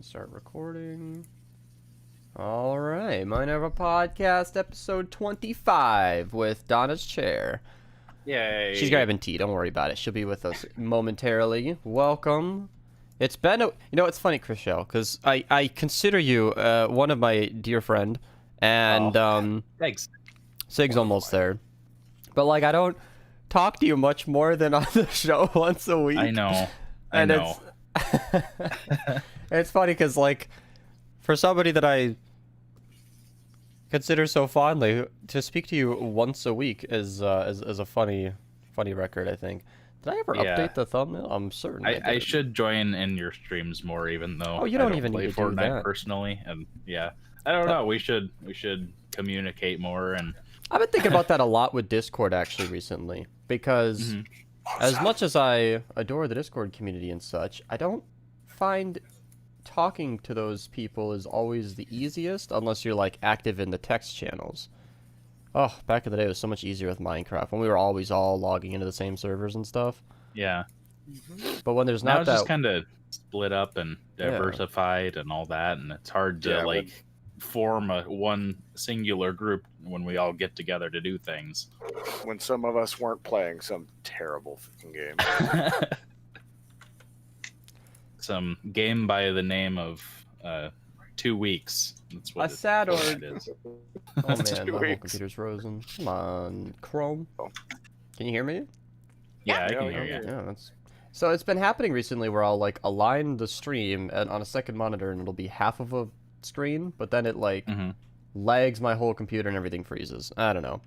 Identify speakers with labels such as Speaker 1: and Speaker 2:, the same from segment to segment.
Speaker 1: Start recording. All right, Minerva Podcast, episode 25 with Donna's chair.
Speaker 2: Yay.
Speaker 1: She's grabbing tea. Don't worry about it. She'll be with us momentarily. Welcome. It's been a... You know, it's funny, Chriselle, because I consider you one of my dear friend, and
Speaker 2: Thanks.
Speaker 1: Sig's almost there. But, like, I don't talk to you much more than on the show once a week.
Speaker 2: I know.
Speaker 1: And it's funny because, like, for somebody that I consider so fondly, to speak to you once a week is a funny record, I think. Did I ever update the thumbnail? I'm certain
Speaker 2: I should join in your streams more, even though
Speaker 1: you don't
Speaker 2: I
Speaker 1: even
Speaker 2: play
Speaker 1: need to do
Speaker 2: Fortnite
Speaker 1: that.
Speaker 2: personally. And yeah, I don't know. We should communicate more. And
Speaker 1: I've been thinking about that a lot with Discord actually recently, because as much as I adore the Discord community and such, I don't find talking to those people is always the easiest unless you're like active in the text channels. Oh, back in the day it was so much easier with Minecraft when we were always all logging into the same servers and stuff.
Speaker 2: yeah,
Speaker 1: But when there's
Speaker 2: now
Speaker 1: not
Speaker 2: it's
Speaker 1: that,
Speaker 2: just kind of split up and diversified and all that, and it's hard to form one singular group when we all get together to do things.
Speaker 3: When some of us weren't playing some terrible fucking game.
Speaker 2: Some game by the name of 2 weeks. That's what
Speaker 1: a sad or
Speaker 2: it is.
Speaker 1: oh man, my whole computer's frozen. Come on, Chrome. Can you hear me?
Speaker 2: Yeah, I can hear you.
Speaker 1: Yeah, that's... So it's been happening recently where I'll like align the stream and on a second monitor and it'll be half of a screen, but then it like lags my whole computer and everything freezes. I don't know.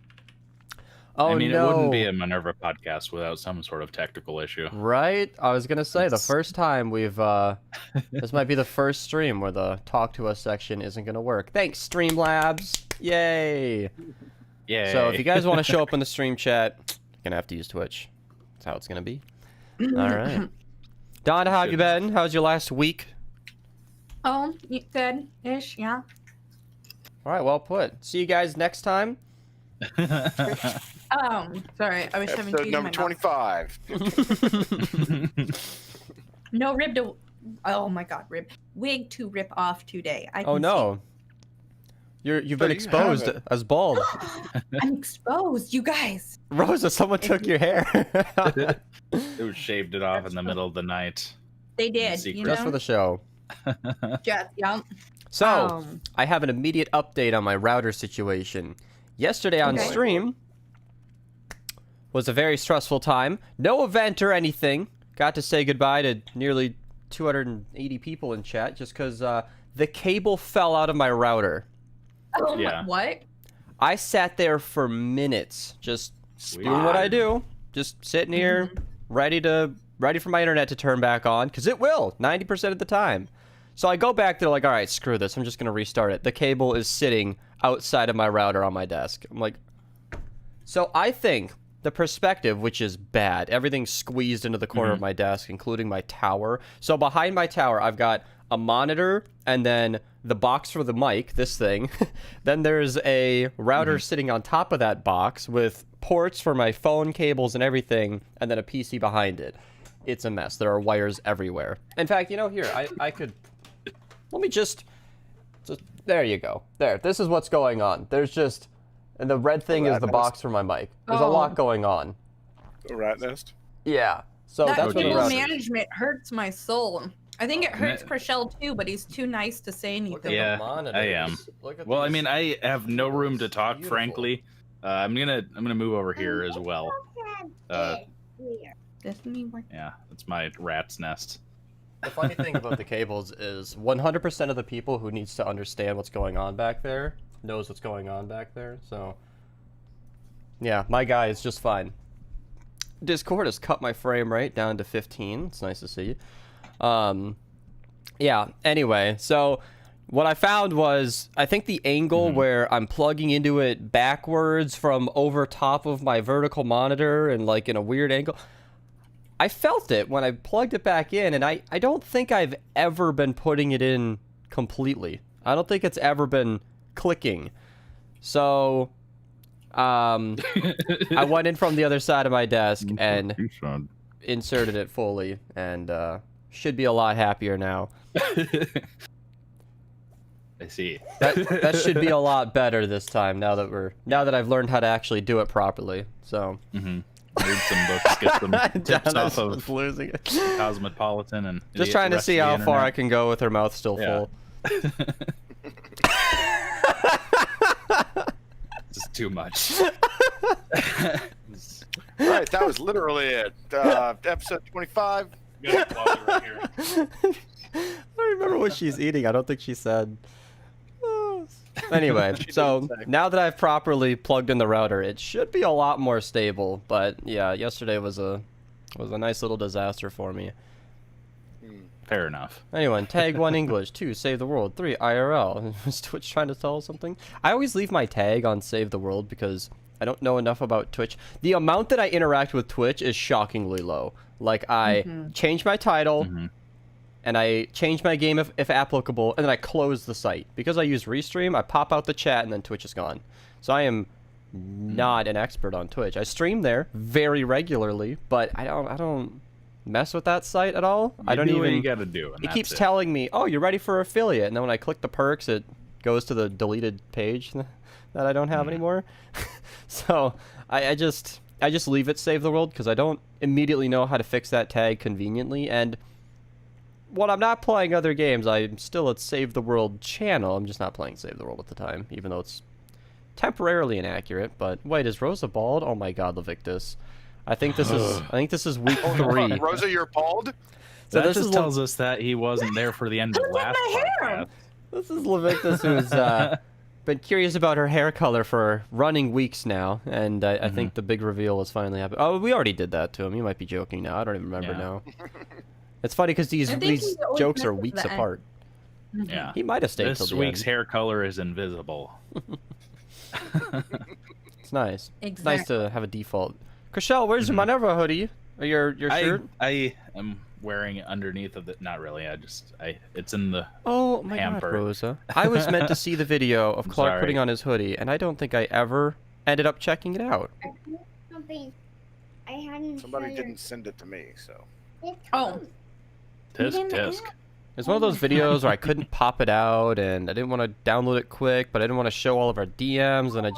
Speaker 1: Oh,
Speaker 2: I mean,
Speaker 1: no.
Speaker 2: it wouldn't be a Minerva podcast without some sort of technical issue.
Speaker 1: Right? I was going to say, the first time we've... this might be the first stream where the Talk to Us section isn't going to work. Thanks, Streamlabs! Yay!
Speaker 2: Yay.
Speaker 1: So if you guys want to show up in the stream chat, you're going to have to use Twitch. That's how it's going to be. All right. Donna, how have you been? How's your last week?
Speaker 4: Oh, good-ish, yeah.
Speaker 1: All right, well put. See you guys next time.
Speaker 4: Sorry, I was having
Speaker 3: Episode
Speaker 4: tea in
Speaker 3: number
Speaker 4: my
Speaker 3: 25.
Speaker 4: mouth. No rib to... Oh my god, rib. Wig to rip off today. I
Speaker 1: Oh
Speaker 4: can
Speaker 1: no. You've been
Speaker 3: you
Speaker 1: exposed
Speaker 3: haven't.
Speaker 1: as bald.
Speaker 4: see. I'm exposed, you guys.
Speaker 1: Rosa, someone took your hair.
Speaker 2: It was shaved it off in the middle of the night.
Speaker 4: They did,
Speaker 2: secret.
Speaker 4: you
Speaker 1: Just for
Speaker 4: know?
Speaker 1: the show.
Speaker 4: Just, yeah.
Speaker 1: So, I have an immediate update on my router situation. Yesterday on
Speaker 4: Okay.
Speaker 1: stream was a very stressful time. No event or anything. Got to say goodbye to nearly 280 people in chat just because the cable fell out of my router.
Speaker 4: Oh
Speaker 2: Yeah.
Speaker 4: my, what?
Speaker 1: I sat there for minutes just doing what I do. Just sitting here, ready for my internet to turn back on, because it will, 90% of the time. So I go back there like, all right, screw this. I'm just going to restart it. The cable is sitting outside of my router on my desk. I'm like... So I think the perspective, which is bad, everything's squeezed into the corner of my desk, including my tower. So behind my tower, I've got a monitor and then the box for the mic, this thing. Then there's a router sitting on top of that box with ports for my phone cables and everything, and then a PC behind it. It's a mess. There are wires everywhere. In fact, you know, here, I could... Let me just... There you go. There. This is what's going on. There's just... And the red thing is the box for my mic. There's a lot going on.
Speaker 3: A rat nest?
Speaker 1: Yeah. So
Speaker 4: That
Speaker 1: that's what the
Speaker 4: cable
Speaker 1: router...
Speaker 4: management hurts my soul. I think it hurts Chriselle too, but he's too nice to say anything.
Speaker 2: Yeah, I am. Well, I mean, I have no room to talk, frankly. I'm gonna move over here as well.
Speaker 4: Doesn't mean we're...
Speaker 2: Yeah, that's my rat's nest.
Speaker 1: The funny thing about the cables is 100% of the people who needs to understand what's going on back there knows what's going on back there. So, yeah, my guy is just fine. Discord has cut my frame rate down to 15. It's nice to see. Yeah, anyway, so what I found was, I think the angle where I'm plugging into it backwards from over top of my vertical monitor and like in a weird angle, I felt it when I plugged it back in, and I don't think I've ever been putting it in completely. I don't think it's ever been clicking. So, I went in from the other side of my desk and inserted it fully, and should be a lot happier now.
Speaker 2: I see.
Speaker 1: That should be a lot better this time. Now that I've learned how to actually do it properly. So.
Speaker 2: Read some books, get some tips off of
Speaker 1: losing it.
Speaker 2: Cosmopolitan and
Speaker 1: Just trying to see how far I can go with her mouth still full.
Speaker 2: This is too much.
Speaker 3: All right, that was literally it. Episode 25.
Speaker 2: Right here.
Speaker 1: I don't remember what she's eating. I don't think she said. Anyway, so now that I've properly plugged in the router, it should be a lot more stable. But yeah, yesterday was a nice little disaster for me.
Speaker 2: Fair enough.
Speaker 1: Anyway, tag 1 English, 2 save the world, 3 IRL. Is Twitch trying to tell us something? I always leave my tag on save the world because I don't know enough about Twitch. The amount that I interact with Twitch is shockingly low. Like I change my title. And I change my game if applicable, and then I close the site. Because I use Restream, I pop out the chat, and then Twitch is gone. So I am not an expert on Twitch. I stream there very regularly, but I don't mess with that site at all. I don't even.
Speaker 2: What you gotta do.
Speaker 1: It keeps telling me, "Oh, you're ready for affiliate," and then when I click the perks, it goes to the deleted page that I don't have anymore. So I just leave it save the world because I don't immediately know how to fix that tag conveniently. And when I'm not playing other games, I'm still at Save the World channel. I'm just not playing Save the World at the time, even though it's temporarily inaccurate. But wait, is Rosa bald? Oh my God, Levictus. I think this is week 3.
Speaker 3: Rosa, you're bald?
Speaker 2: So this just tells us that he wasn't there for the end of last podcast.
Speaker 1: This is Levictus, who's been curious about her hair color for running weeks now, and I think the big reveal has finally happened. Oh, we already did that to him. You might be joking now. I don't even remember now. It's funny because these jokes are weeks apart.
Speaker 2: Yeah.
Speaker 1: He might have stayed till the end.
Speaker 2: This week's hair color is invisible.
Speaker 1: It's nice.
Speaker 4: Exactly.
Speaker 1: It's nice to have a default. Chriselle, where's your Minerva hoodie? Or your shirt?
Speaker 2: I am wearing it underneath of it. Not really. It's in the
Speaker 1: Oh my
Speaker 2: hamper.
Speaker 1: God, Rosa. I was meant to see the video of Clark putting on his hoodie, and I don't think I ever ended up checking it out.
Speaker 3: Somebody didn't send it to me, so.
Speaker 4: Oh.
Speaker 2: Tisk.
Speaker 1: It's one of those videos where I couldn't pop it out, and I didn't want to download it quick, but I didn't want to show all of our DMs, and I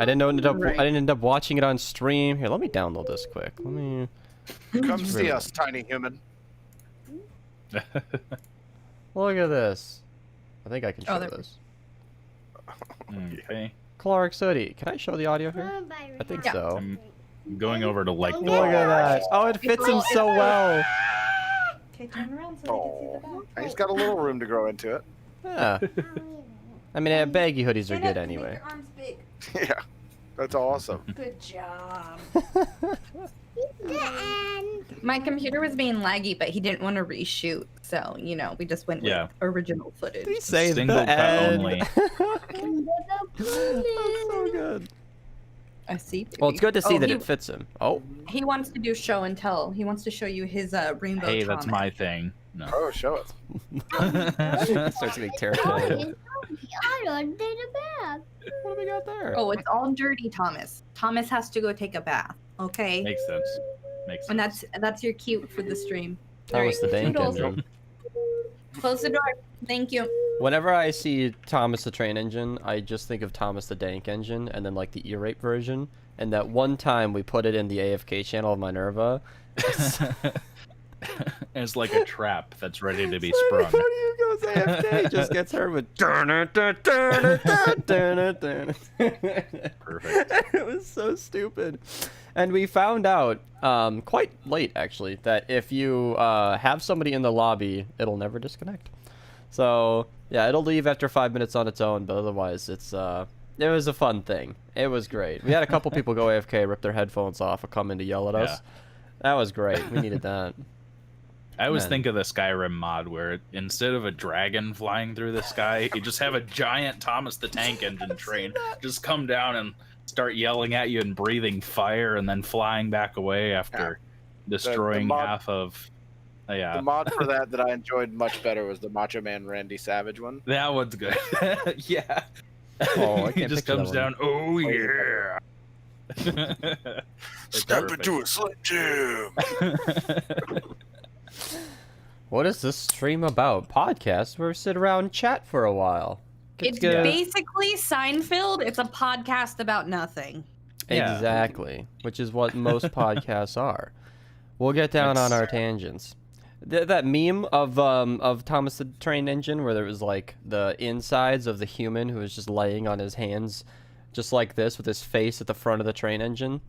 Speaker 1: didn't end up watching it on stream. Here, let me download this quick. Let me.
Speaker 3: Come see us, tiny human.
Speaker 1: Look at this. I think I can show this.
Speaker 2: Okay.
Speaker 1: Clark's hoodie. Can I show the audio here? I think so.
Speaker 2: I'm going over to like.
Speaker 1: Look at that. Oh, it fits him so well.
Speaker 4: Okay, turn around so I can see the back.
Speaker 3: He's got a little room to grow into it.
Speaker 1: Yeah. I mean, baggy hoodies are good anyway.
Speaker 4: Your arms big.
Speaker 3: Yeah, that's awesome.
Speaker 4: Good job. My computer was being laggy, but he didn't want to reshoot, so we just went with original footage.
Speaker 1: Please say
Speaker 2: single
Speaker 1: the
Speaker 2: cut
Speaker 1: end.
Speaker 2: only.
Speaker 1: That's so good.
Speaker 4: I see.
Speaker 1: Well, it's good to see that it fits him. Oh.
Speaker 4: He wants to do show and tell. He wants to show you his rainbow.
Speaker 2: Hey, that's my thing. No.
Speaker 3: Oh, show it.
Speaker 1: Starts getting terrified. What do we got there?
Speaker 4: Oh, it's all dirty, Thomas. Thomas has to go take a bath. Okay.
Speaker 2: Makes sense.
Speaker 4: And that's your cue for the stream.
Speaker 1: Thomas the Dank Engine.
Speaker 4: Close the door. Thank you.
Speaker 1: Whenever I see Thomas the Train Engine, I just think of Thomas the Dank Engine, and then like the ear rape version. And that one time we put it in the AFK channel of Minerva.
Speaker 2: It's like a trap that's ready to be
Speaker 1: so
Speaker 2: sprung.
Speaker 1: Funny, goes AFK, just gets her with.
Speaker 2: Perfect.
Speaker 1: It was so stupid. And we found out quite late actually that if you have somebody in the lobby, it'll never disconnect. So yeah, it'll leave after 5 minutes on its own, but otherwise it was a fun thing. It was great. We had a couple people go AFK, rip their headphones off, and come in to yell at us. That was great. We needed that.
Speaker 2: I always think of the Skyrim mod where instead of a dragon flying through the sky, you just have a giant Thomas the Tank Engine train just come down and start yelling at you and breathing fire and then flying back away after destroying half of...
Speaker 3: The mod for that I enjoyed much better was the Macho Man Randy Savage one.
Speaker 2: That one's good. Yeah.
Speaker 1: Oh, I can't
Speaker 2: he just comes down, oh yeah.
Speaker 3: Step into a Slim Jim.
Speaker 1: What is this stream about? Podcast where we sit around and chat for a while.
Speaker 4: It's basically Seinfeld. It's a podcast about nothing.
Speaker 2: Yeah.
Speaker 1: Exactly, which is what most podcasts are. We'll get down on our tangents. That meme of Thomas the Train Engine where there was like the insides of the human who was just laying on his hands just like this with his face at the front of the train engine.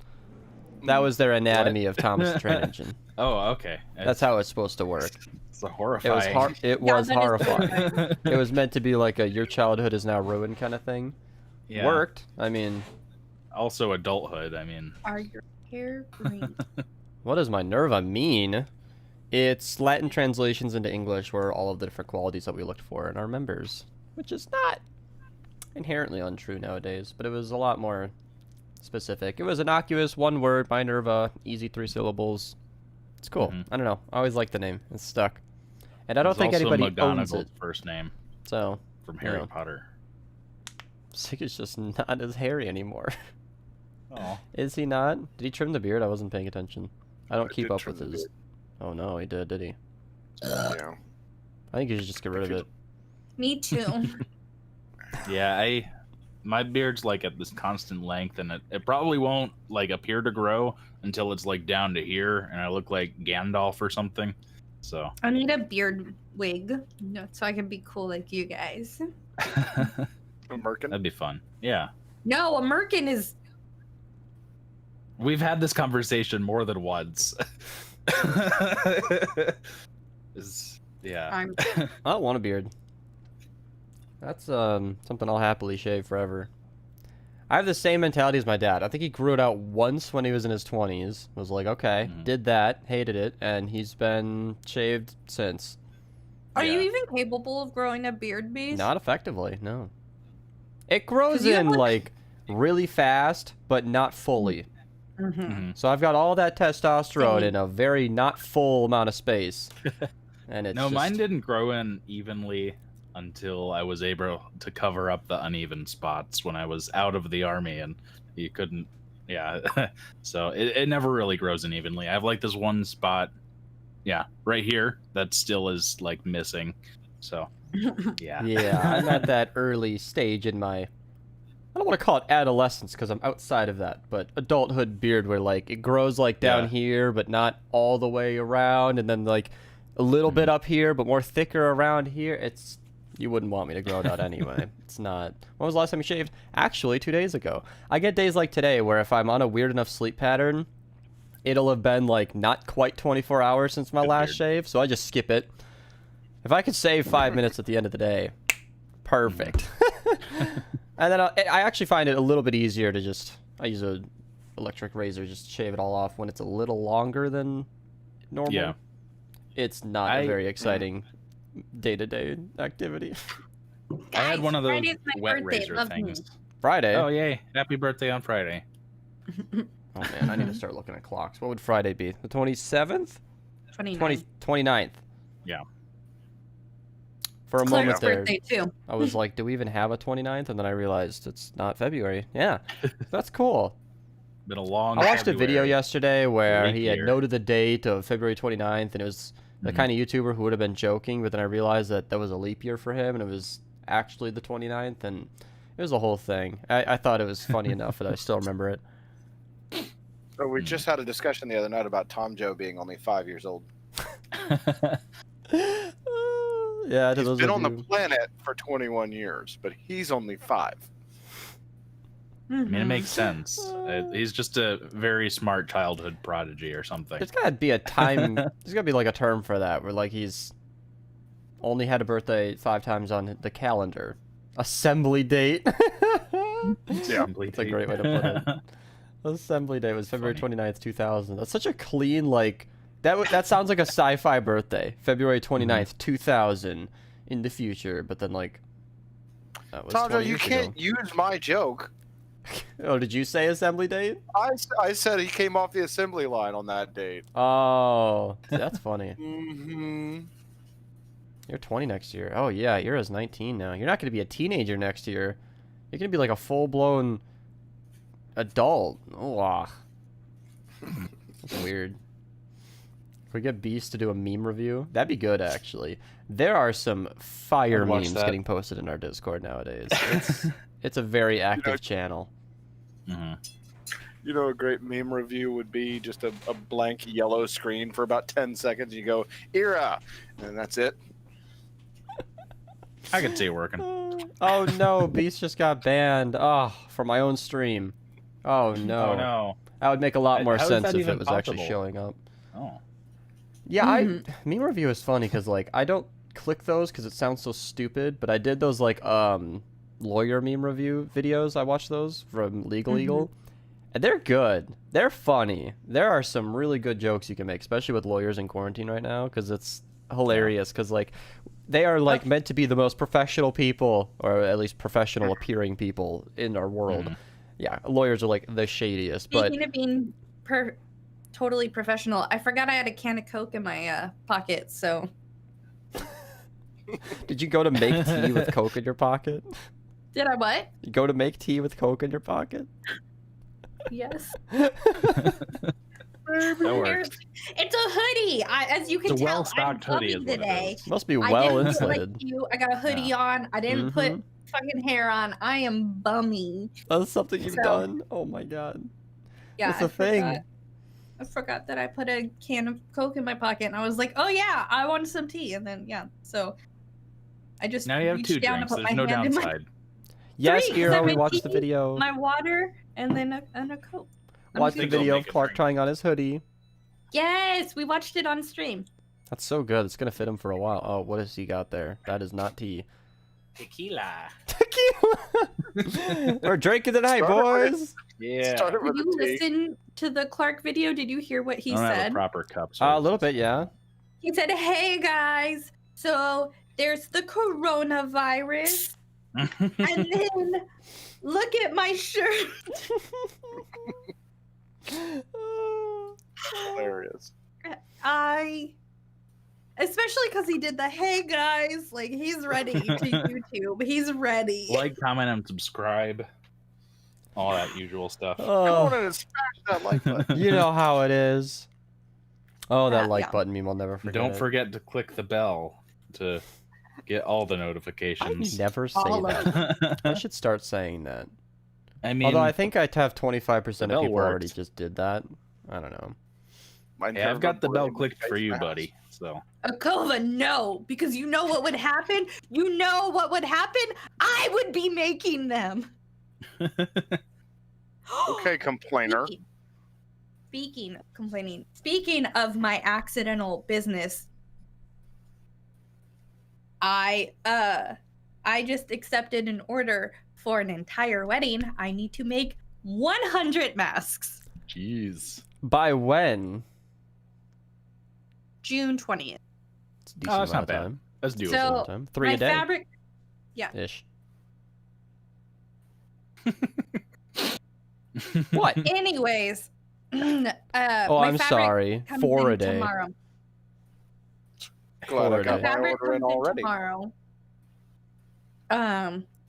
Speaker 1: That was their anatomy of Thomas the Train Engine.
Speaker 2: Oh, okay.
Speaker 1: That's how it's supposed to work.
Speaker 2: It's horrifying.
Speaker 1: It was horrifying. It was meant to be like a your childhood is now ruined kind of thing.
Speaker 2: Yeah.
Speaker 1: Worked. I mean,
Speaker 2: also adulthood. I mean,
Speaker 4: Are your hair green?
Speaker 1: what does Minerva mean? It's Latin translations into English where all of the different qualities that we looked for in our members, which is not inherently untrue nowadays, but it was a lot more specific. It was innocuous, one word, Minerva, easy 3 syllables. It's cool. I don't know. I always liked the name. It's stuck. And I don't think anybody owns it.
Speaker 2: First name.
Speaker 1: So
Speaker 2: from Harry Potter.
Speaker 1: Siggy's just not as hairy anymore.
Speaker 2: Oh.
Speaker 1: Is he not? Did he trim the beard? I wasn't paying attention. I don't keep up with his...
Speaker 3: Beard.
Speaker 1: Oh no, he did he?
Speaker 3: Yeah.
Speaker 1: I think you should just get rid of it.
Speaker 4: Me too.
Speaker 2: Yeah, my beard's like at this constant length, and it probably won't like appear to grow until it's like down to here, and I look like Gandalf or something. So
Speaker 4: I need a beard wig, so I can be cool like you guys.
Speaker 3: Merkin?
Speaker 2: that'd be fun. Yeah,
Speaker 4: No, a merkin is.
Speaker 2: we've had this conversation more than once. Yeah.
Speaker 1: I don't want a beard. That's something I'll happily shave forever. I have the same mentality as my dad. I think he grew it out once when he was in his 20s. Was like, okay, did that, hated it, and he's been shaved since.
Speaker 4: Are you even capable of growing a beard, Beast?
Speaker 1: Not effectively, no. It grows in like really fast, but not fully. So I've got all that testosterone in a very not full amount of space. And it's
Speaker 2: mine didn't grow in evenly until I was able to cover up the uneven spots when I was out of the army, and you couldn't. Yeah, so it never really grows in evenly. I have like this one spot, right here that still is like missing. So yeah,
Speaker 1: I'm at that early stage in my. I don't want to call it adolescence because I'm outside of that, but adulthood beard where like it grows like down here, but not all the way around, and then like a little bit up here, but more thicker around here. It's you wouldn't want me to grow it out anyway. It's not. When was the last time you shaved? Actually, 2 days ago. I get days like today where if I'm on a weird enough sleep pattern, it'll have been like not quite 24 hours since my last shave, so I just skip it. If I could save 5 minutes at the end of the day, perfect. And then I actually find it a little bit easier to just, I use a electric razor, just shave it all off when it's a little longer than normal. Yeah. It's not a very exciting day-to-day activity.
Speaker 2: I had one of those wet
Speaker 4: birthday.
Speaker 2: razor things.
Speaker 1: Friday?
Speaker 2: Oh, yay. Happy birthday on Friday.
Speaker 1: Oh, man, I need to start looking at clocks. What would Friday be? The 27th?
Speaker 4: 29th.
Speaker 2: Yeah.
Speaker 1: For a moment there,
Speaker 4: birthday too.
Speaker 1: I was like, do we even have a 29th? And then I realized it's not February. Yeah, that's cool.
Speaker 2: Been a long
Speaker 1: I watched a video yesterday where
Speaker 2: Leap
Speaker 1: he had
Speaker 2: year.
Speaker 1: noted the date of February 29th, and it was the kind of YouTuber who would have been joking, but then I realized that was a leap year for him, and it was actually the 29th, and it was a whole thing. I thought it was funny enough that I still remember it.
Speaker 3: So we just had a discussion the other night about Tom Joe being only 5 years old.
Speaker 1: Yeah,
Speaker 3: he's been on the planet for 21 years, but he's only 5.
Speaker 2: I mean, it makes sense. He's just a very smart childhood prodigy or something.
Speaker 1: There's gotta be a time. There's gotta be like a term for that, where like he's only had a birthday 5 times on the calendar. Assembly date.
Speaker 2: Assembly
Speaker 1: That's a great way to put it. Assembly date was February 29th, 2000. That's such a clean like. That sounds like a sci-fi birthday. February 29th, 2000 in the future, but then like that was
Speaker 3: Tom Joe,
Speaker 1: 20
Speaker 3: you
Speaker 1: years
Speaker 3: can't
Speaker 1: ago.
Speaker 3: use my joke.
Speaker 1: Oh, did you say assembly date?
Speaker 3: I said he came off the assembly line on that date.
Speaker 1: Oh, that's funny. You're 20 next year. Oh yeah, Ira's 19 now. You're not going to be a teenager next year. You're going to be like a full-blown adult. Oh, that's weird. If we get Beast to do a meme review, that'd be good, actually. There are some fire
Speaker 5: I'd watch
Speaker 1: memes
Speaker 5: that.
Speaker 1: getting posted in our Discord nowadays. It's a very active channel.
Speaker 2: Mm-hmm.
Speaker 3: You know, a great meme review would be just a blank yellow screen for about 10 seconds. You go, era, and that's it.
Speaker 2: I could see it working.
Speaker 1: Oh no, Beast just got banned. Oh, for my own stream. Oh no.
Speaker 2: Oh no.
Speaker 1: That would make a lot more
Speaker 2: How is
Speaker 1: sense
Speaker 2: that
Speaker 1: if
Speaker 2: even
Speaker 1: it was actually
Speaker 2: possible?
Speaker 1: showing up.
Speaker 2: Oh.
Speaker 1: Yeah, meme review is funny because like I don't click those because it sounds so stupid, but I did those like lawyer meme review videos. I watched those from Legal Eagle, and they're good. They're funny. There are some really good jokes you can make, especially with lawyers in quarantine right now, because it's hilarious. Because like they are like meant to be the most professional people, or at least professional appearing people in our world. Yeah, lawyers are like the shadiest.
Speaker 4: Speaking of being totally professional, I forgot I had a can of Coke in my pocket, so.
Speaker 1: Did you go to make tea with Coke in your pocket?
Speaker 4: Did I what?
Speaker 1: You go to make tea with Coke in your pocket?
Speaker 4: Yes.
Speaker 2: That works.
Speaker 4: It's a hoodie. As you can
Speaker 2: It's a
Speaker 4: tell,
Speaker 2: well-stocked
Speaker 4: I'm
Speaker 2: hoodie is
Speaker 4: bummy
Speaker 2: what it
Speaker 4: today.
Speaker 2: is.
Speaker 1: Must be
Speaker 4: I
Speaker 1: well
Speaker 4: didn't look
Speaker 1: insulated.
Speaker 4: like you. I got a hoodie on. I didn't put fucking hair on. I am bummy.
Speaker 1: That's something you've
Speaker 4: So-
Speaker 1: done. Oh my god.
Speaker 4: Yeah,
Speaker 1: That's a thing.
Speaker 4: I forgot that I put a can of Coke in my pocket, and I was like, "Oh yeah, I want some tea." And then so I just
Speaker 2: Now you have
Speaker 4: reached
Speaker 2: 2
Speaker 4: down
Speaker 2: drinks.
Speaker 4: to put
Speaker 2: There's
Speaker 4: my
Speaker 2: no
Speaker 4: hand in my-
Speaker 2: downside.
Speaker 1: Yes,
Speaker 4: 3, 'cause I
Speaker 1: Eero, we
Speaker 4: made
Speaker 1: watched the
Speaker 4: tea,
Speaker 1: video.
Speaker 4: my water, and then a Coke.
Speaker 1: Watched the
Speaker 2: think they'll
Speaker 1: video
Speaker 2: make
Speaker 1: of
Speaker 2: a
Speaker 1: Clark
Speaker 2: drink.
Speaker 1: trying on his hoodie.
Speaker 4: Yes, we watched it on stream.
Speaker 1: That's so good. It's gonna fit him for a while. Oh, what has he got there? That is not tea.
Speaker 2: Tequila.
Speaker 1: Tequila. We're drinking tonight, boys.
Speaker 2: Yeah.
Speaker 3: Started
Speaker 4: Did
Speaker 3: with
Speaker 4: you
Speaker 3: a T.
Speaker 4: listen to the Clark video? Did you hear what he
Speaker 2: I don't have a
Speaker 4: said?
Speaker 2: proper cup. so
Speaker 1: A little bit, yeah.
Speaker 4: He said, "Hey guys, so there's the coronavirus, and then look at my shirt."
Speaker 3: Hilarious.
Speaker 4: Especially because he did the "Hey guys," like he's ready to YouTube. He's ready.
Speaker 2: Like, comment, and subscribe. All that usual stuff.
Speaker 3: Come on
Speaker 1: Oh,
Speaker 3: in and smash that like button.
Speaker 1: you know how it is. Oh, that
Speaker 4: Yeah,
Speaker 1: like
Speaker 4: yeah.
Speaker 1: button meme, I'll never forget.
Speaker 2: Don't
Speaker 1: it.
Speaker 2: forget to click the bell to get all the
Speaker 1: I
Speaker 2: notifications.
Speaker 1: never say
Speaker 4: All of
Speaker 1: that. I should start saying that.
Speaker 2: I mean,
Speaker 1: Although I think I have 25%
Speaker 2: the
Speaker 1: of
Speaker 2: bell
Speaker 1: people already
Speaker 2: works.
Speaker 1: just did that. I don't know.
Speaker 2: hey, I've got the bell clicked for you, buddy. So
Speaker 4: Akova, no, because you know what would happen. You know what would happen. I would be making them.
Speaker 3: Okay, complainer.
Speaker 4: Speaking of complaining, speaking of my accidental business, I just accepted an order for an entire wedding. I need to make 100 masks.
Speaker 2: jeez.
Speaker 1: By when?
Speaker 4: June 20th.
Speaker 1: It's a decent
Speaker 2: that's not
Speaker 1: amount of
Speaker 2: bad.
Speaker 1: time.
Speaker 2: Let's do it.
Speaker 4: So-
Speaker 1: Time. 3
Speaker 4: my
Speaker 1: a day
Speaker 4: fabric.
Speaker 1: ish.
Speaker 2: What?
Speaker 4: Anyways,
Speaker 1: Oh,
Speaker 4: my
Speaker 1: I'm
Speaker 4: fabric
Speaker 1: sorry.
Speaker 4: comes
Speaker 1: 4
Speaker 4: in
Speaker 1: a day.
Speaker 4: Tomorrow.
Speaker 3: Glad I
Speaker 1: Florida.
Speaker 3: got my
Speaker 4: Fabric
Speaker 3: order in
Speaker 4: comes in
Speaker 3: already.
Speaker 4: tomorrow.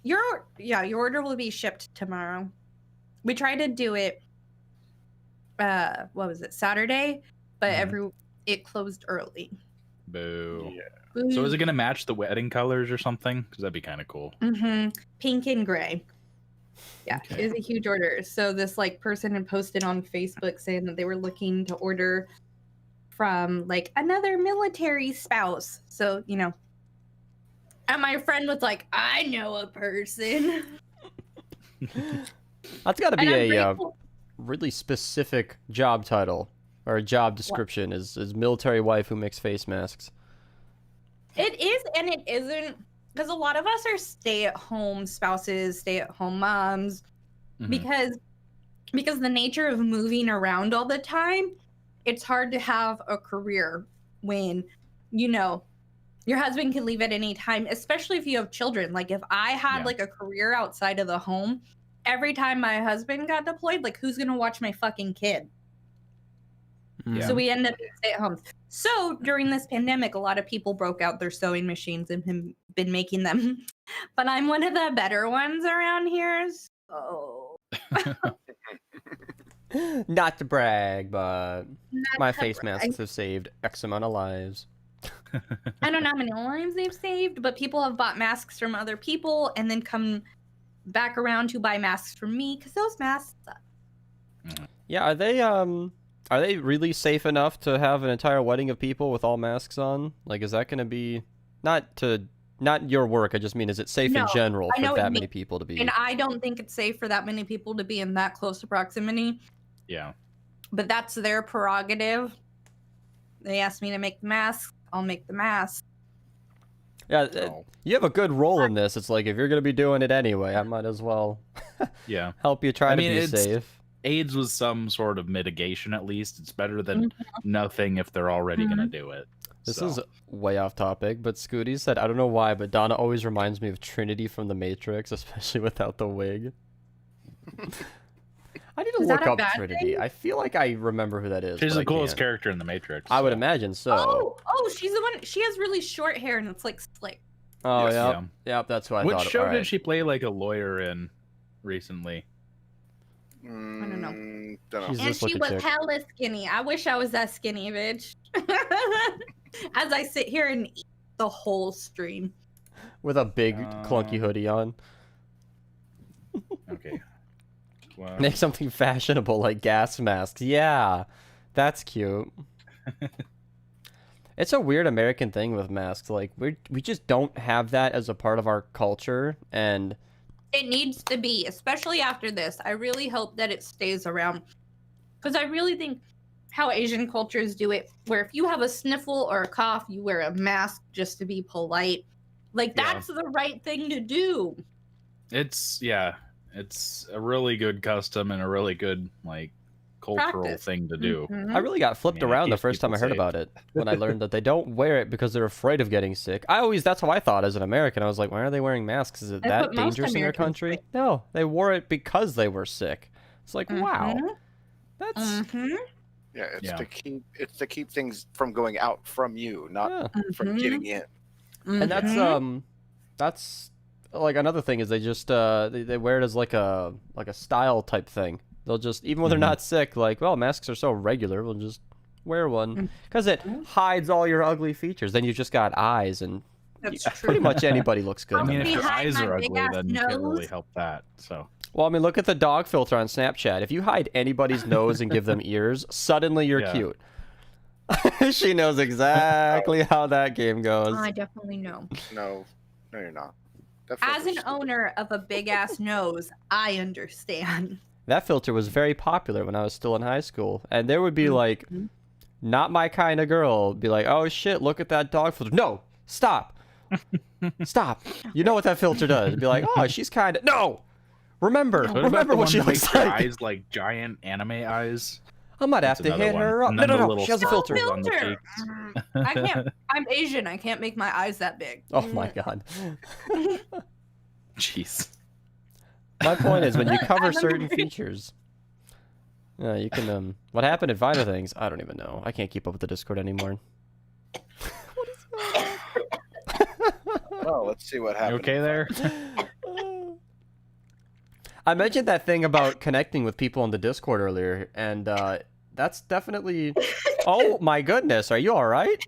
Speaker 4: Your order will be shipped tomorrow. We tried to do it. What was it? Saturday, but
Speaker 2: Mhm.
Speaker 4: it closed early.
Speaker 2: Boo.
Speaker 3: Yeah.
Speaker 2: So is it gonna match the wedding colors or something? Because that'd be kind of cool.
Speaker 4: Pink and gray. Yeah,
Speaker 2: Okay.
Speaker 4: it was a huge order. So this like person had posted on Facebook saying that they were looking to order from like another military spouse. So, and my friend was like, "I know a person."
Speaker 1: That's got to
Speaker 4: And
Speaker 1: be
Speaker 4: I'm
Speaker 1: a
Speaker 4: grateful.
Speaker 1: really specific job title or a job description is military wife who makes face masks.
Speaker 4: It is and it isn't, because a lot of us are stay-at-home spouses, stay-at-home moms,
Speaker 2: Mhm.
Speaker 4: because the nature of moving around all the time, it's hard to have a career when your husband can leave at any time, especially if you have children. Like if I had
Speaker 2: Yeah.
Speaker 4: like a career outside of the home, every time my husband got deployed, like who's gonna watch my fucking kid?
Speaker 2: Yeah.
Speaker 4: So we end up being stay-at-homes. So during this pandemic, a lot of people broke out their sewing machines and have been making them. But I'm one of the better ones around here. So
Speaker 1: Not to brag, but
Speaker 4: Not
Speaker 1: my
Speaker 4: to
Speaker 1: face
Speaker 4: brag.
Speaker 1: masks have saved X amount of lives.
Speaker 4: I don't know how many lives they've saved, but people have bought masks from other people and then come back around to buy masks from me because those masks suck.
Speaker 1: Yeah, are they really safe enough to have an entire wedding of people with all masks on? Like, is that going to be not your work? I just mean, is it safe in
Speaker 4: No,
Speaker 1: general
Speaker 4: I know
Speaker 1: for
Speaker 4: what you
Speaker 1: that many
Speaker 4: mean.
Speaker 1: people to be?
Speaker 4: And I don't think it's safe for that many people to be in that close to proximity,
Speaker 2: Yeah.
Speaker 4: but that's their prerogative. They asked me to make the masks. I'll make the mask.
Speaker 1: Yeah,
Speaker 2: Oh.
Speaker 1: you have a good role in this. It's like, if you're going to be doing it anyway, I might as well
Speaker 2: Yeah.
Speaker 1: help you try
Speaker 2: I
Speaker 1: to
Speaker 2: mean,
Speaker 1: be
Speaker 2: it's-
Speaker 1: safe.
Speaker 2: AIDS was some sort of mitigation, at least. It's better than nothing if they're already going to do it.
Speaker 1: This
Speaker 2: So,
Speaker 1: is way off topic, but Scooty said, I don't know why, but Donna always reminds me of Trinity from The Matrix, especially without the wig. I need to
Speaker 4: Is that
Speaker 1: look
Speaker 4: a
Speaker 1: up
Speaker 4: bad
Speaker 1: Trinity.
Speaker 4: thing?
Speaker 1: I feel like I remember who that is.
Speaker 2: she's
Speaker 1: but
Speaker 2: the
Speaker 1: I
Speaker 2: coolest
Speaker 1: can't.
Speaker 2: character in the Matrix.
Speaker 1: I would
Speaker 2: so.
Speaker 1: imagine so.
Speaker 4: Oh, she's the one. She has really short hair and it's like slick.
Speaker 1: Oh,
Speaker 3: Yes.
Speaker 1: yep. Yep, that's what I
Speaker 2: Which
Speaker 1: thought.
Speaker 2: show
Speaker 1: Alright.
Speaker 2: did she play like a lawyer in recently?
Speaker 4: I don't know.
Speaker 3: Don't know.
Speaker 1: She's
Speaker 4: And
Speaker 1: this
Speaker 4: she
Speaker 1: looking
Speaker 4: was
Speaker 1: chick.
Speaker 4: hella skinny. I wish I was that skinny, bitch. As I sit here and eat the whole stream.
Speaker 1: With a big, clunky hoodie on.
Speaker 2: Okay. Well,
Speaker 1: Make something fashionable like gas masks. Yeah, that's cute. It's a weird American thing with masks. Like, we just don't have that as a part of our culture, and
Speaker 4: It needs to be, especially after this. I really hope that it stays around. Because I really think how Asian cultures do it, where if you have a sniffle or a cough, you wear a mask just to be polite. Like,
Speaker 2: Yeah.
Speaker 4: that's the right thing to do.
Speaker 2: it's a really good custom and a really good like cultural
Speaker 4: Practice.
Speaker 2: thing to do.
Speaker 4: Mhm.
Speaker 1: I really got flipped
Speaker 2: I mean, it
Speaker 1: around the
Speaker 2: keeps
Speaker 1: first time I
Speaker 2: people
Speaker 1: heard
Speaker 2: safe.
Speaker 1: about it. When I learned that they don't wear it because they're afraid of getting sick. That's how I thought as an American. I was like, why are they wearing masks? Is it
Speaker 4: That's
Speaker 1: that
Speaker 4: what most
Speaker 1: dangerous in their
Speaker 4: Americans
Speaker 1: country?
Speaker 4: think.
Speaker 1: No, they wore it because they were sick. It's like, wow,
Speaker 4: Mhm.
Speaker 1: that's
Speaker 4: Mhm.
Speaker 3: Yeah, it's
Speaker 2: Yeah.
Speaker 3: to keep things from going out from you, not
Speaker 1: yeah.
Speaker 3: from
Speaker 4: Mhm.
Speaker 3: getting in.
Speaker 1: And that's like another thing is they just they wear it as like a style type thing. They'll just, even when they're
Speaker 2: Mhm.
Speaker 1: not sick, like, well, masks are so regular, we'll just wear one because it hides all your ugly features. Then you just got eyes, and
Speaker 4: That's
Speaker 1: pretty
Speaker 4: true.
Speaker 1: much anybody looks good.
Speaker 2: I
Speaker 1: in
Speaker 2: mean,
Speaker 1: them.
Speaker 2: if your
Speaker 4: Behind
Speaker 2: eyes
Speaker 4: my
Speaker 2: are ugly,
Speaker 4: big-ass
Speaker 2: then you can't really
Speaker 4: nose.
Speaker 2: help that. So
Speaker 1: Well, I mean, look at the dog filter on Snapchat. If you hide anybody's nose and give them ears, suddenly you're
Speaker 2: Yeah.
Speaker 1: cute. She knows exactly how that game goes.
Speaker 4: I definitely know.
Speaker 3: No, you're not. That
Speaker 4: As an
Speaker 3: filter's stupid.
Speaker 4: owner of a big ass nose, I understand.
Speaker 1: That filter was very popular when I was still in high school, and there would be like, not my kind of girl, be like, "Oh shit, look at that dog filter." No, stop, stop. You know what that filter does? Be like, "Oh, she's kind of no." Remember
Speaker 2: what about
Speaker 1: remember
Speaker 2: the
Speaker 1: what
Speaker 2: one
Speaker 1: she
Speaker 2: that
Speaker 1: looks
Speaker 2: makes your
Speaker 1: like.
Speaker 2: eyes like giant anime eyes?
Speaker 1: I might have
Speaker 2: That's
Speaker 1: to
Speaker 2: another
Speaker 1: hit
Speaker 2: one.
Speaker 1: her up.
Speaker 2: And
Speaker 1: No,
Speaker 2: then
Speaker 1: no,
Speaker 2: the
Speaker 1: no.
Speaker 2: little
Speaker 1: She has a
Speaker 2: stars
Speaker 1: filter.
Speaker 2: on the
Speaker 4: Filter.
Speaker 2: cheeks.
Speaker 4: I can't. I'm Asian. I can't make my eyes that big.
Speaker 1: Oh my god.
Speaker 2: Jeez.
Speaker 1: My point is, when you cover
Speaker 4: I'm
Speaker 1: certain
Speaker 4: hungry.
Speaker 1: features, yeah, you can. What happened at Viner Things? I don't even know. I can't keep up with the Discord anymore.
Speaker 3: Oh, let's see what
Speaker 2: You
Speaker 3: happened.
Speaker 2: okay there?
Speaker 1: I mentioned that thing about connecting with people on the Discord earlier, and that's definitely. Oh my goodness, are you all right?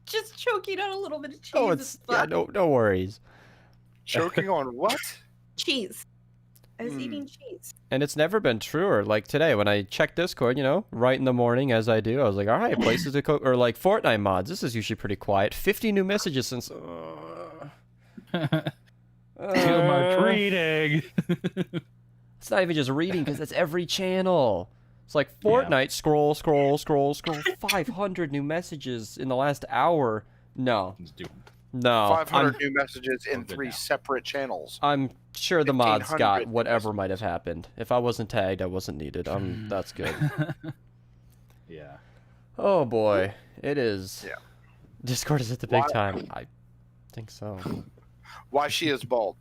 Speaker 4: Just choking on a little bit of cheese.
Speaker 1: Oh, it's yeah, no worries.
Speaker 3: Choking on what?
Speaker 4: Cheese. I was eating cheese.
Speaker 1: And it's never been truer. Like today, when I checked Discord, right in the morning as I do, I was like, all right, places to go, or like Fortnite mods. This is usually pretty quiet. 50 new messages since.
Speaker 2: Too much reading.
Speaker 1: It's not even just reading because it's every channel. It's like Fortnite, scroll. 500 new messages in the last hour. No. No.
Speaker 3: 500 new messages in
Speaker 2: good
Speaker 3: 3
Speaker 2: now.
Speaker 3: separate channels.
Speaker 1: I'm sure the mods got
Speaker 3: 1,500
Speaker 1: whatever might have happened. If I wasn't tagged, I wasn't needed. That's good.
Speaker 2: Yeah.
Speaker 1: Oh boy. It is.
Speaker 3: Yeah.
Speaker 1: Discord is at the big
Speaker 3: Why-
Speaker 1: time. I think so.
Speaker 3: Why she is bald.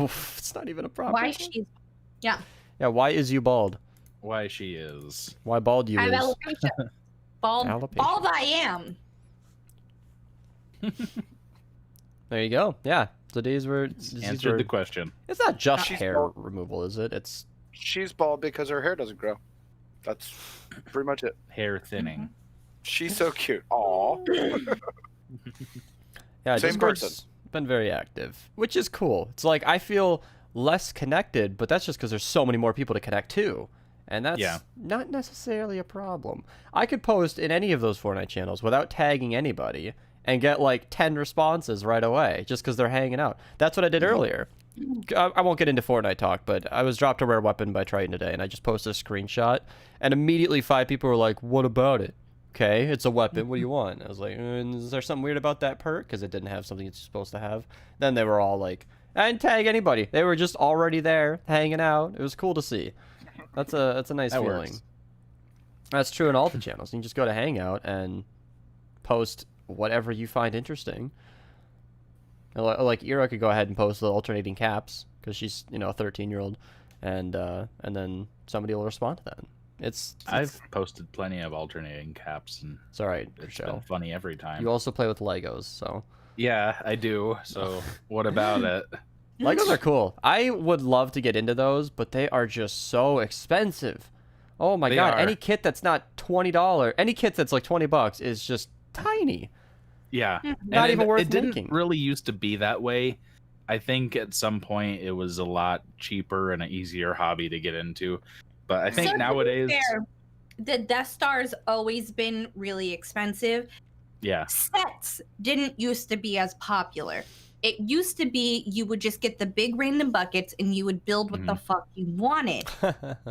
Speaker 1: Oof, it's not even a problem.
Speaker 4: Why she's
Speaker 1: Yeah, why is you bald?
Speaker 2: Why she is.
Speaker 1: Why bald you
Speaker 4: I have
Speaker 1: is?
Speaker 4: alopecia. Bald,
Speaker 1: Alopecia.
Speaker 4: bald I am.
Speaker 1: There you go. Yeah. It's
Speaker 2: Answered the question.
Speaker 1: It's not just
Speaker 3: She's
Speaker 1: hair
Speaker 3: bald.
Speaker 1: removal, is it? It's
Speaker 3: She's bald because her hair doesn't grow. That's pretty much it.
Speaker 2: Hair thinning.
Speaker 3: She's so cute. Aw.
Speaker 1: Yeah,
Speaker 3: Same
Speaker 1: Discord's
Speaker 3: person.
Speaker 1: been very active, which is cool. It's like I feel less connected, but that's just because there's so many more people to connect to. And that's not necessarily a problem. I could post in any of those Fortnite channels without tagging anybody and get like 10 responses right away just because they're hanging out. That's what I did earlier. I won't get into Fortnite talk, but I was dropped a rare weapon by Triton today, and I just posted a screenshot, and immediately 5 people were like, what about it? Okay, it's a weapon. What do you want? I was like, is there something weird about that perk? Because it didn't have something it's supposed to have. Then they were all like, I didn't tag anybody. They were just already there, hanging out. It was cool to see. That's a nice
Speaker 2: That
Speaker 1: feeling.
Speaker 2: works.
Speaker 1: That's true in all the channels. You can just go to Hangout and post whatever you find interesting. Like Ira could go ahead and post the alternating caps because she's a 13-year-old, and then somebody will respond to that.
Speaker 2: I've posted plenty of alternating caps, and
Speaker 1: it's all right.
Speaker 2: it's been funny every time.
Speaker 1: You also play with Legos, so
Speaker 2: Yeah, I do. So what about it?
Speaker 1: Legos are cool. I would love to get into those, but they are just so expensive. Oh my god!
Speaker 2: are.
Speaker 1: Any kit that's not $20, any kit that's like $20 is just tiny.
Speaker 2: Yeah,
Speaker 1: Not
Speaker 2: And
Speaker 1: even worth
Speaker 2: it didn't
Speaker 1: making.
Speaker 2: really used to be that way. I think at some point it was a lot cheaper and an easier hobby to get into. But I think
Speaker 4: So to be
Speaker 2: nowadays,
Speaker 4: fair, the Death Star's always been really expensive.
Speaker 2: yeah,
Speaker 4: Sets didn't used to be as popular. It used to be you would just get the big random buckets and you would build what the fuck you wanted.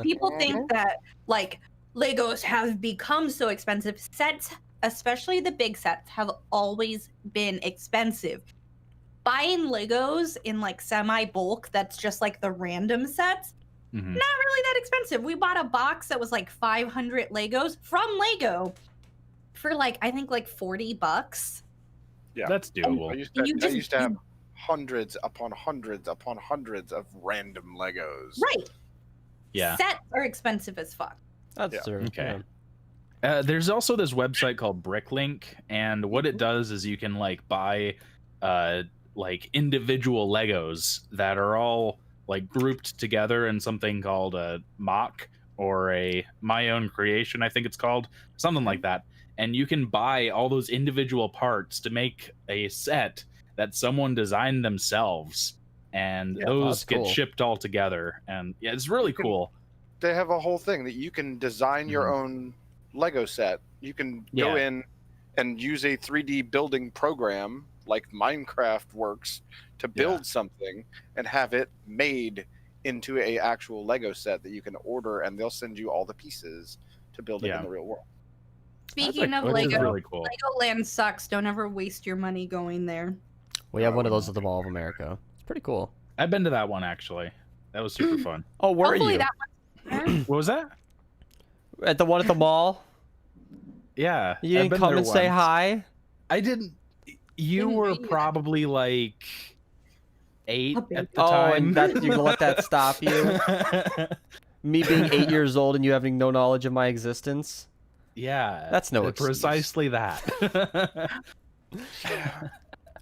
Speaker 4: People think that like Legos have become so expensive. Sets, especially the big sets, have always been expensive. Buying Legos in like semi bulk, that's just like the random sets, not really that expensive. We bought a box that was like 500 Legos from Lego for like I think like $40.
Speaker 3: Yeah.
Speaker 2: that's doable.
Speaker 3: I used to have hundreds upon hundreds upon hundreds of random Legos.
Speaker 4: Right.
Speaker 2: Yeah.
Speaker 4: Sets are expensive as fuck.
Speaker 1: That's
Speaker 3: Yeah.
Speaker 1: true.
Speaker 2: Okay.
Speaker 1: Yeah.
Speaker 2: There's also this website called Bricklink, and what it does is you can like buy like individual Legos that are all like grouped together in something called a mock or a my own creation, I think it's called, something like that. And you can buy all those individual parts to make a set that someone designed themselves, and
Speaker 3: Yeah,
Speaker 2: those
Speaker 1: that's
Speaker 2: get
Speaker 1: cool.
Speaker 2: shipped all together. And yeah, it's really
Speaker 3: can-
Speaker 2: cool.
Speaker 3: They have a whole thing that you can design your own Lego set. You can go
Speaker 2: Yeah.
Speaker 3: in and use a 3D building program like Minecraft works to build something and have it made into a actual Lego set that you can order, and they'll send you all the pieces to build it
Speaker 2: Yeah.
Speaker 3: in the real world.
Speaker 4: Speaking of
Speaker 2: Which is
Speaker 4: Lego,
Speaker 2: really cool.
Speaker 4: Legoland sucks. Don't ever waste your money going there.
Speaker 1: We have one of those at the Mall of America. It's pretty cool.
Speaker 2: I've been to that one actually. That was super fun.
Speaker 1: Oh, where are
Speaker 4: Hopefully
Speaker 1: you?
Speaker 4: that one's
Speaker 2: What was that?
Speaker 1: At the one at the mall?
Speaker 2: Yeah.
Speaker 1: You
Speaker 2: I've
Speaker 1: didn't
Speaker 2: been
Speaker 1: come
Speaker 2: there
Speaker 1: and say
Speaker 2: once.
Speaker 1: hi?
Speaker 2: I didn't. You
Speaker 4: Didn't
Speaker 2: were
Speaker 4: know you.
Speaker 2: probably like 8
Speaker 4: A
Speaker 2: at the
Speaker 1: Oh,
Speaker 2: time.
Speaker 1: and that you're gonna let that stop you? Me being 8 years old and you having no knowledge of my existence?
Speaker 2: Yeah.
Speaker 1: That's no excuse.
Speaker 2: Precisely that.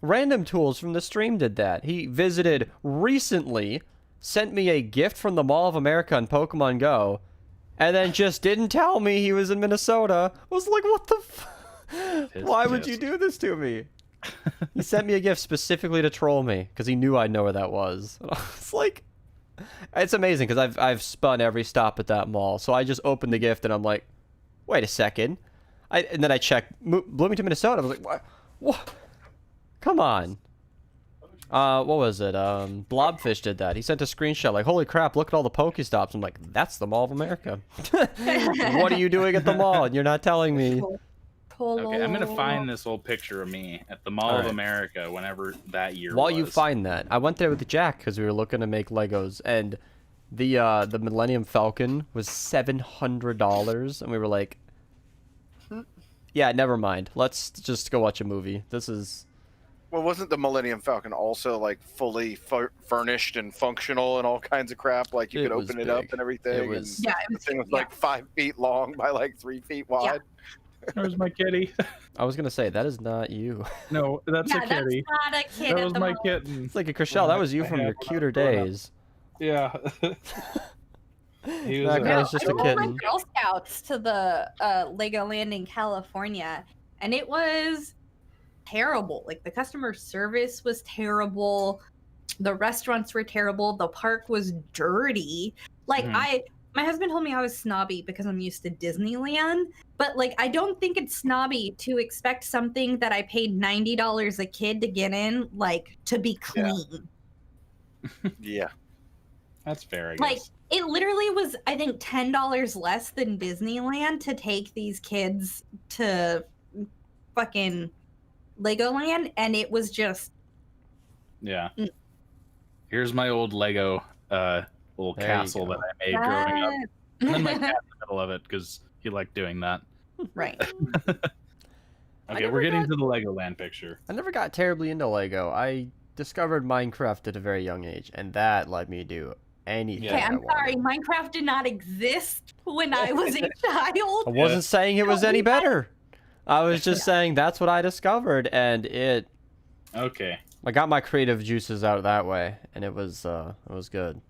Speaker 1: Random Tools from the stream did that. He visited recently, sent me a gift from the Mall of America on Pokemon Go, and then just didn't tell me he was in Minnesota. I was like, what the
Speaker 2: Pissed,
Speaker 1: Why would you
Speaker 2: pissed.
Speaker 1: do this to me? He sent me a gift specifically to troll me, because he knew I'd know where that was. And I was like... It's amazing, because I've spun every stop at that mall, so I just opened the gift, and I'm like, wait a second. And then I checked Bloomington, Minnesota. I was like, what? Come on. What was it? Blobfish did that. He sent a screenshot like, holy crap, look at all the Pokestops. I'm like, that's the Mall of America. What are you doing at the mall? And you're not telling me.
Speaker 2: Okay, I'm gonna find this old picture of me at the Mall of
Speaker 1: Alright.
Speaker 2: America whenever that year
Speaker 1: While
Speaker 2: was.
Speaker 1: you find that, I went there with Jack because we were looking to make Legos, and the Millennium Falcon was $700, and we were like, yeah, never mind. Let's just go watch a movie. This is...
Speaker 3: Well, wasn't the Millennium Falcon also like fully furnished and functional and all kinds of crap? Like you
Speaker 1: It
Speaker 3: could
Speaker 1: was
Speaker 3: open it up
Speaker 1: big.
Speaker 3: and everything.
Speaker 1: It was-
Speaker 3: And
Speaker 4: Yeah, it
Speaker 3: the
Speaker 4: was,
Speaker 3: thing was
Speaker 4: yeah.
Speaker 3: like 5 feet long by like 3 feet wide.
Speaker 2: There's my kitty.
Speaker 1: I was gonna say, that is not you.
Speaker 2: No, that's
Speaker 4: yeah,
Speaker 2: a kitty.
Speaker 4: that's not a kid
Speaker 2: That
Speaker 4: at
Speaker 2: was
Speaker 4: the
Speaker 2: my
Speaker 4: mall.
Speaker 2: kitten.
Speaker 1: It's like a Chriselle. That was you from your cuter days.
Speaker 2: Yeah. He was
Speaker 1: That
Speaker 2: a-
Speaker 1: guy's just
Speaker 4: I
Speaker 1: a
Speaker 4: went with
Speaker 1: kitten.
Speaker 4: my Girl Scouts to the Legoland in California, and it was terrible. Like the customer service was terrible, the restaurants were terrible, the park was dirty. Like my husband told me I was snobby because I'm used to Disneyland, but like I don't think it's snobby to expect something that I paid $90 a kid to get in, like to be clean.
Speaker 3: Yeah.
Speaker 2: That's fair, I
Speaker 4: Like
Speaker 2: guess.
Speaker 4: it literally was, I think, $10 less than Disneyland to take these kids to fucking Legoland, and it was just
Speaker 2: Yeah.
Speaker 4: Mm.
Speaker 2: Here's my old Lego little
Speaker 1: There you
Speaker 2: castle
Speaker 1: go.
Speaker 2: that I made growing up. And then my cat in the middle of it because he liked doing that.
Speaker 4: right.
Speaker 2: Okay,
Speaker 1: never
Speaker 2: we're getting
Speaker 1: got-
Speaker 2: to the Legoland picture.
Speaker 1: I never got terribly into Lego. I discovered Minecraft at a very young age, and that led me to do anything.
Speaker 2: Yeah.
Speaker 4: Okay,
Speaker 1: I
Speaker 4: I'm sorry.
Speaker 1: wanted.
Speaker 4: Minecraft did not exist when I was a child.
Speaker 1: I wasn't saying it was any better. I was just saying that's what I discovered, and
Speaker 2: Okay.
Speaker 1: I got my creative juices out that way, and it was good.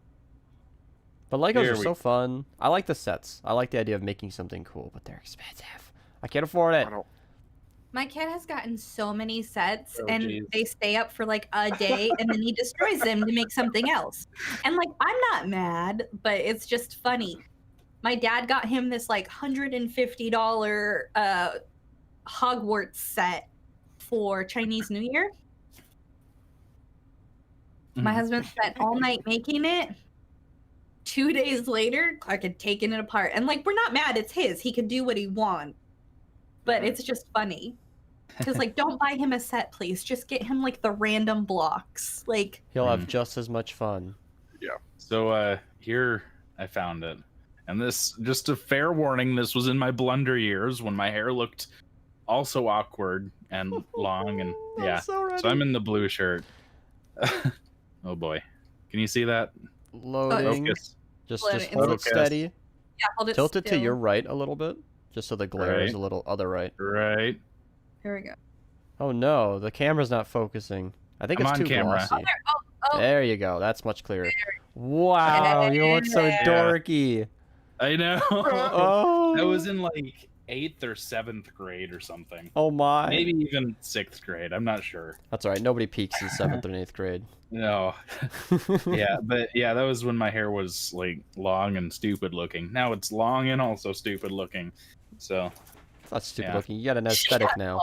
Speaker 1: But Legos
Speaker 2: Here
Speaker 1: are so fun. I like the sets. I like the idea of making something cool, but they're expensive. I can't afford it.
Speaker 3: I don't.
Speaker 4: My kid has gotten so many sets,
Speaker 2: Oh,
Speaker 4: and
Speaker 2: geez.
Speaker 4: they stay up for like a day, and then he destroys them to make something else. And like, I'm not mad, but it's just funny. My dad got him this like $150 Hogwarts set for Chinese New Year. My
Speaker 2: Mhm.
Speaker 4: husband spent all night making it. 2 days later, Clark had taken it apart. And like, we're not mad, it's his. He could do what he wants. But it's just funny. Because like, don't buy him a set, please. Just get him like the random blocks. Like,
Speaker 1: He'll have just as much fun.
Speaker 2: So here I found it. And this, just a fair warning, this was in my blunder years when my hair looked also awkward and long and yeah.
Speaker 1: So
Speaker 2: So I'm in the blue shirt. Oh boy. Can you see that?
Speaker 1: loading.
Speaker 2: Focus.
Speaker 1: Just
Speaker 4: Loading.
Speaker 1: hold it
Speaker 2: Focus.
Speaker 1: steady.
Speaker 4: yeah, hold it
Speaker 1: Tilt it to
Speaker 4: still.
Speaker 1: your right a little bit, just so the glare is
Speaker 2: Right.
Speaker 1: a little other right.
Speaker 2: Right.
Speaker 4: Here we go.
Speaker 1: Oh no, the camera's not focusing. I think
Speaker 2: I'm
Speaker 1: it's
Speaker 2: on
Speaker 1: too
Speaker 2: camera.
Speaker 1: glossy.
Speaker 4: Oh,
Speaker 1: There you go. That's much clearer. Wow, you look so
Speaker 4: Yeah.
Speaker 1: dorky.
Speaker 2: I know.
Speaker 1: Oh,
Speaker 2: I was in like 8th or 7th grade or something.
Speaker 1: Oh my.
Speaker 2: Maybe even 6th grade. I'm not sure.
Speaker 1: That's all right. Nobody peaks in 7th and 8th grade.
Speaker 2: No. Yeah, but yeah, that was when my hair was like long and stupid looking. Now it's long and also stupid looking. So
Speaker 1: That's stupid
Speaker 2: Yeah.
Speaker 1: looking. You got an aesthetic now.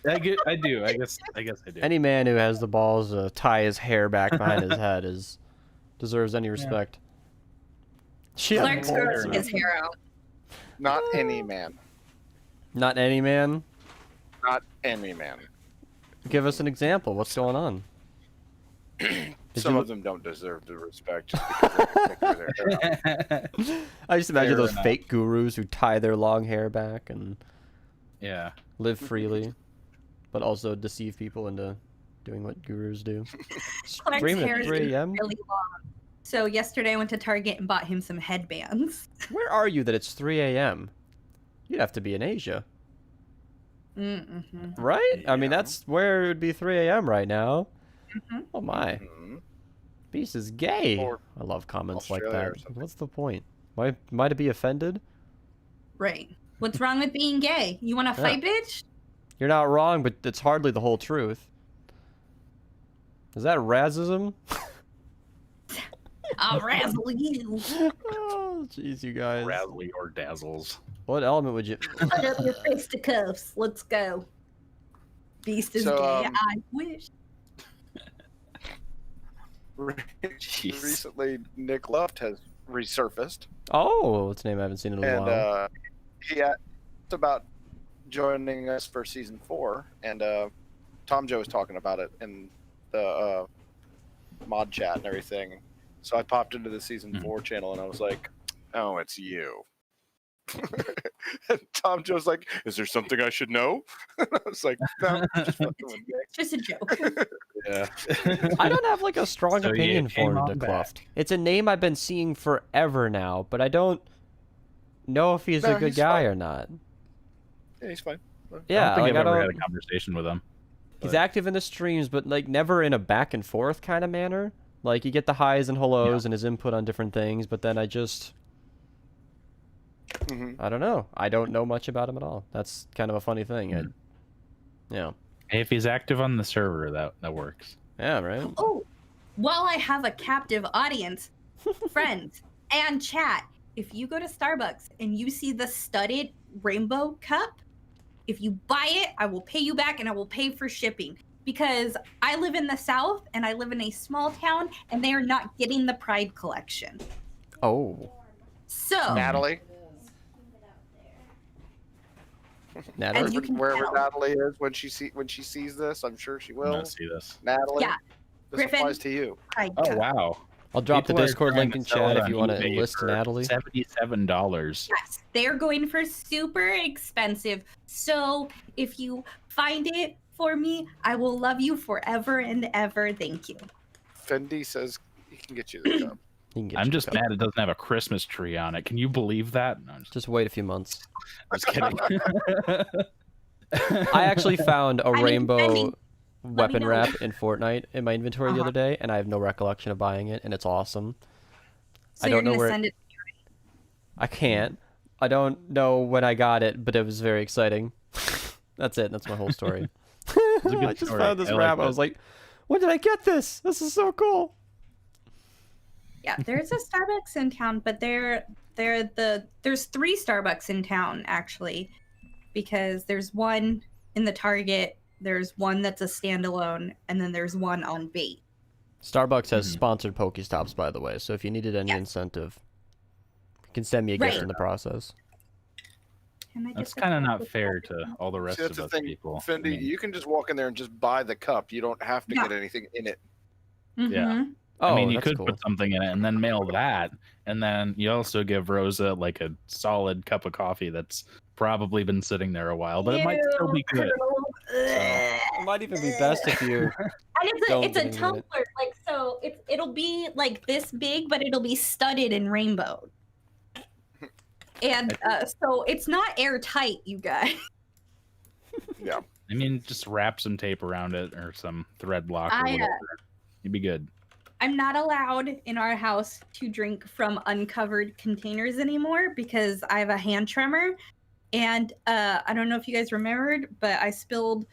Speaker 2: I do. I guess I do.
Speaker 1: Any man who has the balls to tie his hair back behind his head deserves any respect. Shit.
Speaker 4: Clark's
Speaker 2: Fair
Speaker 4: growing
Speaker 2: enough.
Speaker 4: his hair out.
Speaker 3: Not any man.
Speaker 1: Not any man.
Speaker 3: Not any man.
Speaker 1: Give us an example. What's going on? Did
Speaker 3: Some
Speaker 1: you-
Speaker 3: of them don't deserve the respect just because they can pick their hair out.
Speaker 1: I just imagine
Speaker 2: Fair
Speaker 1: those
Speaker 2: enough.
Speaker 1: fake gurus who tie their long hair back and
Speaker 2: Yeah.
Speaker 1: live freely, but also deceive people into doing what gurus do.
Speaker 4: Clark's
Speaker 1: Stream
Speaker 4: hair
Speaker 1: at
Speaker 4: is
Speaker 1: 3 a.m.
Speaker 4: really long. So yesterday I went to Target and bought him some headbands.
Speaker 1: Where are you that it's 3 a.m.? You'd have to be in Asia,
Speaker 4: Mm-hmm.
Speaker 1: right? I mean,
Speaker 3: Yeah.
Speaker 1: that's where it would be 3 a.m. right now.
Speaker 4: Mhm.
Speaker 1: Oh my,
Speaker 3: Mhm.
Speaker 1: Beast is gay.
Speaker 3: Or
Speaker 1: I love comments like
Speaker 3: Australia or
Speaker 1: that.
Speaker 3: something.
Speaker 1: What's the point? Why am I to be offended?
Speaker 4: Right. What's wrong with being gay? You want to fight, bitch?
Speaker 1: You're not wrong, but it's hardly the whole truth. Is that racism?
Speaker 4: I'll razzle you.
Speaker 1: Oh, jeez, you guys.
Speaker 2: Razzly or dazzles.
Speaker 1: What element would you?
Speaker 4: Put up your fisticuffs. Let's go. Beast is
Speaker 3: So,
Speaker 4: gay.
Speaker 3: um,
Speaker 4: I wish.
Speaker 2: Jeez.
Speaker 3: Recently, Nick Luft has resurfaced,
Speaker 1: Oh, what's his name? I haven't seen it in a
Speaker 3: and
Speaker 1: while.
Speaker 3: he asked about joining us for season 4, and Tom Joe was talking about it in the mod chat and everything. So I popped into the season
Speaker 2: Mhm.
Speaker 3: 4 channel, and I was like, "Oh, it's you." And Tom Joe's like, "Is there something I should know?" And I was like, "No, just fucking with Nick."
Speaker 4: Just a joke.
Speaker 2: Yeah.
Speaker 1: I don't have like a strong
Speaker 2: So you
Speaker 1: opinion
Speaker 2: came
Speaker 1: for
Speaker 2: on
Speaker 1: the
Speaker 2: back.
Speaker 1: Cluft. It's a name I've been seeing forever now, but I don't know if he's
Speaker 3: No,
Speaker 1: a good
Speaker 3: he's
Speaker 1: guy
Speaker 3: fine.
Speaker 1: or not.
Speaker 3: Yeah, he's fine.
Speaker 1: Yeah,
Speaker 2: I don't think
Speaker 1: like
Speaker 2: I've
Speaker 1: I
Speaker 2: ever
Speaker 1: don't.
Speaker 2: had a conversation with him.
Speaker 1: He's
Speaker 2: but-
Speaker 1: active in the streams, but like never in a back and forth kind of manner. Like, you get the highs and hellos and his input on different things, but then I just... I don't know. I don't know much about him at all. That's kind of a funny thing. Yeah.
Speaker 2: Hey, if he's active on the server, that works.
Speaker 1: Yeah, right?
Speaker 4: Oh, while I have a captive audience, friends, and chat, if you go to Starbucks and you see the studded rainbow cup, if you buy it, I will pay you back and I will pay for shipping. Because I live in the South and I live in a small town and they are not getting the Pride collection.
Speaker 1: Oh.
Speaker 4: So
Speaker 3: Natalie,
Speaker 4: as you can
Speaker 3: wherever
Speaker 4: tell.
Speaker 3: Natalie is when she sees this, I'm sure she
Speaker 2: I'm
Speaker 3: will.
Speaker 2: gonna see this.
Speaker 3: Natalie,
Speaker 4: Yeah.
Speaker 3: this
Speaker 4: Griffin.
Speaker 3: applies to you.
Speaker 4: Pride
Speaker 2: Oh
Speaker 4: cup.
Speaker 2: wow!
Speaker 1: I'll drop
Speaker 2: People
Speaker 1: the
Speaker 2: are
Speaker 1: Discord
Speaker 2: trying
Speaker 1: link
Speaker 2: to
Speaker 1: in
Speaker 2: sell
Speaker 1: chat
Speaker 2: it
Speaker 1: if
Speaker 2: on
Speaker 1: you want to
Speaker 2: eBay
Speaker 1: list
Speaker 2: for
Speaker 1: Natalie.
Speaker 2: $77.
Speaker 4: Yes, they are going for super expensive. So if you find it for me, I will love you forever and ever. Thank you.
Speaker 3: Fendi says he can get you the cup.
Speaker 1: You can get
Speaker 2: I'm
Speaker 1: your
Speaker 2: just
Speaker 1: cup.
Speaker 2: mad it doesn't have a Christmas tree on it. Can you believe that? No, I'm
Speaker 1: Just wait a few months.
Speaker 2: just kidding.
Speaker 1: I actually found a
Speaker 4: I mean,
Speaker 1: rainbow
Speaker 4: Fendi, let me
Speaker 1: weapon
Speaker 4: know.
Speaker 1: wrap in Fortnite in my inventory the
Speaker 4: Uh-huh.
Speaker 1: other day, and I have no recollection of buying it, and it's awesome.
Speaker 4: So
Speaker 1: I
Speaker 4: you're
Speaker 1: don't know
Speaker 4: gonna
Speaker 1: where
Speaker 4: send it.
Speaker 1: I can't. I don't know when I got it, but it was very exciting. That's it. That's my whole story.
Speaker 2: a good
Speaker 1: I just
Speaker 2: story.
Speaker 1: found this
Speaker 2: I like
Speaker 1: wrap. I
Speaker 2: that.
Speaker 1: was like, when did I get this? This is so cool.
Speaker 4: Yeah, there's a Starbucks in town, but there's 3 Starbucks in town actually, because there's one in the Target, there's one that's a standalone, and then there's one on Bait.
Speaker 1: Starbucks has
Speaker 2: Mhm.
Speaker 1: sponsored Pokestops, by the way, so if you needed any
Speaker 4: Yes.
Speaker 1: incentive, you can send me a
Speaker 4: Right.
Speaker 1: gift in the process.
Speaker 4: Can I get
Speaker 2: That's
Speaker 4: the
Speaker 2: kind of
Speaker 4: cup
Speaker 2: not fair to all the rest
Speaker 3: See, that's
Speaker 2: of
Speaker 3: the
Speaker 2: us
Speaker 3: thing,
Speaker 2: people.
Speaker 3: Fendi. You can just walk in there and just buy the cup. You don't have to
Speaker 4: Yeah.
Speaker 3: get anything in it.
Speaker 2: Yeah.
Speaker 4: Mhm.
Speaker 1: Oh,
Speaker 2: I mean, you
Speaker 1: that's
Speaker 2: could
Speaker 1: cool.
Speaker 2: put something in it and then mail that, and then you also give Rosa like a solid cup of coffee that's probably been sitting there a while, but it might still be good.
Speaker 1: It might even be best if you...
Speaker 4: And
Speaker 1: Don't
Speaker 4: it's a
Speaker 1: get into it.
Speaker 4: tumbler, like, so it'll be like this big, but it'll be studded and rainbowed. And so it's not airtight, you guys.
Speaker 3: Yeah.
Speaker 2: I mean, just wrap some tape around it or some thread lock or
Speaker 4: I,
Speaker 2: whatever. You'd be good.
Speaker 4: I'm not allowed in our house to drink from uncovered containers anymore because I have a hand tremor. And I don't know if you guys remembered, but I spilled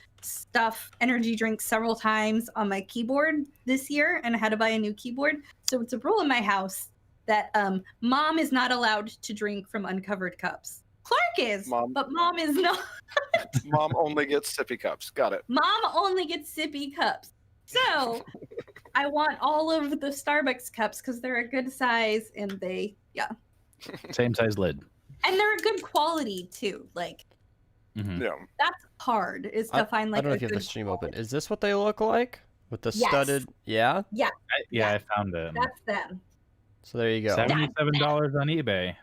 Speaker 4: energy drinks several times on my keyboard this year, and I had to buy a new keyboard. So it's a rule in my house that mom is not allowed to drink from uncovered cups. Clark is,
Speaker 3: Mom.
Speaker 4: but mom is not.
Speaker 3: Mom only gets sippy cups. Got it.
Speaker 4: Mom only gets sippy cups. So I want all of the Starbucks cups because they're a good size and
Speaker 2: Same size lid.
Speaker 4: and they're a good quality too. Like
Speaker 2: Mhm.
Speaker 3: Yeah.
Speaker 4: that's hard is to find like
Speaker 1: I don't know
Speaker 4: a
Speaker 1: if you have the
Speaker 4: good
Speaker 1: stream open.
Speaker 4: quality.
Speaker 1: Is this what they look like? With the
Speaker 4: Yes.
Speaker 1: studded... Yeah?
Speaker 2: Yeah,
Speaker 4: Yeah.
Speaker 2: I found it.
Speaker 4: That's them.
Speaker 1: So there you go.
Speaker 2: $77 on eBay.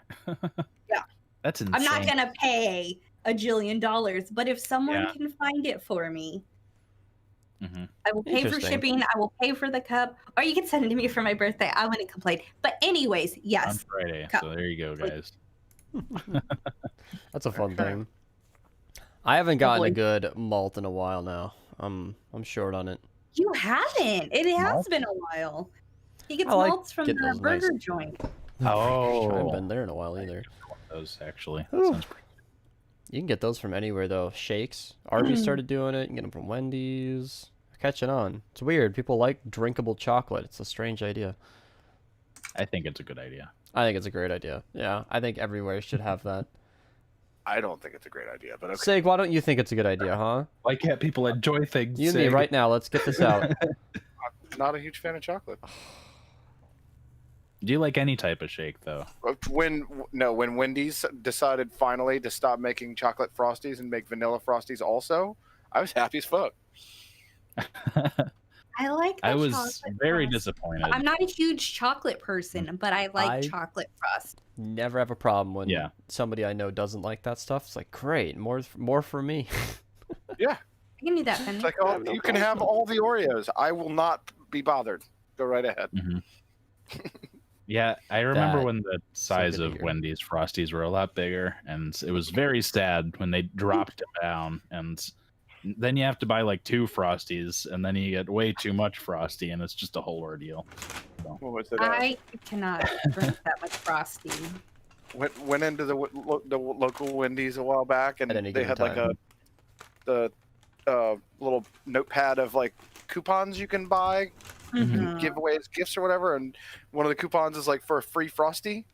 Speaker 4: Yeah.
Speaker 2: That's insane.
Speaker 4: I'm not gonna pay $1 jillion, but if someone
Speaker 2: Yeah.
Speaker 4: can find it for me,
Speaker 2: Mhm.
Speaker 4: I will pay for
Speaker 1: Interesting.
Speaker 4: shipping. I will pay for the cup, or you can send it to me for my birthday. I wouldn't complain. But anyways,
Speaker 2: On
Speaker 4: yes,
Speaker 2: Friday.
Speaker 4: Cup.
Speaker 2: So there you go, guys.
Speaker 1: That's a fun thing. I haven't gotten a
Speaker 4: boy.
Speaker 1: good malt in a while now. I'm short on it.
Speaker 4: you haven't. It has
Speaker 2: Malt?
Speaker 4: been a while. He gets
Speaker 1: I like
Speaker 4: malts from
Speaker 1: getting
Speaker 4: the
Speaker 1: those nice-
Speaker 4: burger joint.
Speaker 1: I haven't
Speaker 2: Oh.
Speaker 1: been there in a while either.
Speaker 2: Those actually. That
Speaker 1: Ooh.
Speaker 2: sounds pretty
Speaker 1: You can get those from anywhere though. Shakes. Arby's started doing it. You can get them from Wendy's. Catching on. It's weird. People like drinkable chocolate. It's a strange idea.
Speaker 2: I think it's a good idea.
Speaker 1: I think it's a great idea. Yeah, I think everywhere should have that.
Speaker 3: I don't think it's a great idea, but okay.
Speaker 1: Sig, why don't you think it's a good idea, huh?
Speaker 2: Why can't people enjoy things?
Speaker 1: You and me
Speaker 2: Sig?
Speaker 1: right now. Let's get this out.
Speaker 3: Not a huge fan of chocolate.
Speaker 2: Do you like any type of shake though?
Speaker 3: When Wendy's decided finally to stop making chocolate frosties and make vanilla frosties also, I was happy as fuck.
Speaker 4: I like.
Speaker 2: I
Speaker 4: the
Speaker 2: was
Speaker 4: chocolate
Speaker 2: very
Speaker 4: frost.
Speaker 2: disappointed.
Speaker 4: I'm not a huge chocolate person, but I like
Speaker 1: I-
Speaker 4: chocolate frost.
Speaker 1: Never have a problem when
Speaker 2: Yeah.
Speaker 1: somebody I know doesn't like that stuff. It's like, great, more for me.
Speaker 3: Yeah,
Speaker 4: I can do that,
Speaker 3: it's
Speaker 4: Penny.
Speaker 3: like,
Speaker 1: I
Speaker 3: oh,
Speaker 1: have no
Speaker 3: you can have all the Oreos. I will not be bothered. Go right ahead.
Speaker 2: Mhm. Yeah, I remember
Speaker 1: That-
Speaker 2: when the size
Speaker 1: good to
Speaker 2: of
Speaker 1: hear.
Speaker 2: Wendy's Frosties were a lot bigger, and it was very sad when they dropped them down. And Then you have to buy like 2 Frosties, and then you get way too much Frosty, and it's just a whole ordeal. So.
Speaker 3: What was it?
Speaker 4: I cannot drink that much Frosty.
Speaker 3: Went into the local Wendy's a while back, and they had like the little notepad of like coupons you can buy, giveaways, gifts or whatever, and one of the coupons is like for a free Frosty,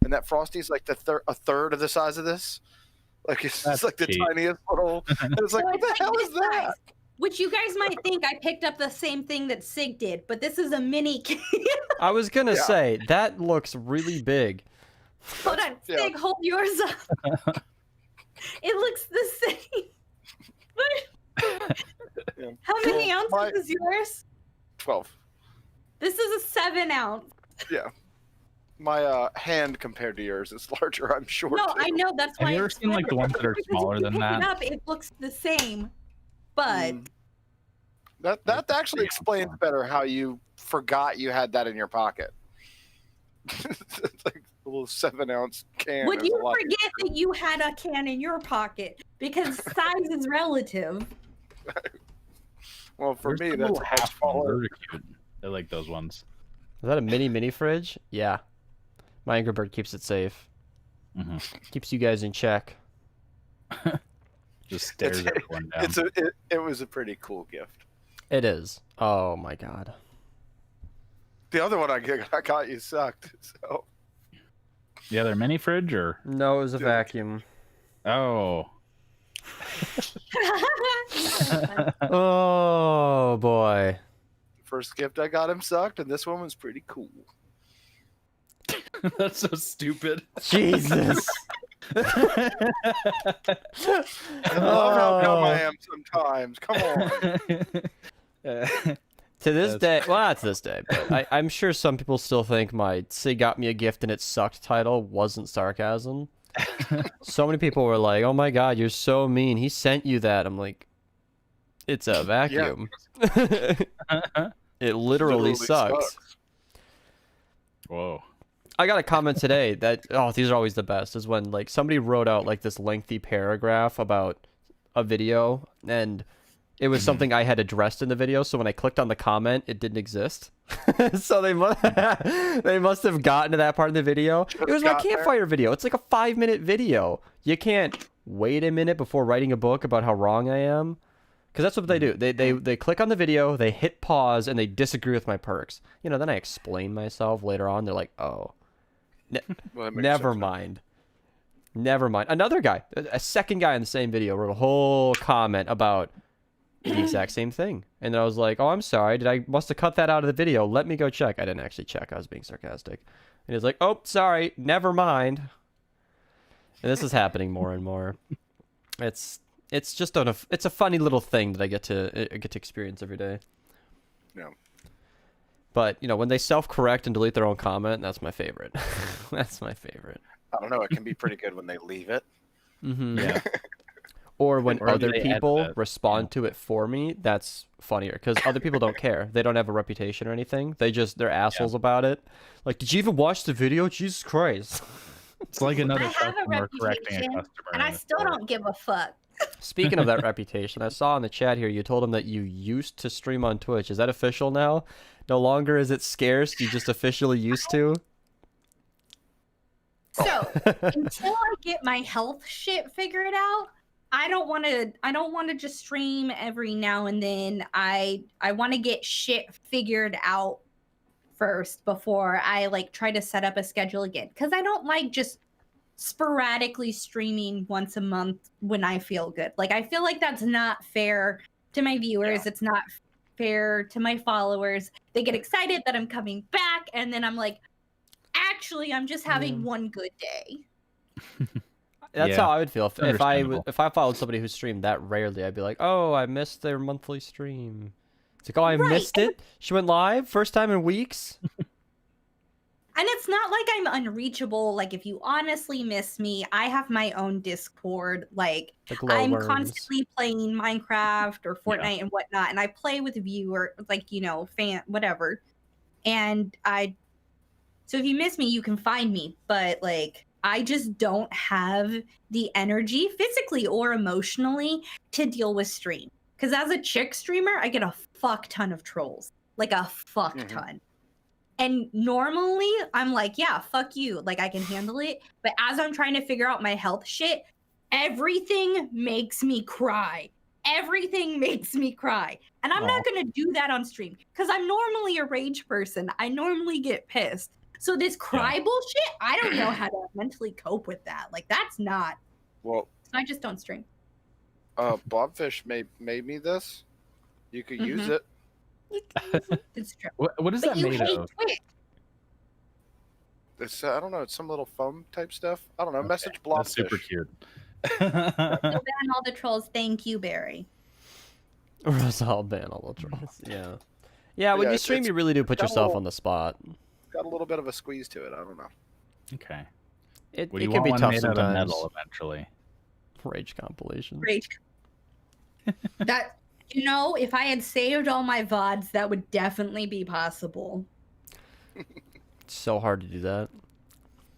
Speaker 3: and that Frosty is like a third of the size of this. Like it's like the tiniest little. And it's like, what the hell is that?
Speaker 4: Which you guys might think I picked up the same thing that Sig did, but this is a mini can.
Speaker 1: I was gonna say that looks really big.
Speaker 4: Hold on, Sig, hold yours up. It looks the same. How many ounces is yours?
Speaker 3: 12.
Speaker 4: This is a 7 ounce.
Speaker 3: Yeah. My hand compared to yours is larger, I'm sure.
Speaker 4: No, I know, that's why.
Speaker 2: Have you ever seen like the ones that are smaller than that?
Speaker 4: It looks the same, but
Speaker 3: that actually explains better how you forgot you had that in your pocket. It's like a little 7-ounce can.
Speaker 4: Would you forget that you had a can in your pocket? Because size is relative.
Speaker 3: Well, for me, that's a much smaller.
Speaker 2: I like those ones.
Speaker 1: Is that a mini fridge? Yeah. My Angry Bird keeps it safe. Keeps you guys in check.
Speaker 2: Just stares everyone down.
Speaker 3: It was a pretty cool gift.
Speaker 1: It is. Oh my god.
Speaker 3: The other one I got you sucked. So.
Speaker 2: The other mini fridge or?
Speaker 1: No, it was a vacuum.
Speaker 2: Oh.
Speaker 1: Oh boy.
Speaker 3: First gift I got him sucked, and this one was pretty cool.
Speaker 2: That's so stupid.
Speaker 1: Jesus.
Speaker 3: I love how dumb I am sometimes. Come on.
Speaker 1: To this day, well, not to this day, but I'm sure some people still think my "Sig got me a gift and it sucked" title wasn't sarcasm. So many people were like, "Oh my god, you're so mean. He sent you that." I'm like, it's a vacuum. It literally sucks.
Speaker 2: Whoa.
Speaker 1: I got a comment today that, these are always the best, is when like somebody wrote out like this lengthy paragraph about a video, and it was something I had addressed in the video, so when I clicked on the comment, it didn't exist. So they must have gotten to that part of the video. It was my campfire video. It's like a 5-minute video. You can't wait a minute before writing a book about how wrong I am. Because that's what they do. They click on the video, they hit pause, and they disagree with my perks. You know, then I explain myself later on. They're like, oh. Never mind. Never mind. Another guy, a second guy in the same video, wrote a whole comment about the exact same thing. And then I was like, oh, I'm sorry. Must have cut that out of the video. Let me go check. I didn't actually check. I was being sarcastic. And he's like, oh, sorry. Never mind. And this is happening more and more. It's just it's a funny little thing that I get to experience every day.
Speaker 3: Yeah.
Speaker 1: But, you know, when they self-correct and delete their own comment, that's my favorite. That's my favorite.
Speaker 3: I don't know. It can be pretty good when they leave it.
Speaker 2: Yeah.
Speaker 1: Or when other people respond to it for me, that's funnier. Because other people don't care. They don't have a reputation or anything. They're assholes about it. Like, did you even watch the video? Jesus Christ.
Speaker 2: It's like another
Speaker 4: I have a
Speaker 2: customer correcting a
Speaker 4: reputation,
Speaker 2: customer.
Speaker 4: and I still don't give a fuck.
Speaker 1: Speaking of that reputation, I saw in the chat here, you told him that you used to stream on Twitch. Is that official now? No longer is it scarce? You just officially used to?
Speaker 4: So, until I get my health shit figured out, I don't want to just stream every now and then. I want to get shit figured out first before I like try to set up a schedule again, cuz I don't like just sporadically streaming once a month when I feel good. Like, I feel like that's not fair to my viewers. It's not fair to my followers. They get excited that I'm coming back, and then I'm like, actually, I'm just having one good day.
Speaker 1: That's how I would feel if I followed somebody who streamed that rarely. I'd be like, oh, I missed their monthly stream. It's like, oh, I missed it. She went live first time in weeks.
Speaker 4: And it's not like I'm unreachable. Like, if you honestly miss me, I have my own Discord. Like, I'm constantly playing Minecraft or Fortnite and whatnot. And I play with viewers, like, you know, whatever. And so if you miss me, you can find me. But, like, I just don't have the energy physically or emotionally to deal with stream. Because as a chick streamer, I get a fuck ton of trolls. Like a fuck ton. And normally I'm like, yeah, fuck you. Like I can handle it. But as I'm trying to figure out my health shit, everything makes me cry. Everything makes me cry. And I'm not going to do that on stream because I'm normally a rage person. I normally get pissed. So this cry bullshit, I don't know how to mentally cope with that. Like that's not.
Speaker 3: Well,
Speaker 4: so I just don't stream.
Speaker 3: Blobfish made me this. You could use it.
Speaker 4: It's true.
Speaker 2: What is
Speaker 4: But
Speaker 2: that
Speaker 4: you
Speaker 2: made
Speaker 4: hate
Speaker 2: of?
Speaker 4: Twitch.
Speaker 3: It's I don't know. It's some little foam type stuff. I don't know.
Speaker 2: Okay,
Speaker 3: Message
Speaker 2: That's
Speaker 3: Blobfish.
Speaker 2: super cute.
Speaker 4: You'll ban all the trolls. Thank you, Barry.
Speaker 1: I'll ban all the trolls. Yeah. Yeah, when
Speaker 3: Yeah,
Speaker 1: you
Speaker 3: it's-
Speaker 1: stream,
Speaker 3: it's
Speaker 1: you really do put
Speaker 3: got a
Speaker 1: yourself
Speaker 3: little-
Speaker 1: on the spot.
Speaker 3: Got a little bit of a squeeze to it. I don't know.
Speaker 2: Okay.
Speaker 1: It
Speaker 2: What do you
Speaker 1: can
Speaker 2: want
Speaker 1: be
Speaker 2: one
Speaker 1: tough
Speaker 2: made out of
Speaker 1: sometimes.
Speaker 2: metal eventually?
Speaker 1: Rage compilation.
Speaker 4: Rage. That, you know, if I had saved all my VODs, that would definitely be possible.
Speaker 1: It's so hard to do that.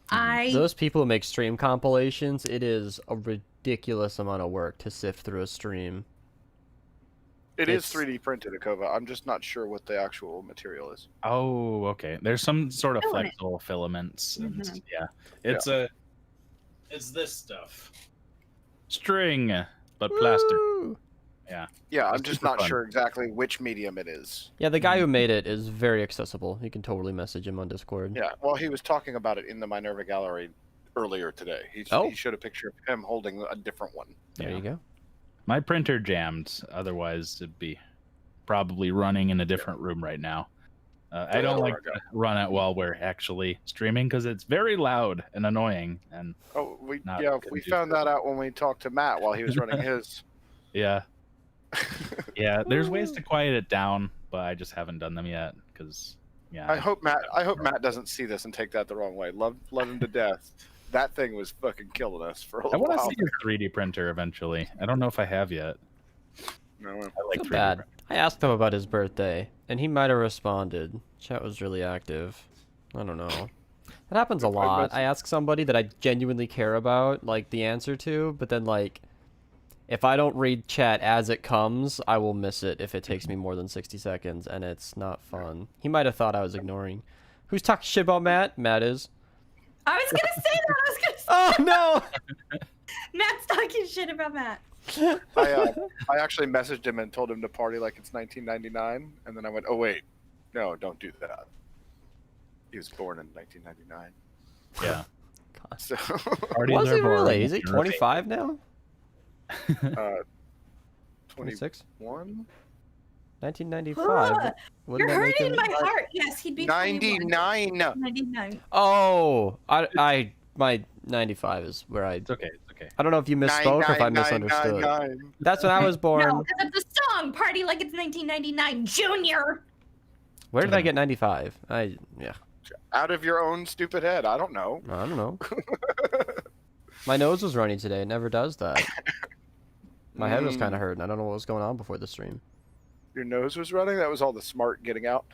Speaker 4: I
Speaker 1: Those people who make stream compilations, it is a ridiculous amount of work to sift through a stream.
Speaker 3: It is
Speaker 1: It's-
Speaker 3: 3D printed, Akova. I'm just not sure what the actual material is.
Speaker 2: Oh, okay. There's some sort of
Speaker 4: Filament.
Speaker 2: flexible filaments. And,
Speaker 4: Mhm.
Speaker 2: Yeah. It's this stuff. String, but plastic.
Speaker 1: Woo!
Speaker 3: Yeah, I'm
Speaker 2: It's
Speaker 3: just
Speaker 2: super
Speaker 3: not
Speaker 2: fun.
Speaker 3: sure exactly which medium it is.
Speaker 1: Yeah, the guy who made it is very accessible. You can totally message him on Discord.
Speaker 3: Yeah, well, he was talking about it in the Minerva gallery earlier today. He showed a picture of him holding a different one.
Speaker 1: There
Speaker 2: Yeah.
Speaker 1: you go.
Speaker 2: My printer jammed. Otherwise, it'd be probably running in a different room right now. I don't like to run it while we're actually streaming because it's very loud and annoying. And
Speaker 3: Oh,
Speaker 2: Not
Speaker 3: we
Speaker 2: conducive.
Speaker 3: found that out when we talked to Matt while he was running his.
Speaker 2: yeah, yeah. There's ways to quiet it down, but I just haven't done them yet because
Speaker 3: I hope Matt doesn't see this and take that the wrong way. Love him to death. That thing was fucking killing us for a
Speaker 2: I
Speaker 3: little
Speaker 2: want to
Speaker 3: while.
Speaker 2: see your 3D printer eventually. I don't know if I have yet.
Speaker 3: No,
Speaker 2: I like
Speaker 1: Not
Speaker 2: 3D
Speaker 1: bad.
Speaker 2: printers.
Speaker 1: I asked him about his birthday, and he might have responded. Chat was really active. I don't know. That happens a lot. I ask somebody that I genuinely care about, like, the answer to, but then, like, if I don't read chat as it comes, I will miss it if it takes me more than 60 seconds, and it's not fun. He might have thought I was ignoring. Who's talking shit about Matt? Matt is.
Speaker 4: I was gonna say that. I was gonna say
Speaker 1: Oh, no!
Speaker 4: Matt's talking shit about Matt.
Speaker 3: I actually messaged him and told him to party like it's 1999, and then I went, "Oh wait, no, don't do that." He was born in 1999,
Speaker 2: Yeah.
Speaker 3: so
Speaker 2: Parties
Speaker 1: Was
Speaker 2: are
Speaker 1: he really?
Speaker 2: boring.
Speaker 1: Is he 25 now?
Speaker 3: 26,
Speaker 1: 26? 1995.
Speaker 4: Ah,
Speaker 1: Wouldn't
Speaker 4: You're
Speaker 1: that make
Speaker 4: hurting
Speaker 1: him...
Speaker 4: my heart. Yes, he'd be 21.
Speaker 3: 99.
Speaker 4: 99.
Speaker 1: Oh, my 95 is where I...
Speaker 2: It's okay. It's okay.
Speaker 1: I don't know if you misspoke or if I misunderstood.
Speaker 3: 999.
Speaker 1: That's when I was born.
Speaker 4: No, because it's a song. Party like it's 1999, Junior.
Speaker 1: Where did I get 95? Yeah,
Speaker 3: Out of your own stupid head. I don't know.
Speaker 1: I don't know. My nose was running today. It never does that. My head was kind of hurting. I don't know what was going on before the stream.
Speaker 3: Your nose was running. That was all the smart getting out.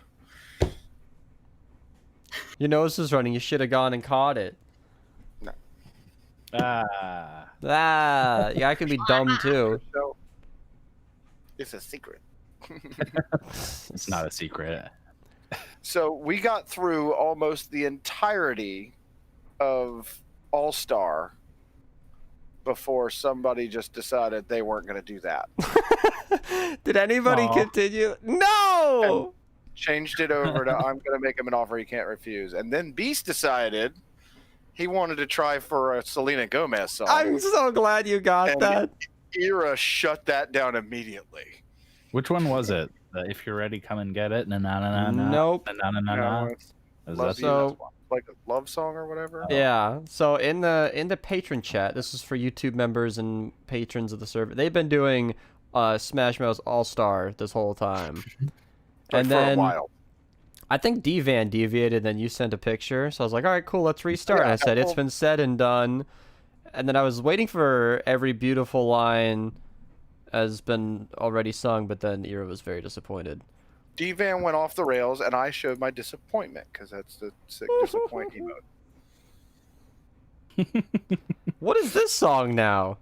Speaker 1: Your nose was running. You should have gone and caught it.
Speaker 2: Ah.
Speaker 1: Yeah, I could be dumb too.
Speaker 3: So, it's a secret.
Speaker 2: It's not a secret.
Speaker 3: So we got through almost the entirety of All Star before somebody just decided they weren't going to do that.
Speaker 1: Did anybody
Speaker 2: Aw.
Speaker 1: continue? No!
Speaker 3: Changed it over to I'm going to make him an offer he can't refuse. And then Beast decided he wanted to try for a Selena Gomez song.
Speaker 1: I'm so glad you got
Speaker 3: And
Speaker 1: that.
Speaker 3: Ira shut that down immediately.
Speaker 2: Which one was it? If you're ready, come and get it. Na na na na.
Speaker 1: Nope.
Speaker 2: Na na na na.
Speaker 3: No, it's
Speaker 2: Is
Speaker 3: Love
Speaker 2: that
Speaker 3: You,
Speaker 1: So-
Speaker 3: like a love song or whatever.
Speaker 1: Yeah. So in the patron chat, this is for YouTube members and patrons of the server. They've been doing Smash Mouth All Star this whole time,
Speaker 3: Like,
Speaker 1: and
Speaker 3: for a
Speaker 1: then
Speaker 3: while.
Speaker 1: I think D-Van deviated. Then you sent a picture, so I was like, all right, cool, let's restart.
Speaker 3: Yeah,
Speaker 1: and I said it's
Speaker 3: well-
Speaker 1: been said and done, and then I was waiting for every beautiful line has been already sung, but then Ira was very disappointed.
Speaker 3: D-Van went off the rails, and I showed my disappointment because that's the sick disappoint emote.
Speaker 1: What is this song now?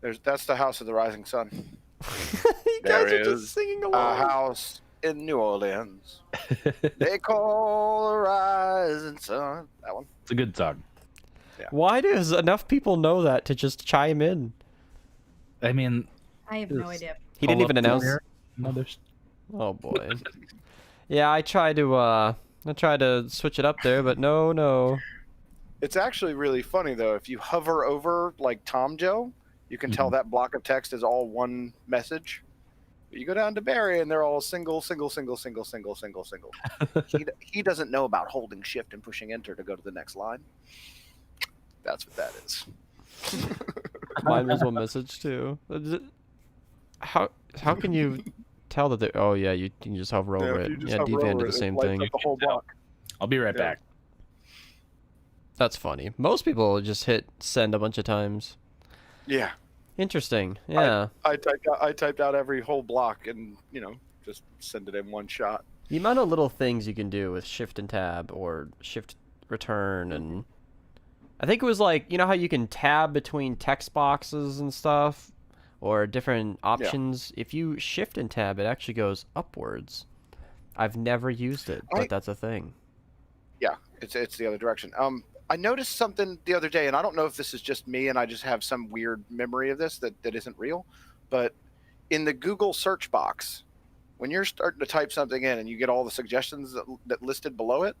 Speaker 3: That's the House of the Rising Sun.
Speaker 1: You
Speaker 3: There
Speaker 1: guys are
Speaker 3: is
Speaker 1: just singing
Speaker 3: A
Speaker 1: along.
Speaker 3: house in New Orleans. They call the rising sun. That one.
Speaker 2: It's a good song.
Speaker 1: Why does enough people know that to just chime in?
Speaker 2: I mean,
Speaker 4: I have no idea.
Speaker 1: He didn't even announce.
Speaker 2: Others.
Speaker 1: Oh boy. Yeah, I tried to switch it up there, but no.
Speaker 3: It's actually really funny though. If you hover over like Tom Joe, you can tell that block of text is all one message. You go down to Barry and they're all single. He doesn't know about holding shift and pushing enter to go to the next line. That's what that is.
Speaker 1: Mine was one message too. How can you tell that they? Oh yeah, you can just hover over it. Yeah, DVN did the same thing.
Speaker 3: The whole block.
Speaker 2: I'll be right back.
Speaker 1: That's funny. Most people just hit send a bunch of times.
Speaker 3: Yeah.
Speaker 1: Interesting. Yeah.
Speaker 3: I typed out every whole block and just send it in one shot.
Speaker 1: The amount of little things you can do with shift and tab or shift return, and I think it was like, you know how you can tab between text boxes and stuff or different options. If you shift and tab, it actually goes upwards. I've never used it, but that's a thing.
Speaker 3: Yeah, it's the other direction. I noticed something the other day, and I don't know if this is just me and I just have some weird memory of this that isn't real, but in the Google search box, when you're starting to type something in and you get all the suggestions that listed below it,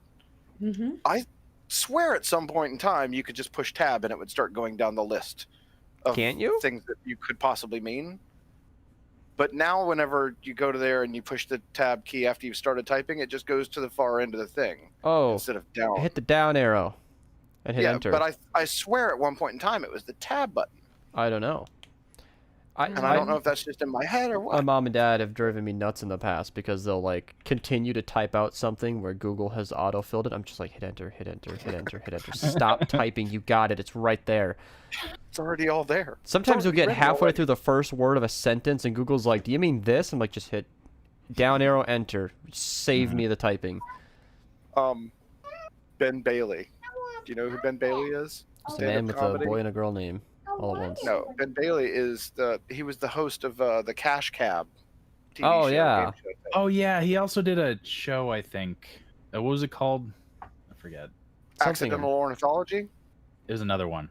Speaker 3: I swear at some point in time you could just push tab and it would start going down the list of
Speaker 1: Can't you?
Speaker 3: things that you could possibly mean. But now whenever you go to there and you push the tab key after you've started typing, it just goes to the far end of the thing instead of down.
Speaker 1: Hit the down arrow and hit enter.
Speaker 3: But I swear at one point in time it was the tab button.
Speaker 1: I don't know.
Speaker 3: I don't know if that's just in my head or what.
Speaker 1: My mom and dad have driven me nuts in the past because they'll like continue to type out something where Google has auto-filled it. I'm just like, hit enter. Stop typing. You got it. It's right there.
Speaker 3: It's already all there.
Speaker 1: Sometimes you'll get halfway through the first word of a sentence and Google's like, do you mean this? I'm like, just hit down arrow, enter. Save me the typing.
Speaker 3: Ben Bailey. Do you know who Ben Bailey is?
Speaker 1: It's a man with a boy and a girl name all at once.
Speaker 3: No, Ben Bailey is he was the host of the Cash Cab TV
Speaker 1: Oh,
Speaker 3: show,
Speaker 1: yeah.
Speaker 3: game show thing.
Speaker 2: Oh yeah, he also did a show, I think. What was it called? I forget.
Speaker 3: Accidental Ornithology?
Speaker 2: It was another one.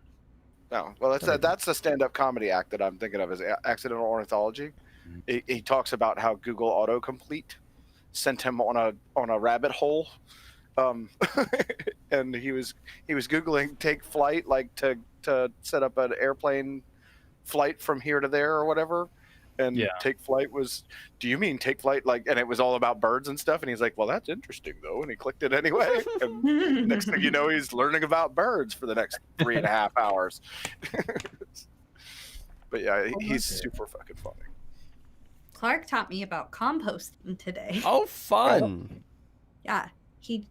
Speaker 3: No, well, that's a stand-up comedy act that I'm thinking of, is Accidental Ornithology. He talks about how Google autocomplete sent him on a rabbit hole, and he was Googling take flight, like to set up an airplane flight from here to there or whatever. And take flight was, do you mean take flight? Like, and it was all about birds and stuff. And he's like, well, that's interesting though. And he clicked it anyway. And next thing you know, he's learning about birds for the next 3.5 hours. But yeah, he's super fucking funny.
Speaker 4: Clark taught me about composting today.
Speaker 1: Oh, fun.
Speaker 4: Yeah, he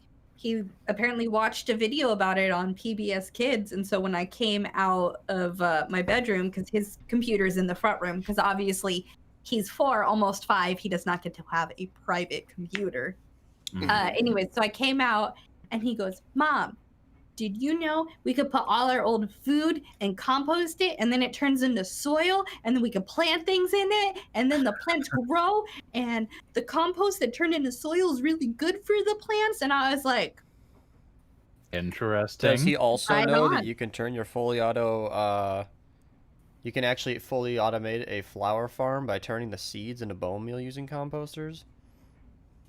Speaker 4: apparently watched a video about it on PBS Kids, and so when I came out of my bedroom, because his computer's in the front room, because obviously he's 4, almost 5, he does not get to have a private computer. Anyway, so I came out, and he goes, "Mom, did you know we could put all our old food and compost it, and then it turns into soil, and then we can plant things in it, and then the plants grow, and the compost that turned into soil is really good for the plants?" And I was like,
Speaker 2: interesting.
Speaker 1: Does he also
Speaker 4: Right
Speaker 1: know
Speaker 4: on.
Speaker 1: that you can turn your fully auto, you can actually fully automate a flower farm by turning the seeds into bone meal using composters?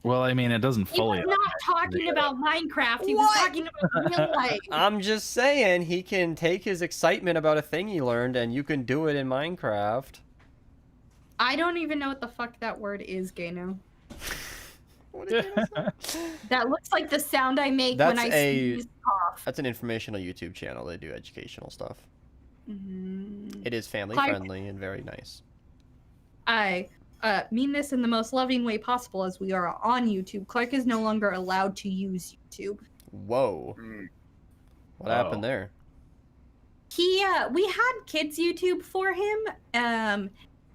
Speaker 2: Well, I mean, it doesn't
Speaker 4: he
Speaker 2: fully.
Speaker 4: was not talking about Minecraft. He was talking about real life.
Speaker 1: I'm just saying, he can take his excitement about a thing he learned and you can do it in Minecraft.
Speaker 4: I don't even know what the fuck that word is, Gano.
Speaker 1: What did you say?
Speaker 4: That looks like the sound I make when I sneeze cough.
Speaker 1: That's an informational YouTube channel. They do educational stuff.
Speaker 4: Mm-hmm.
Speaker 1: It is family
Speaker 4: Clark-
Speaker 1: friendly and very nice.
Speaker 4: I mean this in the most loving way possible, as we are on YouTube. Clark is no longer allowed to use YouTube.
Speaker 1: Whoa. What happened there?
Speaker 4: We had kids YouTube for him,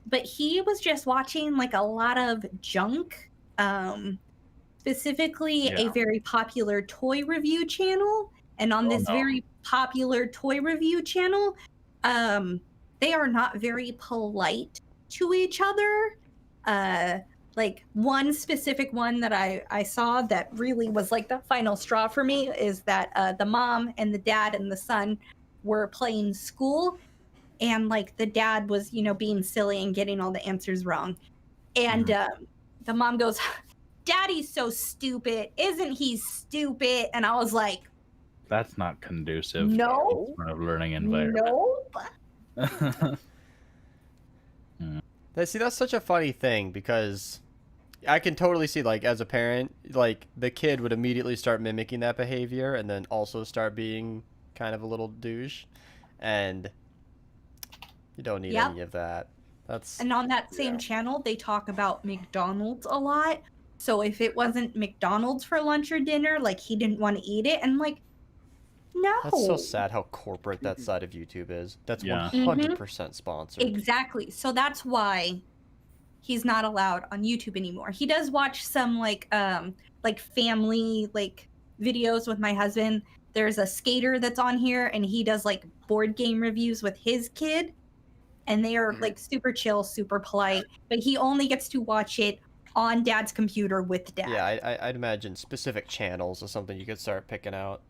Speaker 4: but he was just watching like a lot of junk, specifically a very popular toy review channel. And on this very popular toy review channel. They are not very polite to each other. Like one specific one that I saw that really was like the final straw for me is that the mom and the dad and the son were playing school, and like the dad was, being silly and getting all the answers wrong. And the mom goes, "Daddy's so stupid. Isn't he stupid?" And I was like,
Speaker 2: That's not conducive
Speaker 4: no,
Speaker 2: to a learning environment.
Speaker 4: no.
Speaker 1: See, that's such a funny thing because I can totally see, like, as a parent, like, the kid would immediately start mimicking that behavior and then also start being kind of a little douche. And you don't need any of that.
Speaker 4: And on that same channel, they talk about McDonald's a lot. So if it wasn't McDonald's for lunch or dinner, like, he didn't want to eat it. And, like, no.
Speaker 1: That's so sad how corporate that side of YouTube is. That's 100% sponsored.
Speaker 4: Exactly. So that's why he's not allowed on YouTube anymore. He does watch some like family like videos with my husband. There's a skater that's on here and he does like board game reviews with his kid, and they are like super chill, super polite, but he only gets to watch it on dad's computer with dad.
Speaker 1: Yeah, I'd imagine specific channels is something you could start picking out.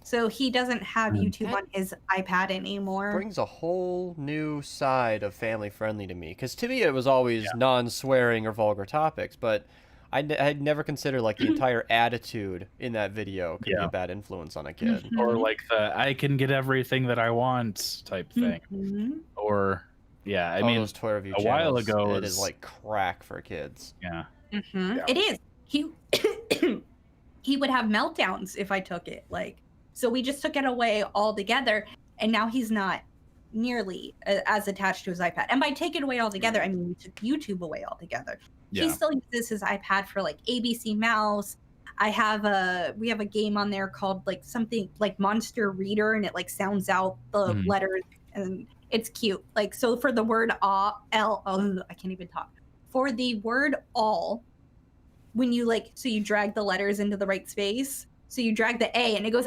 Speaker 4: So he doesn't have YouTube on his iPad anymore.
Speaker 1: Brings a whole new side of family friendly to me, because to me it was always non-swearing or vulgar topics, but I'd never consider like the entire attitude in that video could be a bad influence on a kid.
Speaker 2: Or like the "I can get everything that I want" type thing. Or I mean,
Speaker 1: those toy review
Speaker 2: a while ago
Speaker 1: it is like crack for kids.
Speaker 4: It is. He would have meltdowns if I took it. Like, so we just took it away altogether, and now he's not nearly as attached to his iPad. And by take it away altogether, I mean we took YouTube away altogether. He still uses his iPad for like ABC Mouse. We have a game on there called like something like Monster Reader, and it like sounds out the letters, and it's cute. Like, so for the word I can't even talk. For the word all, when you so you drag the letters into the right space. So you drag the A and it goes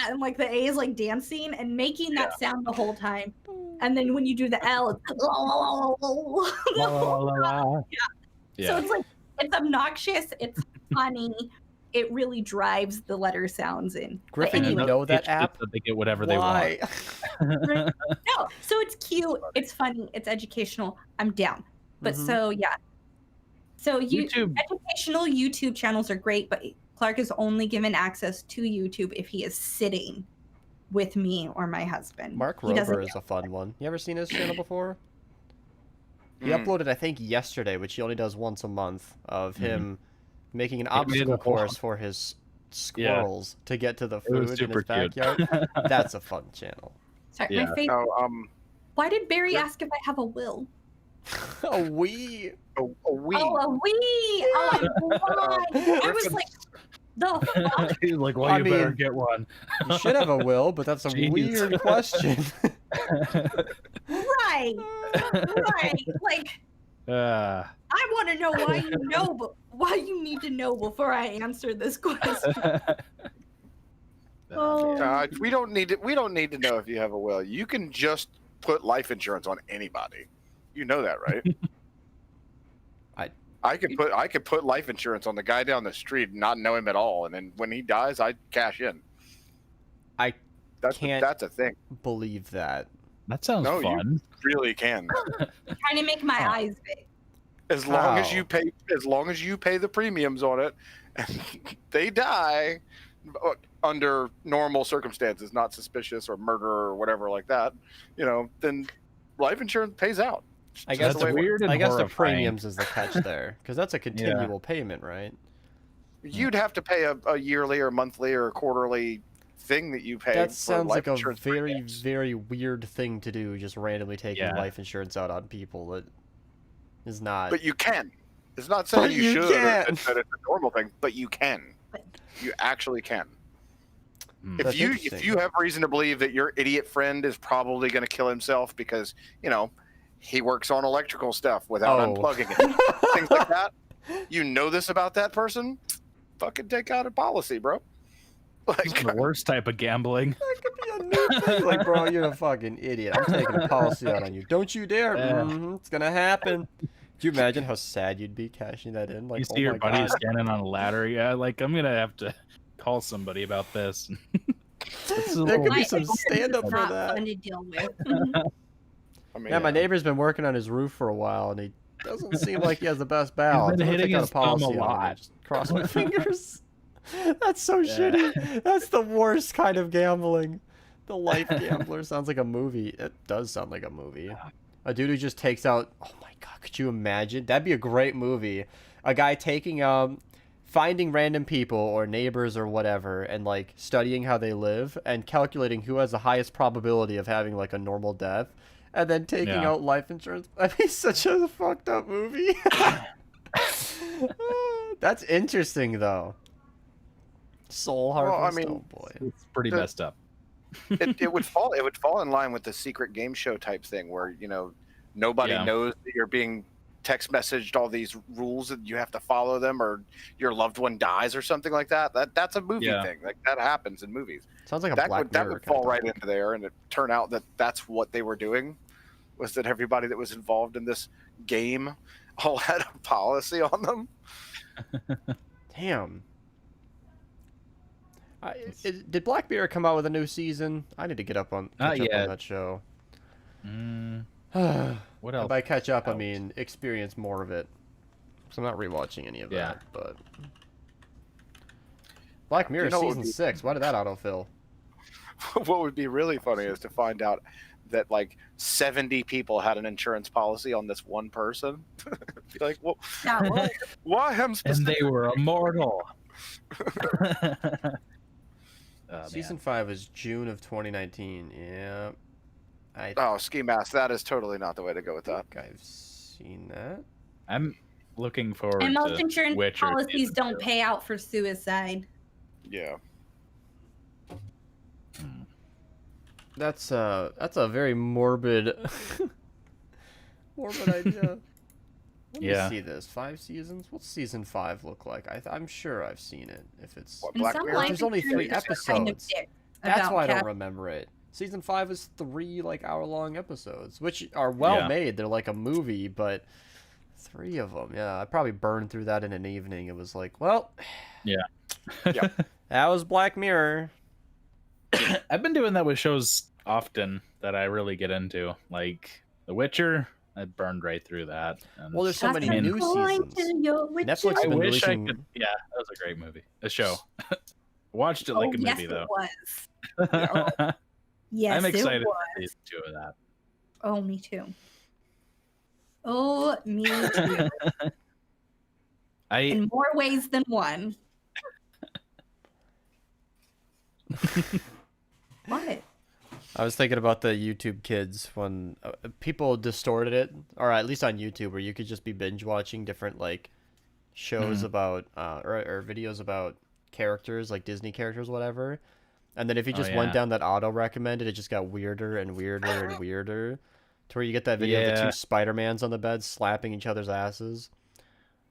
Speaker 4: and like the A is like dancing and making that sound the whole time. And then when you do the L, it's So it's like, it's obnoxious, it's funny, it really drives the letter sounds in.
Speaker 1: Griffin, you know that app?
Speaker 2: They get whatever they want.
Speaker 4: No, so it's cute, it's funny, it's educational. I'm down. But so educational YouTube channels are great, but Clark is only given access to YouTube if he is sitting with me or my husband.
Speaker 1: Mark Rober is a fun one. You ever seen his channel before? He uploaded, I think, yesterday, which he only does once a month, of him making an obstacle course for his squirrels to get to the food in his backyard. That's a fun channel.
Speaker 4: Sorry, my favorite. Why did Barry ask if I have a will?
Speaker 1: A wee.
Speaker 3: A wee.
Speaker 4: Oh, a wee. Oh, I was like, the fuck?
Speaker 2: He's like, well, better get one.
Speaker 1: You should have a will, but that's a weird question.
Speaker 4: Right. Like, I want to know why you need to know before I answer this question.
Speaker 3: We don't need to know if you have a will. You can just put life insurance on anybody. You know that, right? I could put life insurance on the guy down the street and not know him at all, and then when he dies, I cash in. That's a thing.
Speaker 1: Believe that.
Speaker 2: That sounds fun.
Speaker 3: You really can.
Speaker 4: Trying to make my eyes big.
Speaker 3: As long as you pay the premiums on it, and they die under normal circumstances, not suspicious or murder or whatever like that, then life insurance pays out.
Speaker 1: I guess the premiums is the catch
Speaker 2: there.
Speaker 1: there, because that's a continual payment, right?
Speaker 3: You'd have to pay a yearly or monthly or quarterly thing that you pay.
Speaker 1: That sounds like a very,
Speaker 3: premiums.
Speaker 1: very weird thing to do, just randomly taking life insurance out on people. That is not.
Speaker 3: But you can. It's not saying you should, or that it's a normal thing, but you can. You actually can. If you have reason to believe that your idiot friend is probably going to kill himself because, he works on electrical stuff without unplugging it, things like that, this about that person, fucking take out a policy, bro.
Speaker 2: This is the worst type of gambling.
Speaker 1: That could be a new thing. Like, bro, you're a fucking idiot. I'm taking a policy out on you. Don't you dare. It's gonna happen. Could you imagine how sad you'd be cashing that in? Like,
Speaker 2: You see
Speaker 1: oh
Speaker 2: your
Speaker 1: my
Speaker 2: buddy
Speaker 1: God.
Speaker 2: standing on a ladder. Yeah, like I'm gonna have to call somebody about this.
Speaker 1: There could be some
Speaker 4: My
Speaker 1: stand-up
Speaker 4: is
Speaker 1: for
Speaker 4: not
Speaker 1: that.
Speaker 4: fun to deal with.
Speaker 3: I mean,
Speaker 1: Yeah, my neighbor's been working on his roof for a while, and he doesn't seem like he has the best balance.
Speaker 2: been
Speaker 1: I'm gonna
Speaker 2: hitting
Speaker 1: take out
Speaker 2: his
Speaker 1: a policy
Speaker 2: thumb a
Speaker 1: on him.
Speaker 2: lot.
Speaker 1: Just cross my fingers. That's so shitty. That's the worst kind of gambling. The life gambler sounds like a movie. It does sound like a movie. A dude who just takes out. Oh my God, could you imagine? That'd be a great movie. A guy taking finding random people or neighbors or whatever, and like studying how they live and calculating who has the highest probability of having like a normal death, and then taking out life insurance. That'd be such a fucked up movie. That's interesting though. Soul Harvest.
Speaker 3: Well, I mean,
Speaker 1: oh boy,
Speaker 2: It's pretty messed up.
Speaker 3: it would fall in line with the secret game show type thing where nobody knows that you're being text messaged all these rules and you have to follow them, or your loved one dies or something like that. That's a movie thing. Like that happens in movies.
Speaker 1: sounds like a
Speaker 3: That
Speaker 1: Black
Speaker 3: would
Speaker 1: Mirror
Speaker 3: fall
Speaker 1: kind of
Speaker 3: right into there, and it turned out that that's what they were doing. Was that everybody that was involved in this game all had a policy on them?
Speaker 1: Damn. Did Black Mirror come out with a new season? I need to get up on catch up on that show.
Speaker 2: What else?
Speaker 1: And by catch up, I mean experience more of it. So I'm not rewatching any of that, but Black Mirror season 6. Why did that autofill?
Speaker 3: What would be really funny is to find out that like 70 people had an insurance policy on this one person. Be like, well, why am
Speaker 2: And they were immortal.
Speaker 1: Season 5 is June of 2019. Yeah.
Speaker 3: Ski mask. That is totally not the way to go with that.
Speaker 1: I've seen that.
Speaker 2: I'm looking forward
Speaker 4: And most
Speaker 2: to
Speaker 4: insurance
Speaker 2: Witcher
Speaker 4: policies
Speaker 2: season
Speaker 4: don't
Speaker 2: 2.
Speaker 4: pay out for suicide.
Speaker 3: Yeah.
Speaker 1: That's a very morbid idea. Let me see this. 5 seasons? What's season 5 look like? I'm sure I've seen it. If it's
Speaker 3: What,
Speaker 4: And
Speaker 3: Black
Speaker 4: some
Speaker 3: Mirror?
Speaker 4: life
Speaker 1: There's only 3
Speaker 4: insurance are kind of
Speaker 1: episodes.
Speaker 4: dick
Speaker 1: That's
Speaker 4: about
Speaker 1: why I don't
Speaker 4: cap-
Speaker 1: remember it. Season 5 is 3 like hour-long episodes, which are well made. They're like a movie, but 3 of them. Yeah, I probably burned through that in an evening. It was like, well,
Speaker 3: Yeah.
Speaker 1: that was Black Mirror.
Speaker 2: I've been doing that with shows often that I really get into, like The Witcher. I burned right through that. And
Speaker 1: Well, there's so many
Speaker 4: That's
Speaker 1: new
Speaker 4: going
Speaker 1: seasons.
Speaker 4: to your witcher.
Speaker 1: Netflix
Speaker 2: I
Speaker 1: been
Speaker 2: wish I
Speaker 1: releasing-
Speaker 2: could. Yeah, that was a great movie. A show. Watched it like a
Speaker 4: yes,
Speaker 2: movie though.
Speaker 4: it was. Yes,
Speaker 2: I'm excited
Speaker 4: it
Speaker 2: for
Speaker 4: was.
Speaker 2: season 2 of that.
Speaker 4: Oh, me too. Oh, me too. In more ways than one. What?
Speaker 1: I was thinking about the YouTube Kids when people distorted it, or at least on YouTube, where you could just be binge watching different like shows about or videos about characters, like Disney characters, whatever. And then if you just went down that auto recommended, it just got weirder and weirder and weirder, to where you get that video of the 2 Spider-Mans on the bed slapping each other's asses,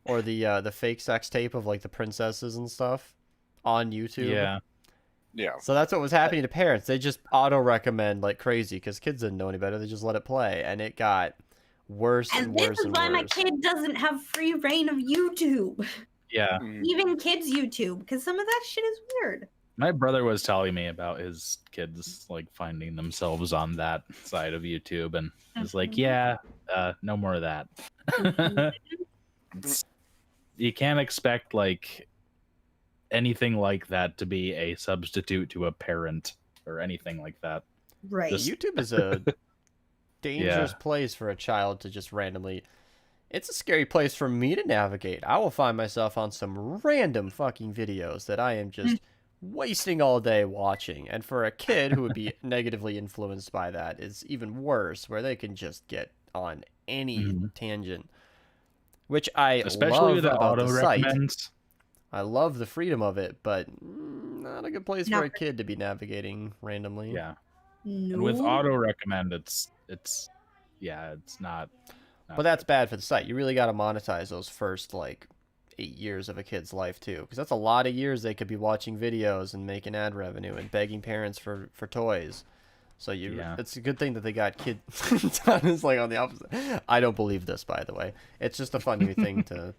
Speaker 1: or the fake sex tape of like the princesses and stuff on YouTube.
Speaker 3: Yeah.
Speaker 1: So that's what was happening to parents. They just auto-recommend like crazy because kids didn't know any better. They just let it play, and it got worse and,
Speaker 4: And
Speaker 1: worse
Speaker 4: this is
Speaker 1: and
Speaker 4: why my
Speaker 1: worse.
Speaker 4: kid doesn't have free reign of YouTube.
Speaker 2: Yeah.
Speaker 4: Even kids' YouTube, because some of that shit is weird.
Speaker 2: My brother was telling me about his kids like finding themselves on that side of YouTube, and it's like, no more of that. You can't expect like anything like that to be a substitute to a parent or anything like that.
Speaker 4: Right.
Speaker 1: YouTube is a dangerous place for a child to just randomly. It's a scary place for me to navigate. I will find myself on some random fucking videos that I am just wasting all day watching. And for a kid who would be negatively influenced by that, is even worse, where they can just get on any tangent. Which I
Speaker 2: Especially
Speaker 1: love
Speaker 2: the
Speaker 1: about
Speaker 2: auto
Speaker 1: the site.
Speaker 2: recommends.
Speaker 1: I love the freedom of it, but not a good place for a kid to be navigating randomly.
Speaker 2: Yeah.
Speaker 4: No.
Speaker 2: And with auto recommend, it's not.
Speaker 1: But that's bad for the site. You really got to monetize those first like 8 years of a kid's life too, because that's a lot of years they could be watching videos and making ad revenue and begging parents for toys. So it's a good thing that they got kid. Donna's like on the opposite. I don't believe this, by the way. It's just a funny thing to.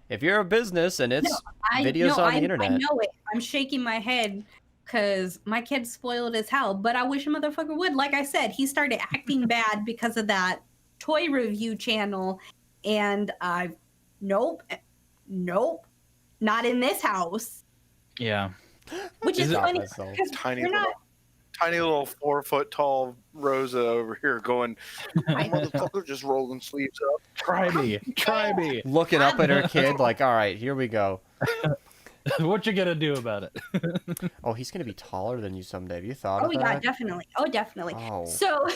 Speaker 1: If you're a business and it's videos on the internet.
Speaker 4: I know it. I'm shaking my head because my kid's spoiled as hell. But I wish a motherfucker would. Like I said, he started acting bad because of that toy review channel, and nope, not in this house.
Speaker 2: Yeah.
Speaker 4: Which is funny.
Speaker 3: Tiny little 4 foot tall Rosa over here going, motherfucker, just rolling sleeves up.
Speaker 2: Try me.
Speaker 1: Looking up at her kid like, all right, here we go.
Speaker 2: What you gonna do about it?
Speaker 1: Oh, he's gonna be taller than you someday. Have you thought of that?
Speaker 4: Yeah, definitely. Oh, definitely.
Speaker 1: Oh.
Speaker 4: So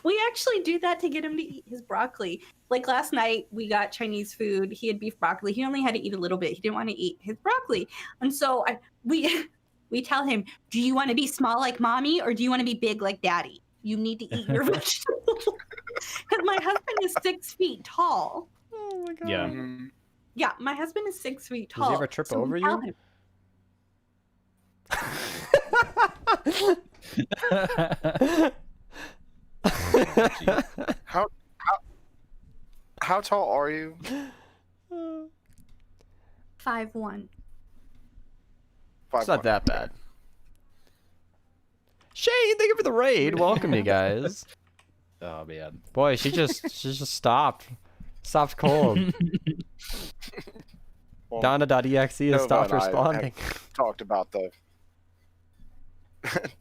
Speaker 4: we actually do that to get him to eat his broccoli. Like last night, we got Chinese food. He had beef broccoli. He only had to eat a little bit. He didn't want to eat his broccoli. And so we tell him, do you want to be small like mommy or do you want to be big like daddy? You need to eat your vegetables. Because my husband is 6 feet tall.
Speaker 1: Oh my god.
Speaker 2: Yeah.
Speaker 4: Yeah, my husband is 6 feet tall.
Speaker 1: Does he ever trip over you?
Speaker 3: How tall are you?
Speaker 4: 5'1".
Speaker 1: It's not that bad. Shane, thank you for the raid. Welcome, you guys.
Speaker 2: Oh man.
Speaker 1: Boy, she just stopped. Stopped cold.
Speaker 3: Well,
Speaker 1: Donna.exe has stopped responding.
Speaker 3: Talked about the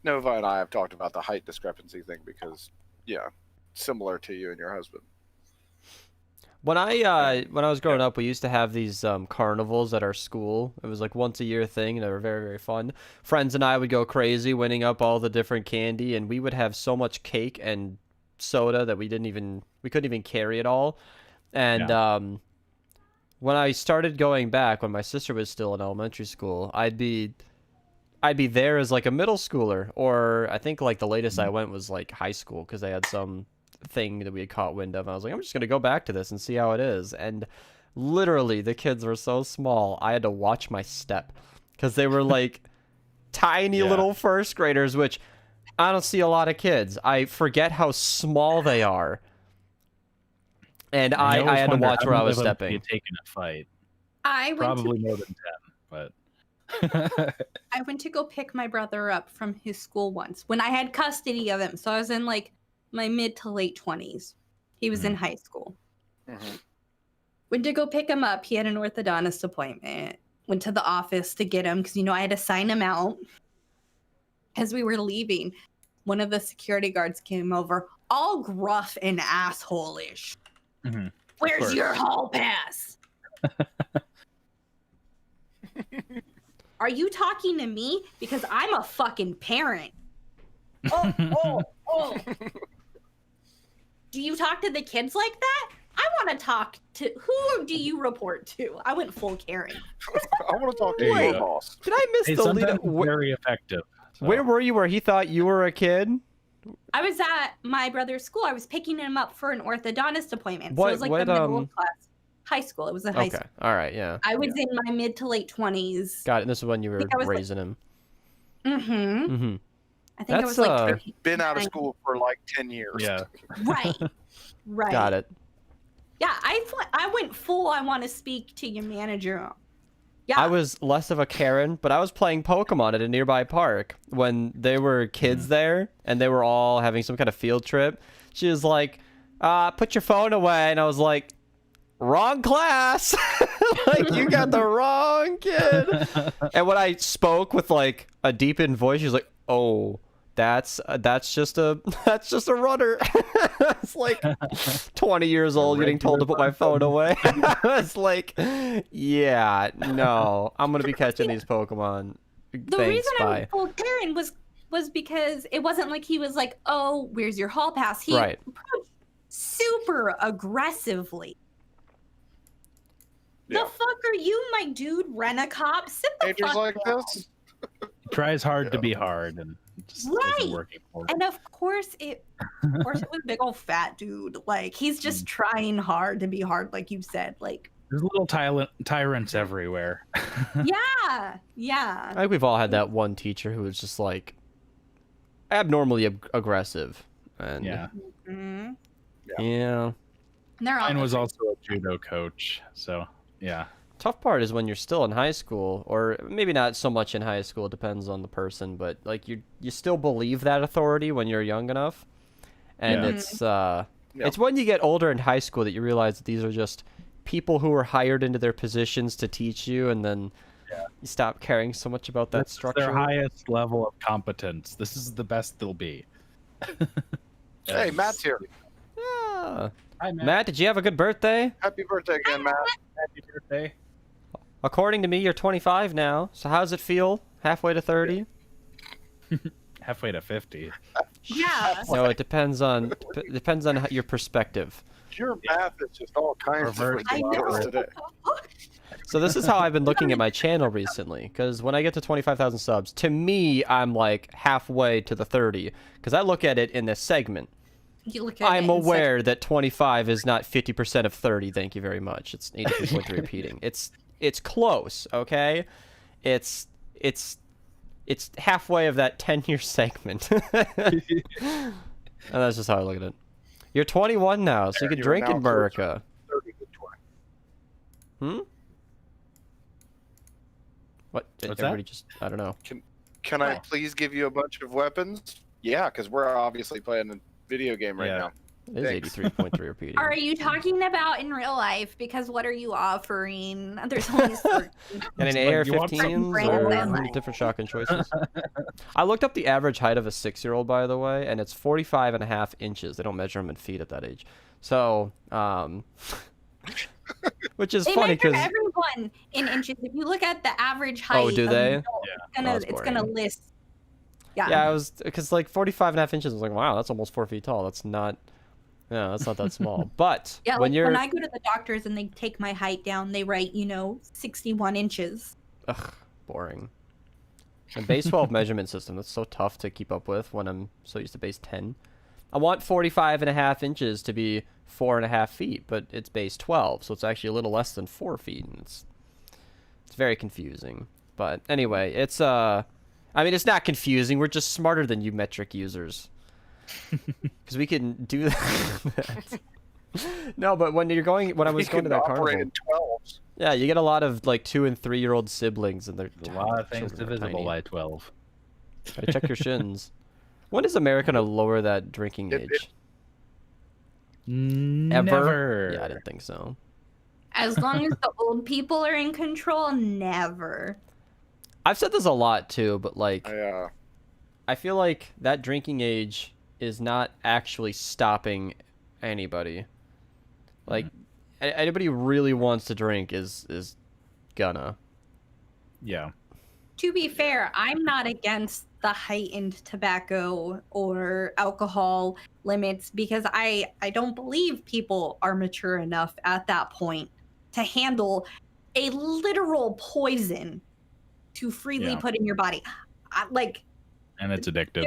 Speaker 3: Nova and I have talked about the height discrepancy thing because, yeah, similar to you and your husband.
Speaker 1: When I was growing up, we used to have these carnivals at our school. It was like once a year thing, and they were very, very fun. Friends and I would go crazy winning up all the different candy, and we would have so much cake and soda that we couldn't even carry it all. And when I started going back, when my sister was still in elementary school, I'd be there as like a middle schooler, or I think like the latest I went was like high school because they had some thing that we had caught wind of. And I was like, I'm just gonna go back to this and see how it is. And literally, the kids were so small, I had to watch my step because they were like tiny little first graders, which I don't see a lot of kids. I forget how small they are. And I had to watch where I was stepping.
Speaker 2: Taking a fight.
Speaker 4: Probably
Speaker 2: more than 10, but
Speaker 4: I went to go pick my brother up from his school once when I had custody of him. So I was in like my mid to late 20s. He was in high school. Went to go pick him up. He had an orthodontist appointment. Went to the office to get him because, I had to sign him out. As we were leaving, one of the security guards came over, all gruff and asshole-ish. Where's your hall pass? Are you talking to me? Because I'm a fucking parent. Oh. Do you talk to the kids like that? I want to talk to... Who do you report to? I went full Karen.
Speaker 3: I want to talk to your boss.
Speaker 1: Did I miss the lead?
Speaker 2: Very effective. So.
Speaker 1: Where were you where he thought you were a kid?
Speaker 4: I was at my brother's school. I was picking him up for an orthodontist appointment. So it was like the middle of class. High school. It was in high school.
Speaker 1: All right, yeah.
Speaker 4: I was in my mid to late 20s.
Speaker 1: Got it. And this is when you were raising him.
Speaker 4: I think I was like...
Speaker 3: Been out of school for like 10 years.
Speaker 2: Yeah.
Speaker 4: Right.
Speaker 1: Got it.
Speaker 4: Yeah, I went full, I want to speak to your manager. Yeah.
Speaker 1: I was less of a Karen, but I was playing Pokemon at a nearby park when there were kids there and they were all having some kind of field trip. She was like, put your phone away. And I was like, wrong class. Like, you got the wrong kid. And when I spoke with like a deepened voice, she was like, oh, that's just a runner. It's like 20 years old getting told to put my phone away. It's like, yeah, no, I'm gonna be catching these Pokemon.
Speaker 4: The reason I was full Karen was because it wasn't like he was like, oh, where's your hall pass? He approached super aggressively. Yeah. The fuck are you, my dude? Rent-a-cop? Sit the
Speaker 3: Majors
Speaker 4: fuck
Speaker 3: like
Speaker 4: down.
Speaker 3: this.
Speaker 2: Tries hard to be hard and just isn't working for him.
Speaker 4: And of course it was a big old fat dude. Like, he's just trying hard to be hard, like you said. Like,
Speaker 2: There's little tyrants everywhere.
Speaker 4: Yeah, yeah.
Speaker 1: I think we've all had that one teacher who was just like abnormally aggressive, and
Speaker 2: Yeah.
Speaker 4: Mm-hmm.
Speaker 1: yeah.
Speaker 4: They're all
Speaker 2: Mine was also a judo coach, so yeah.
Speaker 1: Tough part is when you're still in high school, or maybe not so much in high school, it depends on the person, but like you still believe that authority when you're young enough, and
Speaker 2: Yeah.
Speaker 1: it's when you get older in high school that you realize that these are just people who were hired into their positions to teach you, and then you stop caring so much about that
Speaker 2: This is
Speaker 1: structure.
Speaker 2: their highest level of competence. This is the best they'll be.
Speaker 3: Hey, Matt's here.
Speaker 1: Yeah.
Speaker 2: Hi,
Speaker 1: Matt, did you have a good birthday?
Speaker 3: Happy birthday again, Matt.
Speaker 2: Happy birthday.
Speaker 1: According to me, you're 25 now. So how does it feel? Halfway to 30?
Speaker 2: Halfway to 50.
Speaker 4: Yeah.
Speaker 1: No, it depends on your perspective.
Speaker 3: Your math is just all kinds
Speaker 2: Reverse
Speaker 3: of
Speaker 4: I
Speaker 3: ridiculous
Speaker 4: know.
Speaker 3: today.
Speaker 1: So this is how I've been looking at my channel recently, because when I get to 25,000 subs, to me, I'm like halfway to the 30, because I look at it in this segment.
Speaker 4: You look at
Speaker 1: I'm
Speaker 4: it and say,
Speaker 1: aware that 25 is not 50% of 30. Thank you very much. It's 83.3 repeating. It's close, okay? It's halfway of that 10-year segment. And that's just how I look at it. You're 21 now, so you can
Speaker 3: You're
Speaker 1: drink
Speaker 3: now
Speaker 1: in America.
Speaker 3: 30 to 20.
Speaker 1: Hmm? What?
Speaker 2: What's
Speaker 1: Everybody
Speaker 2: that?
Speaker 1: just, I don't know.
Speaker 3: Can I
Speaker 4: What?
Speaker 3: please give you a bunch of weapons? Yeah, because we're obviously playing a video game right
Speaker 2: Yeah.
Speaker 3: now.
Speaker 1: It is
Speaker 3: Thanks.
Speaker 1: 83.3 repeating.
Speaker 4: Are you talking about in real life? Because what are you offering? There's only certain.
Speaker 1: And an
Speaker 2: Like, you want
Speaker 1: AR-15s
Speaker 4: something
Speaker 1: or different shotgun choices? I looked up the average height of a 6-year-old, by the way, and it's 45.5 inches. They don't measure them in feet at that age. So, which is
Speaker 4: They
Speaker 1: funny
Speaker 4: measure
Speaker 1: because
Speaker 4: everyone in inches. If you look at the average height,
Speaker 1: Oh, do
Speaker 4: of
Speaker 1: they?
Speaker 4: an adult,
Speaker 2: Yeah.
Speaker 1: That's
Speaker 4: it's gonna
Speaker 1: boring.
Speaker 4: list. Yeah.
Speaker 1: yeah, I was because like 45.5 inches. I was like, wow, that's almost 4 feet tall. That's not that small. But
Speaker 4: Yeah,
Speaker 1: when
Speaker 4: like
Speaker 1: you're
Speaker 4: when I go to the doctors and they take my height down, they write, 61 inches.
Speaker 1: ugh, boring. And base 12 measurement system, that's so tough to keep up with when I'm so used to base 10. I want 45.5 inches to be 4.5 feet, but it's base 12, so it's actually a little less than 4 feet, and it's very confusing. But anyway, it's I mean, it's not confusing. We're just smarter than you metric users, because we can do that. No, but when I was going to that
Speaker 3: operate
Speaker 1: carnival,
Speaker 3: in 12s.
Speaker 1: yeah, you get a lot of like 2- and 3-year-old siblings, and they're
Speaker 2: A lot of things
Speaker 1: children are
Speaker 2: divisible
Speaker 1: tiny.
Speaker 2: by 12.
Speaker 1: Gotta check your shins. When is America gonna lower that drinking
Speaker 3: It-
Speaker 1: age?
Speaker 2: Never.
Speaker 1: Yeah, I didn't think so.
Speaker 4: As long as the old people are in control, never.
Speaker 1: I've said this a lot too, but like,
Speaker 3: Yeah.
Speaker 1: I feel like that drinking age is not actually stopping anybody. Like, anybody who really wants to drink is gonna.
Speaker 2: Yeah.
Speaker 4: To be fair, I'm not against the heightened tobacco or alcohol limits because I don't believe people are mature enough at that point to handle a literal poison to freely
Speaker 2: Yeah.
Speaker 4: put in your body.
Speaker 2: And it's addictive.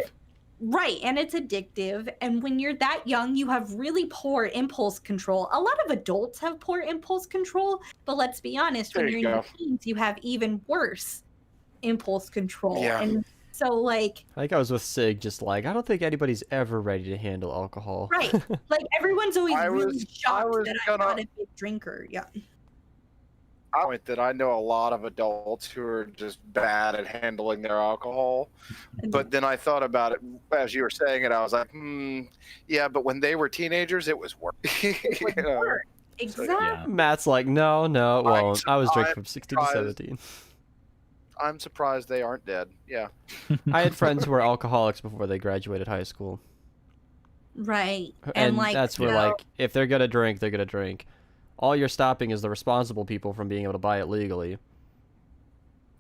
Speaker 4: Right, and it's addictive. And when you're that young, you have really poor impulse control. A lot of adults have poor impulse control, but let's be honest, when
Speaker 3: There
Speaker 4: you're
Speaker 3: you
Speaker 4: in your
Speaker 3: go.
Speaker 4: teens, you have even worse impulse control.
Speaker 3: Yeah.
Speaker 4: And so, like,
Speaker 1: I think I was with Sig, just like, I don't think anybody's ever ready to handle alcohol.
Speaker 4: right, like everyone's always
Speaker 3: I
Speaker 4: really
Speaker 3: was
Speaker 4: shocked that I'm
Speaker 3: gonna-
Speaker 4: not a big drinker. Yeah.
Speaker 3: Point that I know a lot of adults who are just bad at handling their alcohol. But then I thought about it as you were saying it. I was like, yeah, but when they were teenagers, it was worse.
Speaker 4: It was
Speaker 3: You know?
Speaker 4: worse. Exactly.
Speaker 2: Yeah.
Speaker 1: Matt's like, no, it won't. I was drinking
Speaker 3: I'm
Speaker 1: from 16 to
Speaker 3: surprised.
Speaker 1: 17.
Speaker 3: I'm surprised they aren't dead. Yeah.
Speaker 1: I had friends who were alcoholics before they graduated high school.
Speaker 4: Right.
Speaker 1: And
Speaker 4: like,
Speaker 1: that's where, like, if they're gonna drink, they're gonna drink. All you're stopping is the responsible people from being able to buy it legally.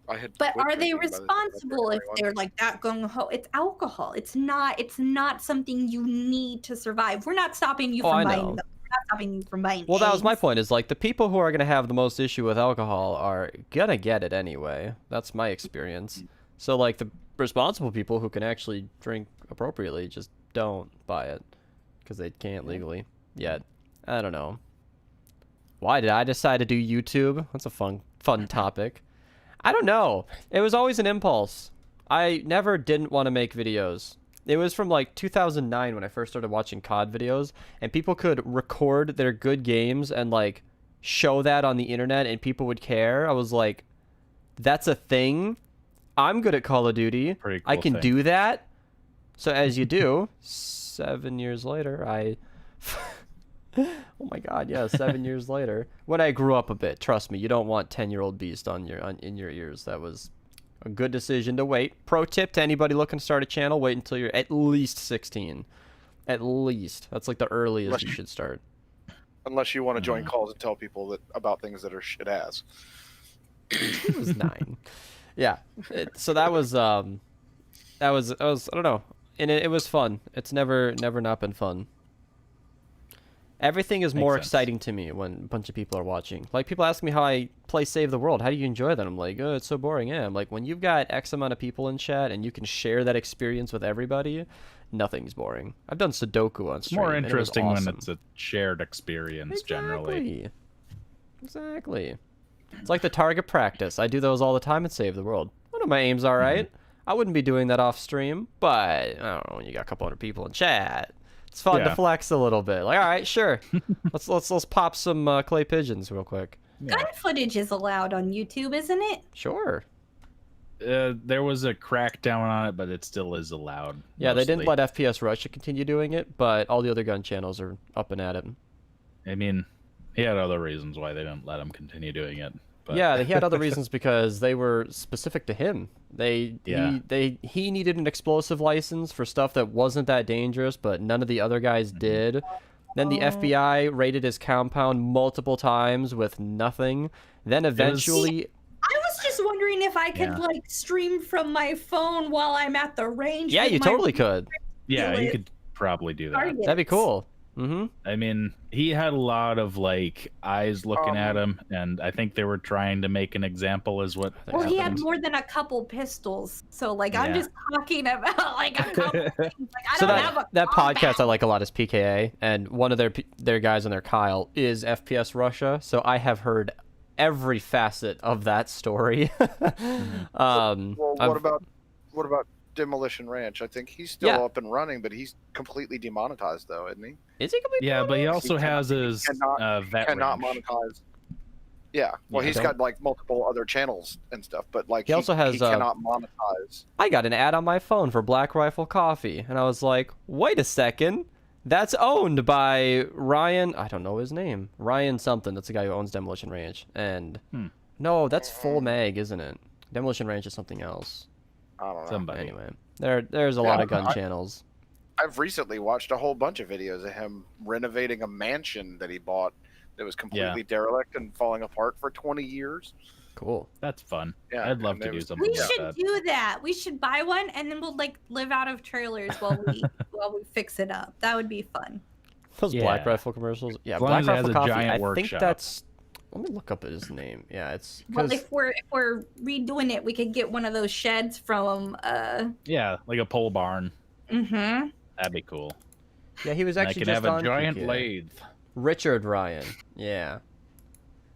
Speaker 3: I had.
Speaker 4: But
Speaker 3: quit
Speaker 4: are they
Speaker 3: drinking by the time I was
Speaker 4: responsible if
Speaker 3: 21.
Speaker 4: they're like that gung ho? It's alcohol. It's not something you need to survive. We're not stopping you
Speaker 1: Oh, I
Speaker 4: from
Speaker 1: know.
Speaker 4: buying them. We're not stopping you from buying
Speaker 1: Well, that was my
Speaker 4: eggs.
Speaker 1: point, is like the people who are gonna have the most issue with alcohol are gonna get it anyway. That's my experience. So like the responsible people who can actually drink appropriately just don't buy it because they can't legally yet. I don't know. Why did I decide to do YouTube? That's a fun topic. I don't know. It was always an impulse. I never didn't want to make videos. It was from like 2009 when I first started watching COD videos, and people could record their good games and like show that on the internet and people would care. I was like, that's a thing. I'm good at Call of Duty.
Speaker 2: Pretty cool
Speaker 1: I can
Speaker 2: thing.
Speaker 1: do that. So as you do, 7 years later, oh my god, yeah, 7 years later. When I grew up a bit, trust me, you don't want 10-year-old beast in your ears. That was a good decision to wait. Pro tip to anybody looking to start a channel, wait until you're at least 16. At least. That's like the earliest you should start.
Speaker 3: Unless you want to join calls and tell people about things that are shit ass.
Speaker 1: It was 9. Yeah. So that was I don't know. And it was fun. It's never not been fun. Everything is more exciting to me when a bunch of people are watching. Like, people ask me how I play Save the World. How do you enjoy that? I'm like, oh, it's so boring. Yeah, I'm like, when you've got X amount of people in chat and you can share that experience with everybody, nothing's boring. I've done Sudoku on stream.
Speaker 2: More interesting
Speaker 1: awesome.
Speaker 2: when it's a shared experience, generally.
Speaker 1: Exactly. It's like the target practice. I do those all the time in Save the World. I know my aim's all right. I wouldn't be doing that off stream, but I don't know, when you got a couple hundred people in chat, it's fun to flex a little bit. Like, all right, sure, let's pop some clay pigeons real quick.
Speaker 4: Gun footage is allowed on YouTube, isn't it?
Speaker 1: Sure.
Speaker 2: There was a crackdown on it, but it still is allowed.
Speaker 1: Yeah,
Speaker 2: mostly.
Speaker 1: they didn't let FPS Russia continue doing it, but all the other gun channels are up and at it.
Speaker 2: I mean, he had other reasons why they didn't let him continue doing it. But...
Speaker 1: Yeah, he had other reasons because they were specific to him. He needed an explosive license for stuff that wasn't that dangerous, but none of the other guys did. Then the FBI raided his compound multiple times with nothing. Then eventually...
Speaker 4: I was just wondering if I could like stream from my phone while I'm at the range.
Speaker 1: Yeah, you totally could.
Speaker 2: Yeah, you could probably do that.
Speaker 4: Targets.
Speaker 1: That'd be cool.
Speaker 2: I mean, he had a lot of like eyes looking at him, and I think they were trying to make an example as what.
Speaker 4: Well, he had more than a couple pistols, so like I'm just talking about like a couple things. Like, I don't have
Speaker 1: that podcast I like a lot is PKA, and one of their guys on there, Kyle, is FPS Russia. So I have heard every facet of that story.
Speaker 3: What about Demolition Ranch? I think he's still up and running, but he's completely demonetized, though, isn't he?
Speaker 1: Is he completely?
Speaker 2: Yeah, but he also has his vet
Speaker 3: cannot
Speaker 2: range.
Speaker 3: monetize. Yeah, well, he's got like multiple other channels and stuff, but like
Speaker 1: he also has
Speaker 3: he cannot monetize.
Speaker 1: I got an ad on my phone for Black Rifle Coffee, and I was like, wait a second. That's owned by Ryan. I don't know his name. Ryan something. That's the guy who owns Demolition Ranch. And no, that's Full Mag, isn't it? Demolition Ranch is something else.
Speaker 3: I don't know.
Speaker 2: Somebody.
Speaker 1: Anyway, there's a lot of gun channels.
Speaker 3: I've recently watched a whole bunch of videos of him renovating a mansion that he bought that was completely derelict and falling apart for 20 years.
Speaker 1: Cool.
Speaker 2: That's fun.
Speaker 3: Yeah,
Speaker 2: I'd love to do something
Speaker 4: We
Speaker 2: like
Speaker 4: should
Speaker 2: that.
Speaker 4: do that. We should buy one and then we'll like live out of trailers while we fix it up. That would be fun.
Speaker 1: Those Black Rifle commercials. Yeah,
Speaker 2: as long
Speaker 1: Black
Speaker 2: as it has
Speaker 1: Rifle
Speaker 2: a
Speaker 1: Coffee.
Speaker 2: giant
Speaker 1: I
Speaker 2: workshop.
Speaker 1: think that's. Let me look up his name. Yeah, it's.
Speaker 4: Well, if we're redoing it, we could get one of those sheds from
Speaker 2: Yeah, like a pole barn.
Speaker 4: Mm-hmm.
Speaker 2: That'd be cool.
Speaker 1: Yeah, he was actually
Speaker 2: I can
Speaker 1: just
Speaker 2: have a
Speaker 1: on
Speaker 2: giant
Speaker 1: PK.
Speaker 2: lathe.
Speaker 1: Richard Ryan. Yeah.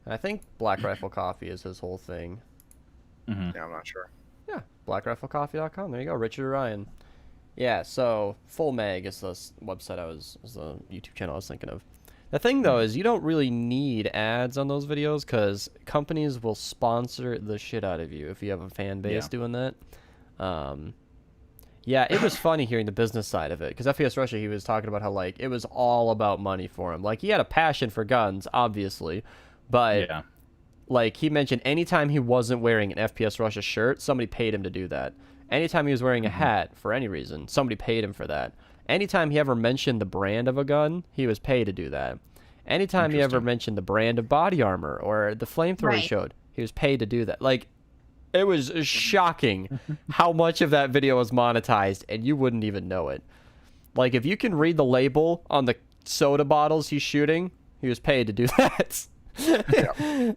Speaker 1: I think Black Rifle Coffee is his whole thing.
Speaker 3: Yeah, I'm not sure.
Speaker 1: Yeah, blackriflecoffee.com. There you go, Richard Ryan. Yeah, so Full Mag is the website was the YouTube channel I was thinking of. The thing though is you don't really need ads on those videos because companies will sponsor the shit out of you if you have a fan base doing that. Yeah, it was funny hearing the business side of it because FPS Russia, he was talking about how like it was all about money for him. Like he had a passion for guns, obviously, but like he mentioned anytime he wasn't wearing an FPS Russia shirt, somebody paid him to do that. Anytime he was wearing a hat for any reason, somebody paid him for that. Anytime he ever mentioned the brand of a gun, he was paid to do that. Anytime he ever mentioned the brand of body armor or the flamethrower he showed, he was paid to do that. Like, it was shocking how much of that video was monetized, and you wouldn't even know it. Like, if you can read the label on the soda bottles he's shooting, he was paid to do that.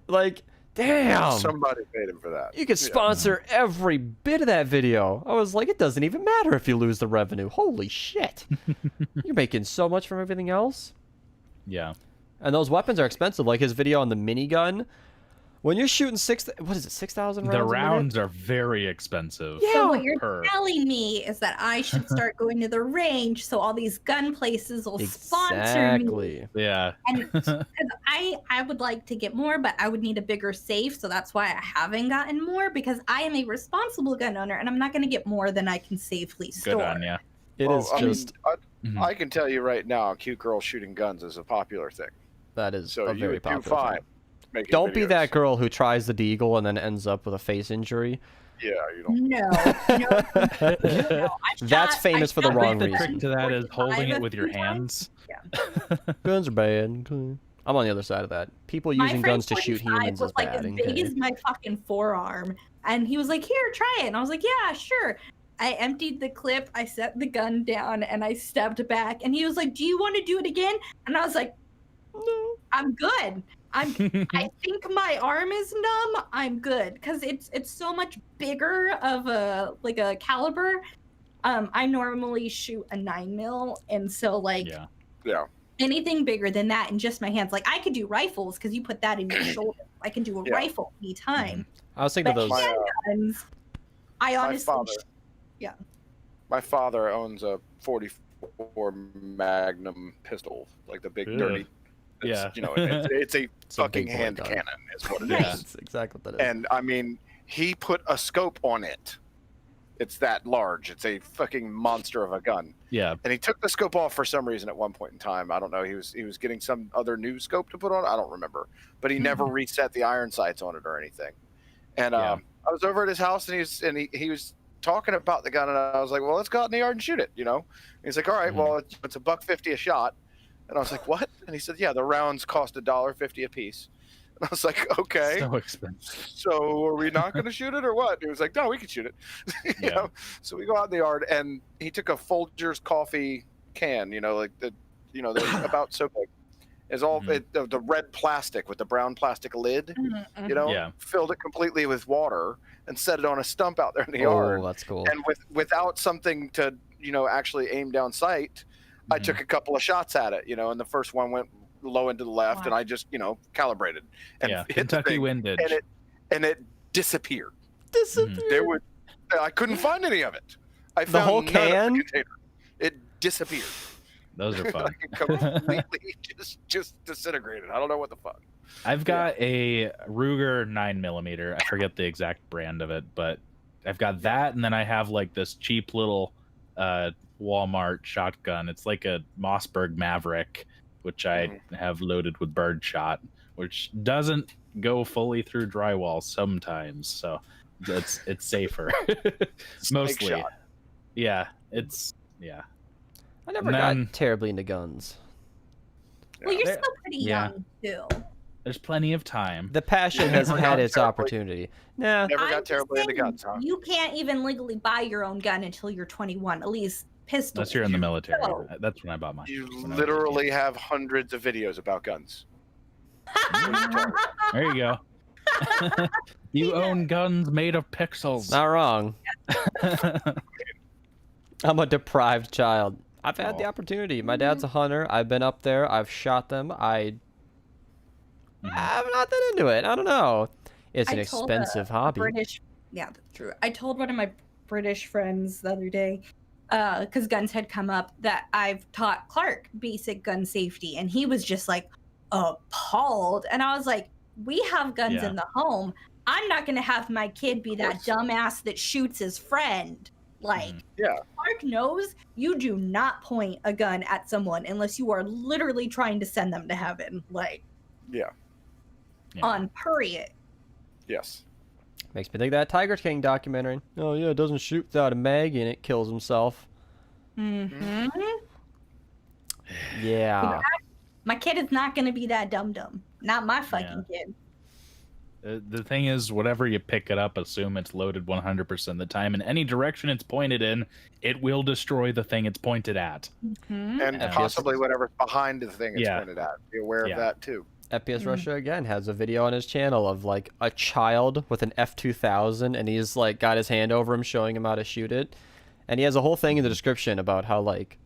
Speaker 1: Like, damn.
Speaker 3: Somebody paid him for that.
Speaker 1: You could sponsor every bit of that video. I was like, it doesn't even matter if you lose the revenue. Holy shit. You're making so much from everything else.
Speaker 2: Yeah.
Speaker 1: And those weapons are expensive. Like his video on the minigun. When you're shooting 6,000 rounds
Speaker 2: The
Speaker 1: a
Speaker 2: rounds
Speaker 1: minute?
Speaker 2: are very expensive.
Speaker 4: So what you're
Speaker 2: per-
Speaker 4: telling me is that I should start going to the range so all these gun places will sponsor me.
Speaker 1: Exactly.
Speaker 2: Yeah.
Speaker 4: And 'cause I would like to get more, but I would need a bigger safe, so that's why I haven't gotten more, because I am a responsible gun owner and I'm not going to get more than I can safely store.
Speaker 2: Good on ya.
Speaker 1: It is
Speaker 3: I mean,
Speaker 1: just
Speaker 3: I can tell you right now, cute girls shooting guns is a popular thing.
Speaker 1: that is
Speaker 3: So
Speaker 1: a
Speaker 3: you
Speaker 1: very
Speaker 3: would do
Speaker 1: popular
Speaker 3: fine.
Speaker 1: thing.
Speaker 3: Making
Speaker 1: Don't be
Speaker 3: videos.
Speaker 1: that girl who tries the deagle and then ends up with a face injury.
Speaker 3: Yeah, you don't.
Speaker 4: No, no.
Speaker 1: That's famous for the wrong
Speaker 2: The
Speaker 1: reason.
Speaker 2: trick to that is holding it with your hands.
Speaker 1: Guns are bad. I'm on the other side of that. People using guns to shoot humans
Speaker 4: was
Speaker 1: is
Speaker 4: like
Speaker 1: bad.
Speaker 4: as big as my fucking forearm, and he was like, "Here, try it," and I was like, "Yeah, sure." I emptied the clip, I set the gun down, and I stepped back, and he was like, "Do you want to do it again?" And I was like, "No, I'm good. I think my arm is numb. I'm good," because it's so much bigger of a caliber. I normally shoot a 9mm, and so
Speaker 3: Yeah.
Speaker 4: anything bigger than that in just my hands, like I could do rifles because you put that in your shoulder. I can do a rifle anytime.
Speaker 1: I was thinking
Speaker 4: But
Speaker 1: of those.
Speaker 4: handguns, I honestly,
Speaker 3: My father owns a 44 Magnum pistol, like the big
Speaker 2: Ugh.
Speaker 3: dirty.
Speaker 2: Yeah.
Speaker 3: You know, it's a
Speaker 1: It's a
Speaker 3: fucking
Speaker 1: big boy
Speaker 3: hand
Speaker 1: gun.
Speaker 3: cannon, is what it is.
Speaker 2: Yeah.
Speaker 1: That's exactly what that is.
Speaker 3: And I mean, he put a scope on it. It's that large. It's a fucking monster of a gun.
Speaker 2: Yeah.
Speaker 3: And he took the scope off for some reason at one point in time. I don't know. He was getting some other new scope to put on. I don't remember. But he never reset the iron sights on it or anything. And
Speaker 2: Yeah.
Speaker 3: I was over at his house, and he was talking about the gun, and I was like, "Well, let's go out in the yard and shoot it." You know. And he's like, "All right, well, it's $1.50 a shot." And I was like, "What?" And he said, "Yeah, the rounds cost $1.50 a piece." And I was like, "Okay."
Speaker 2: So expensive.
Speaker 3: So are we not going to shoot it or what? And he was like, "No, we can shoot it." you know? So we go out in the yard, and he took a Folgers coffee can, they're about so big. It's all the red plastic with the brown plastic lid,
Speaker 2: Yeah.
Speaker 3: filled it completely with water and set it on a stump out there in the yard.
Speaker 1: Oh, that's cool.
Speaker 3: And without something to, actually aim down sight, I took a couple of shots at it, and the first one went low into the left, and I just, calibrated and hit the
Speaker 2: Kentucky
Speaker 3: thing,
Speaker 2: windage.
Speaker 3: and it disappeared.
Speaker 1: Disappeared.
Speaker 3: I couldn't find any of it. I
Speaker 1: The
Speaker 3: found
Speaker 1: whole
Speaker 3: none of the
Speaker 1: can?
Speaker 3: container. It disappeared.
Speaker 2: Those are fun.
Speaker 3: Like it completely just disintegrated. I don't know what the fuck.
Speaker 2: I've got a Ruger 9mm. I forget the exact brand of it, but I've got that, and then I have like this cheap little Walmart shotgun. It's like a Mossberg Maverick, which I have loaded with birdshot, which doesn't go fully through drywall sometimes, so it's safer. Mostly.
Speaker 3: shot.
Speaker 2: Yeah,
Speaker 1: I never
Speaker 2: And then-
Speaker 1: got terribly into guns.
Speaker 4: well, you're
Speaker 2: There-
Speaker 4: still pretty
Speaker 2: yeah.
Speaker 4: young too.
Speaker 2: There's plenty of time.
Speaker 1: The passion has
Speaker 3: Never
Speaker 1: had
Speaker 3: got
Speaker 1: its
Speaker 3: terribly-
Speaker 1: opportunity. Nah,
Speaker 3: Never
Speaker 4: I'm
Speaker 3: got
Speaker 4: just
Speaker 3: terribly into
Speaker 4: saying,
Speaker 3: guns, huh?
Speaker 4: You can't even legally buy your own gun until you're 21, at least pistol.
Speaker 2: Unless you're in the military.
Speaker 4: No.
Speaker 2: That's when I bought mine.
Speaker 3: You
Speaker 2: when I was a
Speaker 3: literally have hundreds of videos about guns.
Speaker 2: kid. There you go. You own guns made of pixels.
Speaker 1: not wrong. I'm a deprived child. I've had the
Speaker 2: Oh.
Speaker 1: opportunity. My dad's a hunter. I've been up there. I've shot them. I'm not that into it. I don't know. It's an
Speaker 4: I told
Speaker 1: expensive hobby.
Speaker 4: Yeah, that's true. I told one of my British friends the other day, because guns had come up, that I've taught Clark basic gun safety, and he was just like appalled. And I was like, we have guns
Speaker 2: Yeah.
Speaker 4: in the home. I'm not going to have my kid be that dumbass that shoots his friend. Like,
Speaker 3: Yeah.
Speaker 4: Clark knows you do not point a gun at someone unless you are literally trying to send them to heaven. Like,
Speaker 3: Yeah.
Speaker 4: on period.
Speaker 3: Yes.
Speaker 1: Makes me think of that Tiger King documentary. Oh yeah, it doesn't shoot without a mag and it kills himself.
Speaker 4: Mm-hmm.
Speaker 1: Yeah.
Speaker 4: My kid is not going to be that dumb. Not my fucking kid.
Speaker 2: The thing is, whatever you pick it up, assume it's loaded 100% of the time. In any direction it's pointed in, it will destroy the thing it's pointed at.
Speaker 4: Mm-hmm.
Speaker 3: And
Speaker 2: Yeah.
Speaker 3: possibly whatever's behind the thing it's
Speaker 2: Yeah.
Speaker 3: pointed at. Be aware
Speaker 2: Yeah.
Speaker 3: of that too.
Speaker 1: FPS Russia again has a video on his channel of like a child with an F2000 and he's like got his hand over him showing him how to shoot it. And he has a whole thing in the description about how like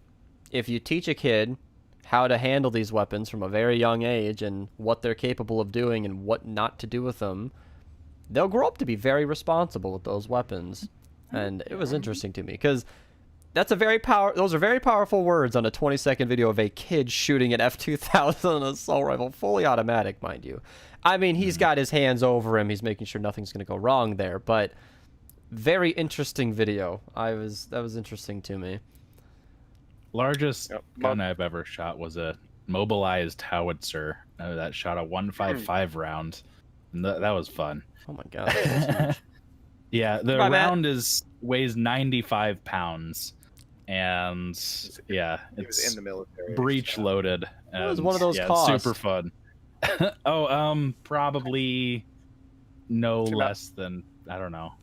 Speaker 1: if you teach a kid how to handle these weapons from a very young age and what they're capable of doing and what not to do with them, they'll grow up to be very responsible with those weapons. And it was interesting to me because those are very powerful words on a 20-second video of a kid shooting an F-2000 assault rifle, fully automatic, mind you. I mean, he's got his hands over him. He's making sure nothing's going to go wrong there, but very interesting video. That was interesting to me.
Speaker 2: Largest gun I've ever shot was a mobilized howitzer that shot a 155 round. And that was fun.
Speaker 1: Oh my god.
Speaker 2: Yeah, the round weighs 95 pounds, and yeah, it's
Speaker 3: in the military.
Speaker 2: Breech loaded.
Speaker 1: What was one of those costs?
Speaker 2: Super fun. Probably no less than, I don't know,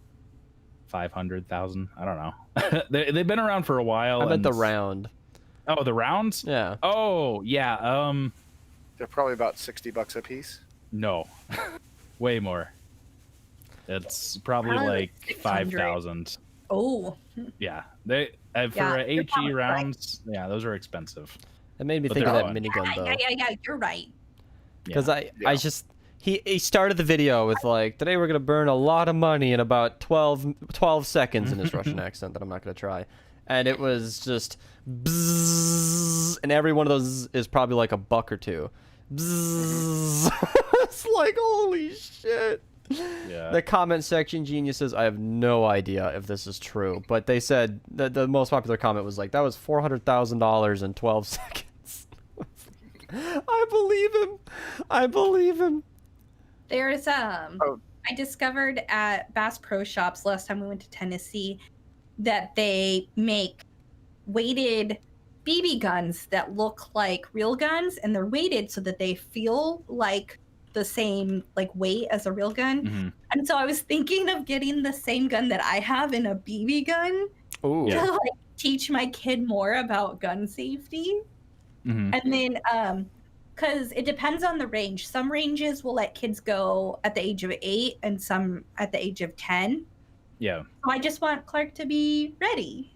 Speaker 2: 500,000. I don't know. They've been around for a while.
Speaker 1: I meant the round.
Speaker 2: Oh, the rounds?
Speaker 1: Yeah.
Speaker 2: Oh, yeah.
Speaker 3: They're probably about $60 a piece.
Speaker 2: No, way more. It's probably like 5,000.
Speaker 4: Oh.
Speaker 2: Yeah, they for HE rounds. Right. Yeah, those are expensive.
Speaker 1: It made me think of that minigun though.
Speaker 4: Yeah, you're right.
Speaker 1: Because I just he started the video with like, today we're gonna burn a lot of money in about 12 seconds in his Russian accent that I'm not gonna try, and it was just bzzz, and every one of those is probably like $1 or $2. Bzzz. It's like, holy shit.
Speaker 2: Yeah. The
Speaker 1: comment section geniuses, I have no idea if this is true, but they said that the most popular comment was like, that was $400,000 in 12 seconds. I believe him.
Speaker 4: There's I discovered at Bass Pro Shops last time we went to Tennessee that they make weighted BB guns that look like real guns, and they're weighted so that they feel like the same like weight as a real gun.
Speaker 2: Mm-hmm.
Speaker 4: And so I was thinking of getting the same gun that I have in a BB gun.
Speaker 1: Ooh.
Speaker 4: To like teach my kid more about gun safety.
Speaker 2: Mm-hmm.
Speaker 4: And then because it depends on the range. Some ranges will let kids go at the age of 8 and some at the age of 10.
Speaker 2: Yeah.
Speaker 4: So I just want Clark to be ready.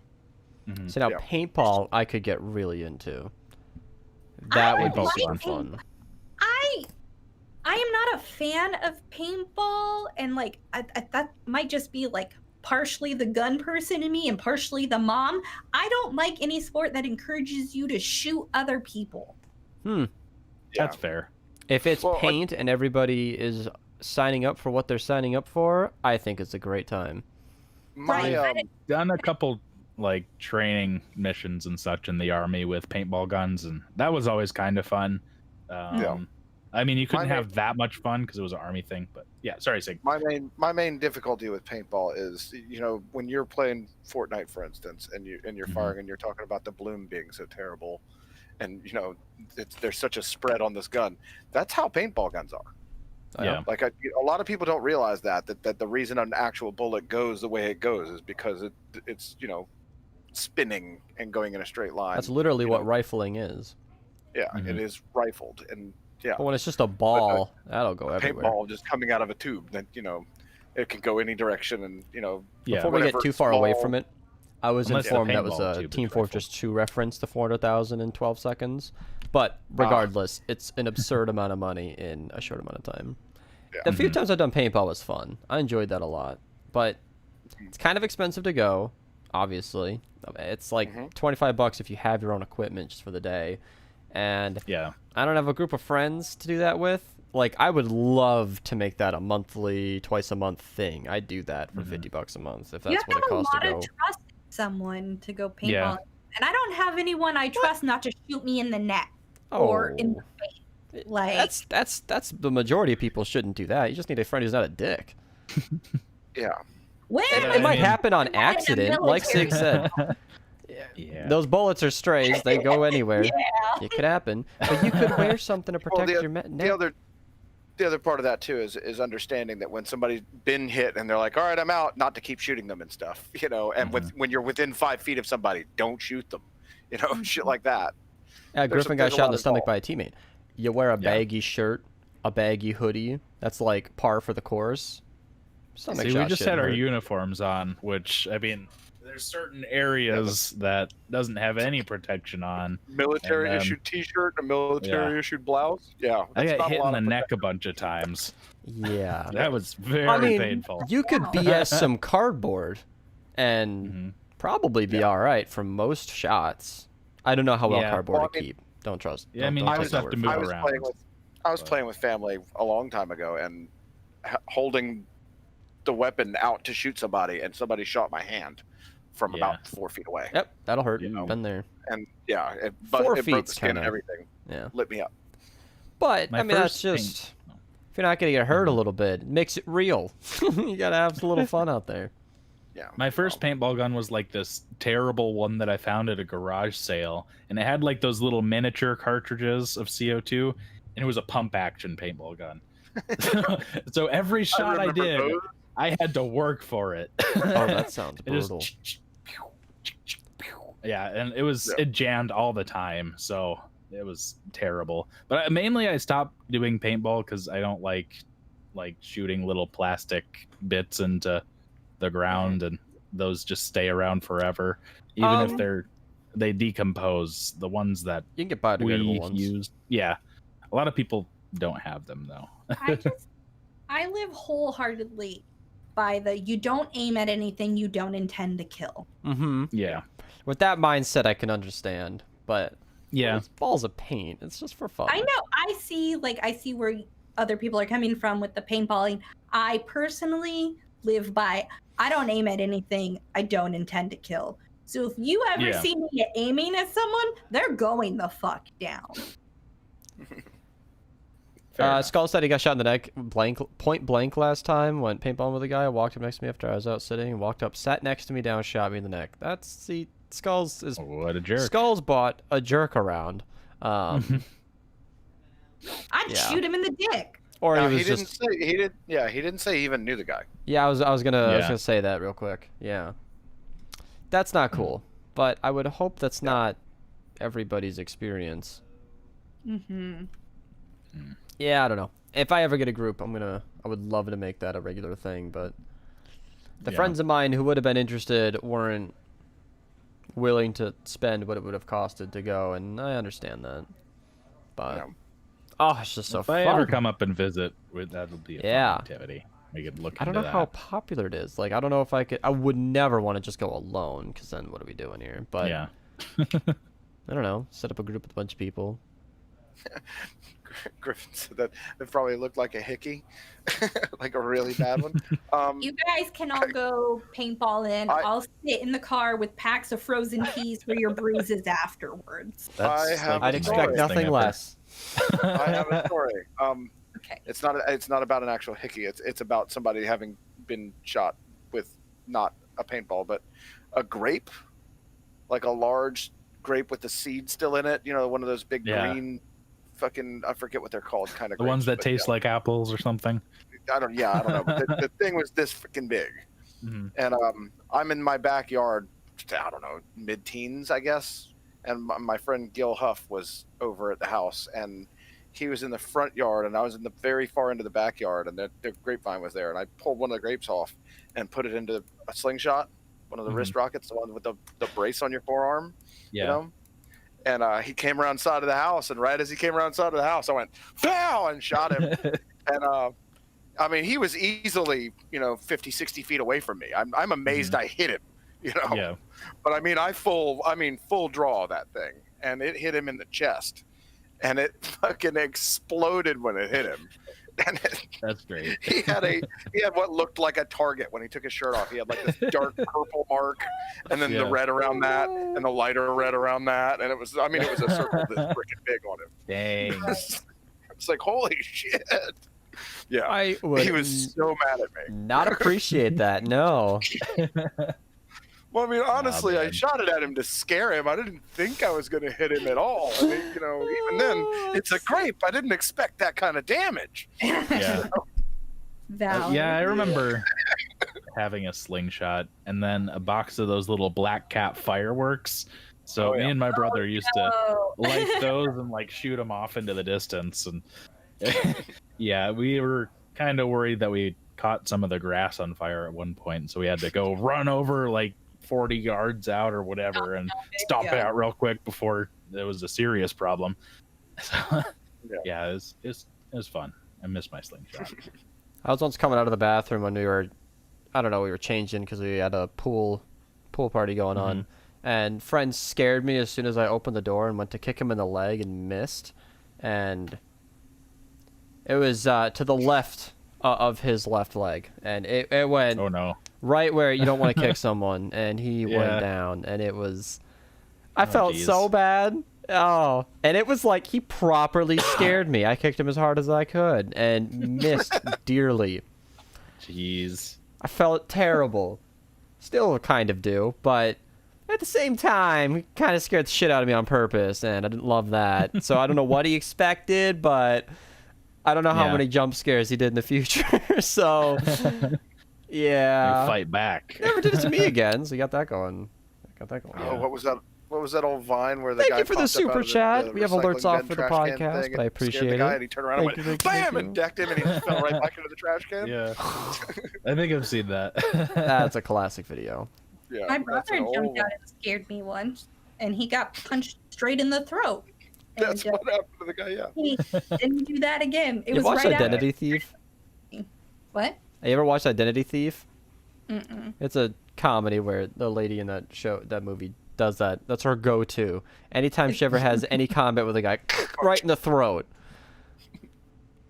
Speaker 2: Mm-hmm.
Speaker 1: So now paintball I could get really into. That would be super fun.
Speaker 4: I am not a fan of paintball, and like that might just be like partially the gun person in me and partially the mom. I don't like any sport that encourages you to shoot other people.
Speaker 2: That's fair.
Speaker 1: If it's paint and everybody is signing up for what they're signing up for, I think it's a great time.
Speaker 2: I've done a couple like training missions and such in the army with paintball guns, and that was always kind of fun. I mean, you couldn't have that much fun because it was an army thing, but yeah. Sorry, Sig.
Speaker 3: My main difficulty with paintball is, when you're playing Fortnite, for instance, and you're firing and you're talking about the bloom being so terrible, and there's such a spread on this gun. That's how paintball guns are.
Speaker 2: Yeah.
Speaker 3: Like a lot of people don't realize that the reason an actual bullet goes the way it goes is because it's spinning and going in a straight line.
Speaker 1: That's literally what rifling is.
Speaker 3: Yeah, it is rifled, and yeah.
Speaker 1: But when it's just a ball, that'll go everywhere.
Speaker 3: Paintball just coming out of a tube, that it can go any direction, and
Speaker 1: Before we get too far away from it, I was
Speaker 2: Unless
Speaker 1: informed that was a Team Fortress 2 reference to 400,000 in 12 seconds. But regardless, it's an absurd amount of money in a short amount of time.
Speaker 3: Yeah.
Speaker 1: The few times I've done paintball was fun. I enjoyed that a lot. But it's kind of expensive to go, obviously. It's like $25 if you have your own equipment just for the day. And I don't have a group of friends to do that with. Like, I would love to make that a monthly, twice a month thing. I'd do that for $50 a month if that's what it costs to go.
Speaker 4: You have a lot of trust in someone to go paintball, and I don't have anyone I trust not to shoot me in the neck or in the face. Like
Speaker 1: that's the majority of people shouldn't do that. You just need a friend who's not a dick.
Speaker 3: Yeah.
Speaker 4: Well,
Speaker 1: It might happen on accident, like Sig said. Yeah. Those bullets are strays. They go anywhere. It could happen. But you could wear something to protect your neck.
Speaker 3: The other part of that, too, is understanding that when somebody's been hit and they're like, all right, I'm out, not to keep shooting them and stuff, and when you're within 5 feet of somebody, don't shoot them, shit like that.
Speaker 1: Yeah, Griffin got shot in the stomach by a teammate. You wear a baggy shirt, a baggy hoodie. That's like par for the course.
Speaker 2: See, we just had our uniforms on, which, I mean, there's certain areas that doesn't have any protection on.
Speaker 3: Military
Speaker 2: And then-
Speaker 3: issued T-shirt, a military issued blouse. Yeah,
Speaker 2: I
Speaker 3: that's
Speaker 2: got
Speaker 3: not a
Speaker 2: hit in
Speaker 3: lot
Speaker 2: the
Speaker 3: of
Speaker 2: neck a bunch of times.
Speaker 1: Yeah.
Speaker 2: That was very
Speaker 1: I mean,
Speaker 2: painful.
Speaker 1: you could BS some cardboard and
Speaker 2: Mhm.
Speaker 1: probably be all right from most shots. I don't know how well
Speaker 2: Yeah.
Speaker 1: cardboard
Speaker 3: Well,
Speaker 1: would
Speaker 3: I mean-
Speaker 1: keep. Don't trust.
Speaker 2: Yeah, I mean,
Speaker 1: don't
Speaker 2: you
Speaker 1: take
Speaker 2: just
Speaker 1: my
Speaker 2: have
Speaker 1: word
Speaker 2: to
Speaker 1: for
Speaker 2: move
Speaker 1: it.
Speaker 3: I was
Speaker 2: around.
Speaker 3: I was playing with family a long time ago, and holding the weapon out to shoot somebody, and somebody shot my hand from
Speaker 2: Yeah.
Speaker 3: about 4 feet away.
Speaker 1: Yep, that'll hurt.
Speaker 2: You know.
Speaker 1: Been there.
Speaker 3: And yeah, it
Speaker 1: 4
Speaker 3: broke the
Speaker 1: feet's
Speaker 3: skin
Speaker 1: kinda-
Speaker 3: and everything.
Speaker 1: Yeah.
Speaker 3: Lit me up.
Speaker 1: But
Speaker 2: My
Speaker 1: I mean, that's
Speaker 2: first
Speaker 1: just if you're not gonna get hurt a little bit, it makes it real. You gotta have a little fun out there.
Speaker 3: Yeah.
Speaker 2: My first paintball gun was like this terrible one that I found at a garage sale, and it had like those little miniature cartridges of CO2, and it was a pump action paintball gun. So every shot I
Speaker 3: remember
Speaker 2: did,
Speaker 3: those.
Speaker 2: I had to work for it.
Speaker 1: Oh, that sounds
Speaker 2: It just-
Speaker 1: brutal.
Speaker 2: yeah, and it jammed all the time, so it was terrible. But mainly I stopped doing paintball because I don't like shooting little plastic bits into the ground, and those just stay around forever, even if they decompose. The ones that
Speaker 1: You can get biodegradable
Speaker 2: we
Speaker 1: ones.
Speaker 2: used, yeah, a lot of people don't have them though.
Speaker 4: I live wholeheartedly by the you don't aim at anything you don't intend to kill.
Speaker 1: Mm-hmm.
Speaker 2: Yeah,
Speaker 1: With that mindset, I can understand. But
Speaker 2: yeah,
Speaker 1: it's balls of paint. It's just for fun.
Speaker 4: I know. I see where other people are coming from with the paintballing. I personally live by I don't aim at anything I don't intend to kill. So if you ever
Speaker 2: Yeah.
Speaker 4: see me aiming at someone, they're going the fuck down.
Speaker 2: fair enough.
Speaker 1: Skull said he got shot in the neck point blank last time. Went paintballing with a guy. Walked up next to me after I was out sitting. Walked up, sat next to me down, shot me in the neck. Skulls is
Speaker 2: What a jerk.
Speaker 1: Skulls bought a jerk around.
Speaker 4: I'd
Speaker 1: Yeah.
Speaker 4: shoot him in the dick.
Speaker 1: Or
Speaker 3: Now,
Speaker 1: he
Speaker 3: he
Speaker 1: was
Speaker 3: didn't
Speaker 1: just
Speaker 3: say he did. Yeah, he didn't say he even knew the guy.
Speaker 1: yeah. I was gonna
Speaker 2: Yeah.
Speaker 1: say that real quick. Yeah, that's not cool. But I would hope that's not everybody's experience.
Speaker 4: Mm-hmm.
Speaker 1: Yeah, I don't know. If I ever get a group, I would love to make that a regular thing, but the
Speaker 2: Yeah.
Speaker 1: friends of mine who would have been interested weren't willing to spend what it would have costed to go, and I understand that. But
Speaker 3: Yeah.
Speaker 1: oh, it's just so
Speaker 2: If I
Speaker 1: fun.
Speaker 2: ever come up and visit, that'll be a
Speaker 1: Yeah.
Speaker 2: fun activity. We could look
Speaker 1: I don't
Speaker 2: into
Speaker 1: know
Speaker 2: that.
Speaker 1: how popular it is. Like, I don't know if I could. I would never want to just go alone, because then what are we doing here? But
Speaker 2: Yeah.
Speaker 1: I don't know. Set up a group with a bunch of people.
Speaker 3: Griffin said that it probably looked like a hickey, like a really bad one.
Speaker 4: You guys can all go paintball in. I'll sit in the car with packs of frozen peas for your bruises afterwards.
Speaker 3: I have
Speaker 1: I'd
Speaker 3: a
Speaker 1: expect
Speaker 3: story.
Speaker 1: nothing less.
Speaker 3: I have a story.
Speaker 4: Okay.
Speaker 3: It's not about an actual hickey. It's about somebody having been shot with not a paintball, but a grape, like a large grape with the seed still in it. You know, one of those big
Speaker 2: Yeah.
Speaker 3: green, fucking I forget what they're called, kind of
Speaker 2: The ones that taste like apples or something.
Speaker 3: I don't know. But the thing was this freaking big,
Speaker 2: Mhm.
Speaker 3: and I'm in my backyard. I don't know, mid-teens, I guess. And my friend Gil Huff was over at the house, and he was in the front yard, and I was in the very far end of the backyard, and the grapevine was there, and I pulled one of the grapes off and put it into a slingshot, one of the wrist rockets, the one with the brace on your forearm,
Speaker 2: Yeah.
Speaker 3: you know? And he came around side of the house, and right as he came around side of the house, I went, "Pow!" and shot him. And I mean, he was easily, 50, 60 feet away from me. I'm amazed I hit him,
Speaker 2: Yeah.
Speaker 3: But I mean, full draw that thing, and it hit him in the chest, and it fucking exploded when it hit him. And
Speaker 2: That's great.
Speaker 3: he had what looked like a target when he took his shirt off. He had like this dark purple mark, and then the
Speaker 2: Yeah.
Speaker 3: red around that, and the lighter red around that, and it was a circle this freaking big on him.
Speaker 2: Dang.
Speaker 3: It's like, holy shit. Yeah,
Speaker 1: I would
Speaker 3: he was so mad at me.
Speaker 1: not appreciate that. No.
Speaker 3: Well, I mean, honestly, I
Speaker 2: man.
Speaker 3: shot it at him to scare him. I didn't think I was going to hit him at all. I mean, even then, it's a grape. I didn't expect that kind of damage.
Speaker 2: Yeah.
Speaker 4: Valid.
Speaker 2: Yeah, I remember having a slingshot and then a box of those little black cat fireworks. So
Speaker 3: Oh, yeah.
Speaker 2: me and my brother used to
Speaker 4: Oh.
Speaker 2: light those and like shoot them off into the distance. And yeah, we were kind of worried that we caught some of the grass on fire at one point, so we had to go run over like 40 yards out or whatever and stomp it out real quick before there was a serious problem. So, yeah, it was fun. I miss my slingshot.
Speaker 1: I was once coming out of the bathroom when we were changing because we had a pool party going on, and friends scared me as soon as I opened the door and went to kick him in the leg and missed, and it was to the left of his left leg, and it went right where you don't want to kick someone, and he went down, and it was I felt so bad. Oh, and it was like he properly scared me. I kicked him as hard as I could and missed dearly.
Speaker 2: Jeez.
Speaker 1: I felt terrible. Still kind of do, but at the same time, he kind of scared the shit out of me on purpose, and I didn't love that. So I don't know what he expected, but I don't know how many jump scares he did in the future. So, yeah.
Speaker 2: You fight back.
Speaker 1: Never did it to me again, so you got that going.
Speaker 3: Oh, what was that? What was that old Vine where the
Speaker 1: Thank
Speaker 3: guy
Speaker 1: you for the
Speaker 3: popped up
Speaker 1: super
Speaker 3: out of
Speaker 1: chat.
Speaker 3: the
Speaker 1: We have alerts
Speaker 3: recycling
Speaker 1: off
Speaker 3: bin
Speaker 1: for the
Speaker 3: trash can
Speaker 1: podcast,
Speaker 3: thing
Speaker 1: but I
Speaker 3: and scared
Speaker 1: appreciate
Speaker 3: the guy,
Speaker 1: it.
Speaker 3: and he turned around and went, bam, and decked him, and he just fell right back into the trash can.
Speaker 2: Yeah. I think I've seen that.
Speaker 1: That's a classic video.
Speaker 3: Yeah,
Speaker 4: My brother jumped out and scared me once, and he got punched straight in the throat.
Speaker 3: That's what happened to the guy, yeah.
Speaker 4: He didn't do that again. It
Speaker 1: You
Speaker 4: was
Speaker 1: watched
Speaker 4: right
Speaker 1: Identity Thief?
Speaker 4: What?
Speaker 1: Have you ever watched Identity Thief?
Speaker 4: Mm-mm.
Speaker 1: It's a comedy where the lady in that movie does that. That's her go-to. Anytime she ever has any combat with a guy, right in the throat.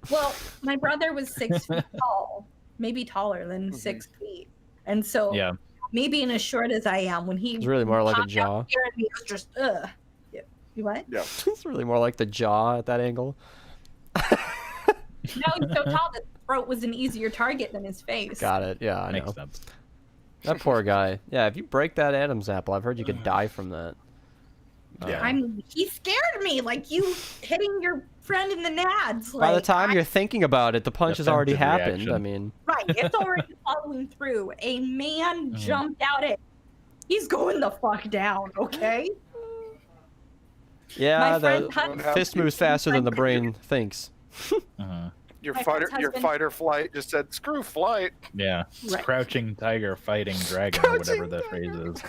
Speaker 4: Well, my brother was 6 feet tall, maybe taller than 6 feet, and so maybe in as short as I am, when he
Speaker 1: It's really more like a
Speaker 4: popped
Speaker 1: jaw.
Speaker 4: out scaring me, it was just Yeah. You what?
Speaker 3: Yeah.
Speaker 1: It's really more like the jaw at that angle.
Speaker 4: No, he's so tall that the throat was an easier target than his face.
Speaker 1: Got it. Yeah, I
Speaker 2: Makes
Speaker 1: know.
Speaker 2: sense.
Speaker 1: That poor guy. Yeah, if you break that Adam's apple, I've heard you could die from that.
Speaker 3: Yeah.
Speaker 4: He scared me, like you hitting your friend in the nads.
Speaker 1: By the
Speaker 4: like,
Speaker 1: time you're thinking about it, the punch has already
Speaker 2: Defensive
Speaker 1: happened.
Speaker 2: reaction.
Speaker 1: I mean,
Speaker 4: right, it's already following through. A man jumped out at. He's going the fuck down, okay?
Speaker 1: yeah,
Speaker 4: friend
Speaker 1: the
Speaker 4: Hudson-
Speaker 1: fist moves faster than the brain thinks.
Speaker 3: Your
Speaker 4: My
Speaker 3: fighter,
Speaker 4: friend's
Speaker 3: your
Speaker 4: husband-
Speaker 3: fight or flight just said, "Screw flight."
Speaker 2: Yeah. It's
Speaker 4: Right.
Speaker 2: crouching tiger fighting dragon or whatever the phrase is.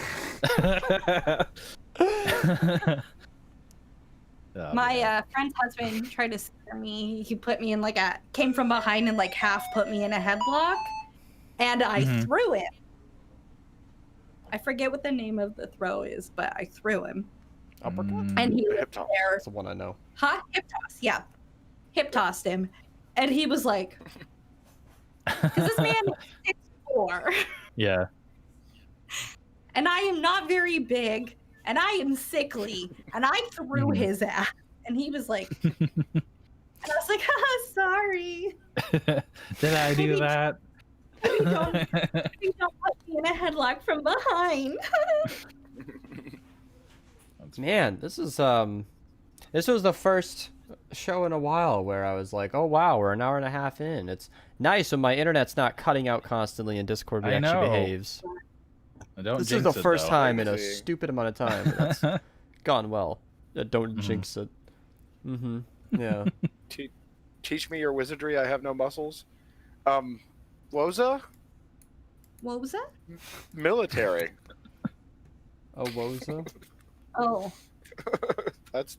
Speaker 2: Oh,
Speaker 4: My
Speaker 2: man.
Speaker 4: friend's husband tried to scare me. He put me in came from behind and half put me in a headlock, and I threw him. I forget what the name of the throw is, but I threw him.
Speaker 1: Uppercut?
Speaker 4: And he was
Speaker 3: Hip toss.
Speaker 4: there.
Speaker 1: That's the one I know.
Speaker 4: Huh? Hip toss, yeah. Hip tossed him. And he was like, because this man is 6'4",
Speaker 2: Yeah.
Speaker 4: and I am not very big, and I am sickly, and I threw his ass. And he was like, and I was like, sorry.
Speaker 2: Did I do that?
Speaker 4: You don't put me in a headlock from behind.
Speaker 1: Man, this was the first show in a while where I was like, oh wow, we're an hour and a half in. It's nice when my internet's not cutting out constantly and Discord
Speaker 2: I
Speaker 1: actually
Speaker 2: know.
Speaker 1: behaves.
Speaker 2: Don't
Speaker 1: This is
Speaker 2: jinx
Speaker 1: the
Speaker 2: it,
Speaker 1: first
Speaker 2: though.
Speaker 1: time in a
Speaker 3: Crazy.
Speaker 1: stupid amount of time that that's gone well. Don't jinx it. Yeah.
Speaker 3: Teach me your wizardry. I have no muscles. Woza?
Speaker 4: What was that?
Speaker 3: Military.
Speaker 1: Oh, Woza?
Speaker 4: Oh,
Speaker 3: That's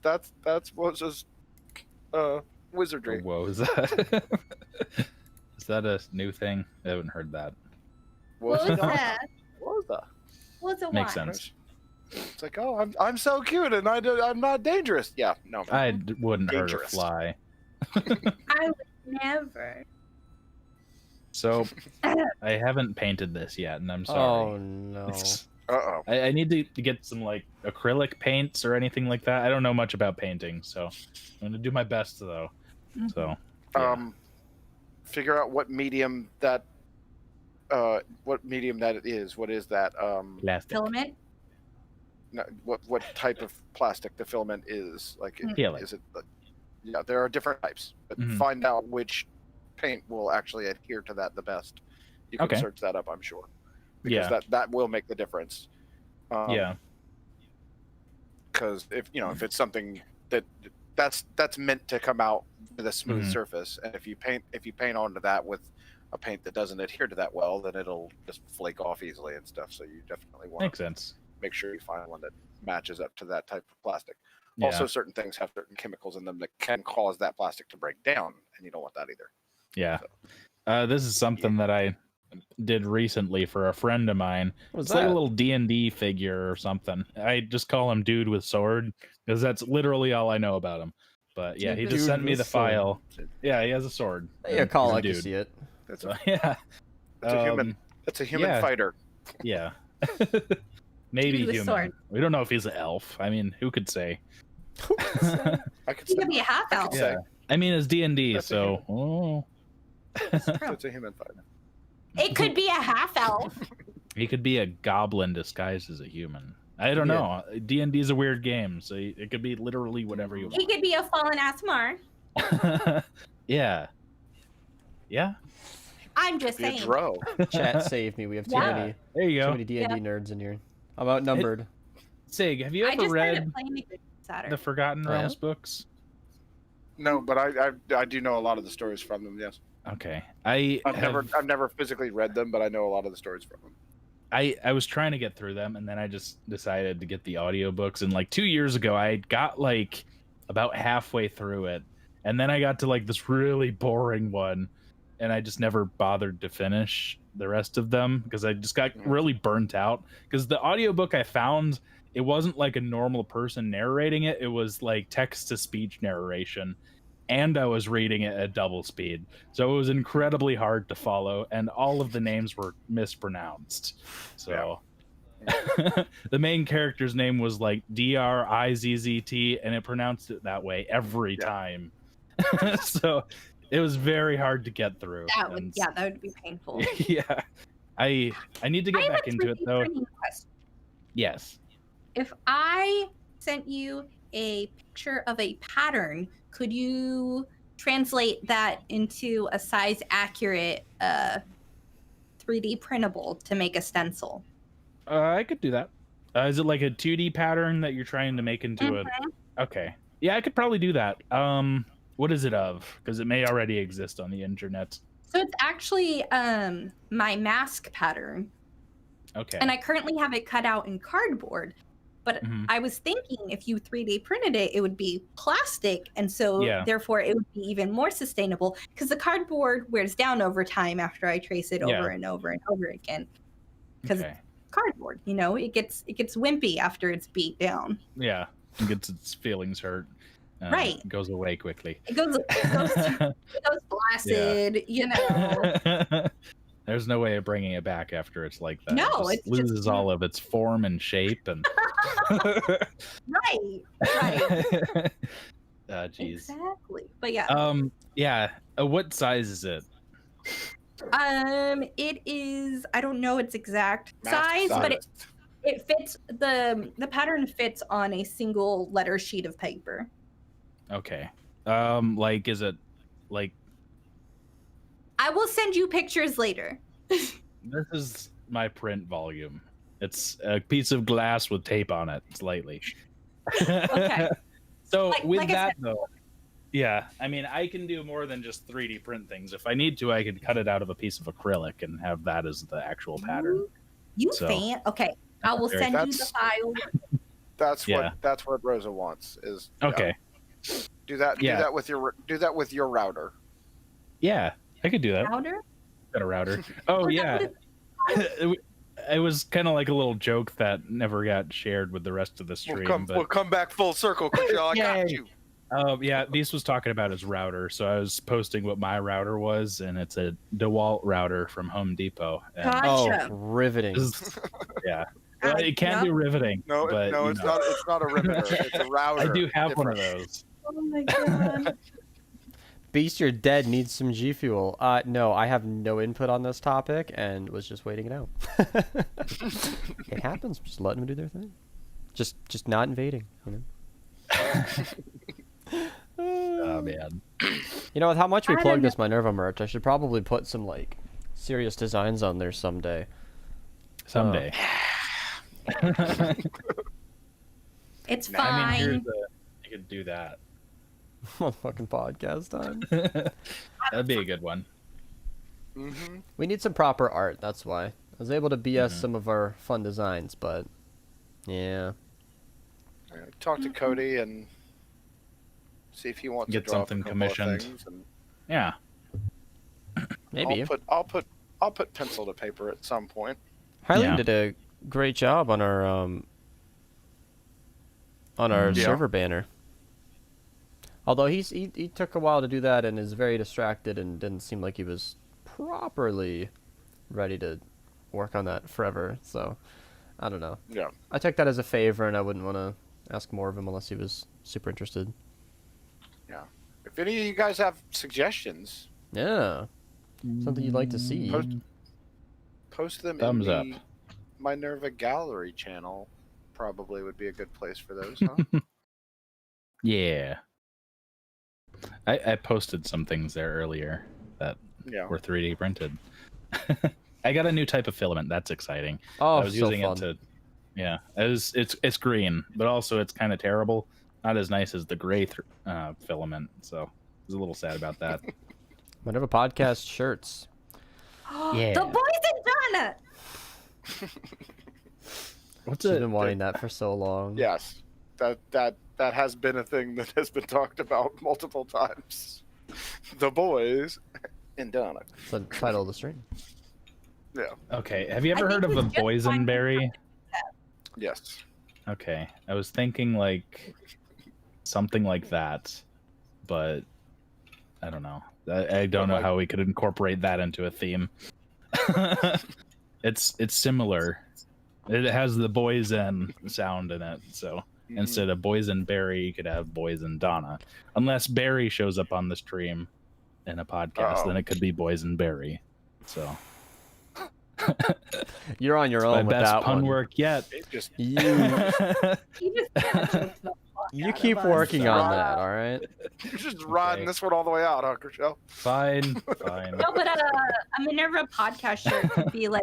Speaker 3: Woza's wizardry.
Speaker 2: Whoa, is that? Is that a new thing? I haven't heard that.
Speaker 4: what was that?
Speaker 3: Woza.
Speaker 4: What's a
Speaker 2: Makes
Speaker 4: what?
Speaker 2: sense.
Speaker 3: It's like, oh, I'm so cute and I'm not dangerous. Yeah, no.
Speaker 2: I wouldn't hurt a
Speaker 3: Dangerous.
Speaker 2: fly.
Speaker 4: I would never.
Speaker 2: So I haven't painted this yet, and I'm sorry.
Speaker 1: Oh no.
Speaker 3: Uh-oh.
Speaker 2: I need to get some acrylic paints or anything like that. I don't know much about painting, so I'm gonna do my best though. So
Speaker 3: Figure out what medium that it is. What is that?
Speaker 2: plastic.
Speaker 4: Filament?
Speaker 3: No, what type of plastic the filament is? Like,
Speaker 2: Peeling.
Speaker 3: is it? Yeah, there are different types, but
Speaker 2: Mhm.
Speaker 3: find out which paint will actually adhere to that the best. You can
Speaker 2: Okay.
Speaker 3: search that up, I'm sure, because
Speaker 2: Yeah.
Speaker 3: that will make the difference.
Speaker 2: Yeah.
Speaker 3: Because if it's something that's meant to come out with a smooth
Speaker 2: Mhm.
Speaker 3: surface, and if you paint onto that with a paint that doesn't adhere to that well, then it'll just flake off easily and stuff. So you definitely want
Speaker 2: Makes
Speaker 3: to
Speaker 2: sense.
Speaker 3: make sure you find one that matches up to that type of plastic.
Speaker 2: Yeah.
Speaker 3: Also, certain things have certain chemicals in them that can cause that plastic to break down, and you don't want that either.
Speaker 2: Yeah. This is something that I did recently for a friend of mine.
Speaker 1: What was
Speaker 2: It's like a
Speaker 1: that?
Speaker 2: little D&D figure or something. I just call him Dude with Sword because that's literally all I know about him. But yeah, he just
Speaker 1: Dude
Speaker 2: sent me
Speaker 1: with
Speaker 2: the
Speaker 1: sword.
Speaker 2: file. Yeah, he has a sword.
Speaker 1: Yeah, call
Speaker 2: He's a
Speaker 1: like you
Speaker 2: dude.
Speaker 1: see it.
Speaker 3: That's
Speaker 2: So,
Speaker 3: a,
Speaker 2: yeah.
Speaker 3: that's a human. That's a human
Speaker 2: yeah.
Speaker 3: fighter.
Speaker 2: Yeah. Maybe
Speaker 4: Dude with
Speaker 2: human.
Speaker 4: sword.
Speaker 2: We don't know if he's an elf. I mean, who could say?
Speaker 3: I could
Speaker 4: He
Speaker 3: say.
Speaker 4: could be a half elf.
Speaker 3: say.
Speaker 2: Yeah. I mean, it's D&D,
Speaker 3: That's a
Speaker 2: so. Oh.
Speaker 3: It's a human fighter.
Speaker 4: It could be a half elf.
Speaker 2: He could be a goblin disguised as a human. I don't
Speaker 1: Yeah.
Speaker 2: know. D&D is a weird game, so it could be literally whatever you
Speaker 4: He
Speaker 2: want.
Speaker 4: could be a fallen Asmar.
Speaker 2: Yeah. Yeah.
Speaker 4: I'm just
Speaker 3: Be a
Speaker 4: saying.
Speaker 3: drow.
Speaker 1: Chat save me. We have too
Speaker 4: Yeah.
Speaker 1: many
Speaker 2: There you
Speaker 1: too
Speaker 2: go.
Speaker 1: many D&D nerds in here. I'm outnumbered.
Speaker 2: Sig, have you
Speaker 4: I
Speaker 2: ever
Speaker 4: just started
Speaker 2: read
Speaker 4: playing it Saturday.
Speaker 2: the Forgotten
Speaker 1: Oh, yeah?
Speaker 2: Realms books?
Speaker 3: No, but I do know a lot of the stories from them. Yes,
Speaker 2: Okay.
Speaker 3: I've never physically read them, but I know a lot of the stories from them.
Speaker 2: I was trying to get through them, and then I just decided to get the audiobooks. And like 2 years ago, I got like about halfway through it, and then I got to like this really boring one, and I just never bothered to finish the rest of them because I just got really burnt out. Because the audiobook I found, it wasn't like a normal person narrating it; it was like text to speech narration. And I was reading it at double speed. So it was incredibly hard to follow, and all of the names were mispronounced. So the main character's name was like Drizzt, and it pronounced it that way every time. So it was very hard to get through.
Speaker 4: That would be painful.
Speaker 2: Yeah. I need to
Speaker 4: I
Speaker 2: get
Speaker 4: have
Speaker 2: back
Speaker 4: a
Speaker 2: into it though.
Speaker 4: training question.
Speaker 2: Yes.
Speaker 4: If I sent you a picture of a pattern, could you translate that into a size accurate 3D printable to make a stencil?
Speaker 2: I could do that. Is it like a 2D pattern that you're trying to make into a... Okay. Yeah, I could probably do that. What is it of? Because it may already exist on the internet.
Speaker 4: So it's actually my mask pattern.
Speaker 2: Okay.
Speaker 4: And I currently have it cut out in cardboard. But I was thinking if you 3D printed it, it would be plastic. And so therefore it would be even more sustainable because the cardboard wears down over time after I trace it over and over and over again. Because it's cardboard, you know, it gets wimpy after it's beat down.
Speaker 2: Yeah. It gets its feelings hurt.
Speaker 4: Right.
Speaker 2: It goes away quickly.
Speaker 4: It goes flaccid, you know.
Speaker 2: There's no way of bringing it back after it's like that.
Speaker 4: No,
Speaker 2: it loses all of its form and shape and.
Speaker 4: Right.
Speaker 2: Jeez.
Speaker 4: Exactly. But yeah.
Speaker 2: Yeah. What size is it?
Speaker 4: It is. I don't know its exact size, but it fits. The pattern fits on a single letter sheet of paper.
Speaker 2: Okay. Like, is it like?
Speaker 4: I will send you pictures later.
Speaker 2: This is my print volume. It's a piece of glass with tape on it, slightly.
Speaker 4: Okay.
Speaker 2: So with that though, yeah, I mean, I can do more than just 3D print things. If I need to, I could cut it out of a piece of acrylic and have that as the actual pattern.
Speaker 4: Okay, I will send you the file.
Speaker 3: That's what Rosa wants. Is
Speaker 2: okay.
Speaker 3: Do that with your router.
Speaker 2: Yeah, I could do that.
Speaker 4: Router?
Speaker 2: Got a router. Oh yeah. It was kind of like a little joke that never got shared with the rest of the stream.
Speaker 3: We'll come back full circle, Kushal. I got you.
Speaker 2: Yeah, Beast was talking about his router, so I was posting what my router was, and it's a DeWalt router from Home Depot. And
Speaker 4: Gotcha.
Speaker 1: Oh, riveting.
Speaker 2: Yeah. Well, it can be riveting.
Speaker 3: No,
Speaker 2: but,
Speaker 3: it's not. It's not a riveter. It's a router.
Speaker 2: I do have one of those.
Speaker 4: Oh my god.
Speaker 1: Beast, you're dead. Needs some G Fuel. No, I have no input on this topic and was just waiting it out. It happens. Just letting them do their thing. Just not invading. You know?
Speaker 2: Oh man.
Speaker 1: You know, with how much we plug this Minerva merch, I should probably put some like serious designs on there someday.
Speaker 2: Someday.
Speaker 4: It's fine.
Speaker 2: I mean, I could do that.
Speaker 1: Fucking podcast time.
Speaker 2: That'd be a good one.
Speaker 3: Mm-hmm.
Speaker 1: We need some proper art. That's why I was able to BS some of our fun designs, but yeah.
Speaker 3: Talk to Cody and see if he wants
Speaker 2: Get
Speaker 3: to draw
Speaker 2: something
Speaker 3: up a couple of
Speaker 2: commissioned.
Speaker 3: things, and
Speaker 2: Yeah.
Speaker 1: Maybe.
Speaker 3: I'll put pencil to paper at some point.
Speaker 1: Harleen
Speaker 2: Yeah.
Speaker 1: did a great job on our
Speaker 3: Yeah.
Speaker 1: server banner. Although he took a while to do that and is very distracted and didn't seem like he was properly ready to work on that forever. So I don't know.
Speaker 3: Yeah.
Speaker 1: I took that as a favor, and I wouldn't want to ask more of him unless he was super interested.
Speaker 3: Yeah. If any of you guys have suggestions,
Speaker 1: Yeah, something you'd like to see.
Speaker 3: post them
Speaker 2: Thumbs
Speaker 3: in
Speaker 2: up.
Speaker 3: the Minerva Gallery channel. Probably would be a good place for those, huh?
Speaker 2: Yeah. I posted some things there earlier that
Speaker 3: Yeah.
Speaker 2: were 3D printed. I got a new type of filament. That's exciting.
Speaker 1: Oh,
Speaker 2: I was
Speaker 1: so
Speaker 2: using
Speaker 1: fun.
Speaker 2: it to, yeah. It's green, but also it's kind of terrible. Not as nice as the gray filament. So I was a little sad about that.
Speaker 1: Minerva Podcast shirts.
Speaker 2: Yeah.
Speaker 4: The boys and Donna.
Speaker 2: What's
Speaker 1: She's
Speaker 2: it?
Speaker 1: been wanting that for so long.
Speaker 3: Yes. That has been a thing that has been talked about multiple times. The boys and Donna.
Speaker 1: It's the title of the stream.
Speaker 3: Yeah.
Speaker 2: Okay. Have you ever
Speaker 4: I
Speaker 2: heard
Speaker 4: think
Speaker 2: of a
Speaker 4: we just
Speaker 2: boysenberry?
Speaker 3: Yes.
Speaker 2: Okay. I was thinking like something like that, but I don't know. I don't know how we could incorporate that into a theme. It's similar. It has the boysen sound in it, so instead of boysenberry, you could have boysen Donna. Unless Barry shows up on the stream in a podcast, then it could be boysenberry. So
Speaker 1: You're on your
Speaker 2: my
Speaker 1: own with
Speaker 2: best
Speaker 1: that
Speaker 2: pun
Speaker 1: one.
Speaker 2: work yet.
Speaker 3: It just
Speaker 1: You
Speaker 4: He just kinda jokes the fuck
Speaker 1: you
Speaker 4: out
Speaker 1: keep
Speaker 4: of us.
Speaker 1: working on that, all right?
Speaker 3: you're just riding this one all the way out, huh, Shell?
Speaker 2: Fine.
Speaker 4: No, but a Minerva podcast shirt could be like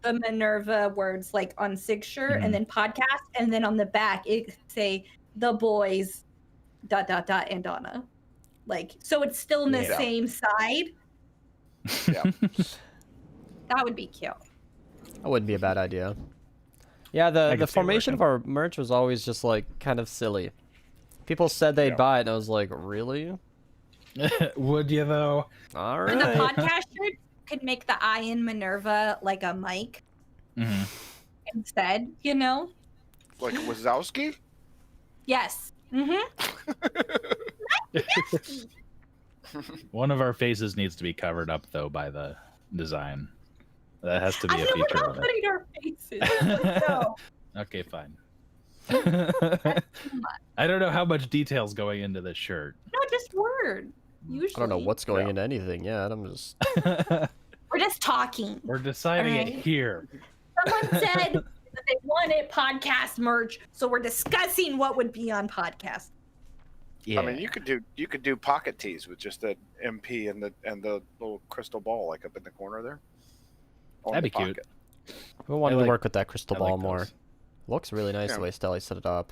Speaker 4: the Minerva words like on Sig's shirt and then podcast, and then on the back it could say the boys ... and Donna. Like, so it's still in the
Speaker 3: Yeah.
Speaker 4: same side.
Speaker 3: Yeah.
Speaker 4: That would be cute.
Speaker 1: That wouldn't be a bad idea. Yeah,
Speaker 2: I
Speaker 1: the
Speaker 2: could see it
Speaker 1: formation of our merch was always just like kind of silly. People said they'd
Speaker 3: Yeah.
Speaker 1: buy it, and I was like, really?
Speaker 2: Would you though?
Speaker 1: All
Speaker 4: And the
Speaker 1: right.
Speaker 4: podcast shirt could make the I in Minerva like a mic
Speaker 2: Mhm.
Speaker 4: instead, you know?
Speaker 3: Like Wazowski?
Speaker 4: Yes. Mm-hmm.
Speaker 2: One of our faces needs to be covered up though by the design. That has to be
Speaker 4: I
Speaker 2: a
Speaker 4: know we're
Speaker 2: feature
Speaker 4: not
Speaker 2: of it.
Speaker 4: putting our faces. No.
Speaker 2: Okay, fine. I don't know how much detail's going into this shirt.
Speaker 4: No, just word. Usually.
Speaker 1: I don't know what's going
Speaker 3: Yeah.
Speaker 1: into anything yet. I'm just.
Speaker 4: We're just talking.
Speaker 2: We're deciding it
Speaker 4: Alright.
Speaker 2: here.
Speaker 4: Someone said that they wanted podcast merch, so we're discussing what would be on podcast.
Speaker 2: Yeah.
Speaker 3: I mean, you could do pocket tees with just an MP and the little crystal ball like up in the corner there. On
Speaker 2: That'd
Speaker 3: the
Speaker 2: be cute.
Speaker 3: pocket.
Speaker 1: We wanted
Speaker 2: I
Speaker 1: to
Speaker 2: like-
Speaker 1: work with that crystal
Speaker 2: I
Speaker 1: ball
Speaker 2: like
Speaker 1: more.
Speaker 2: those.
Speaker 1: Looks really nice
Speaker 3: Yeah.
Speaker 1: the way Stelly set it up.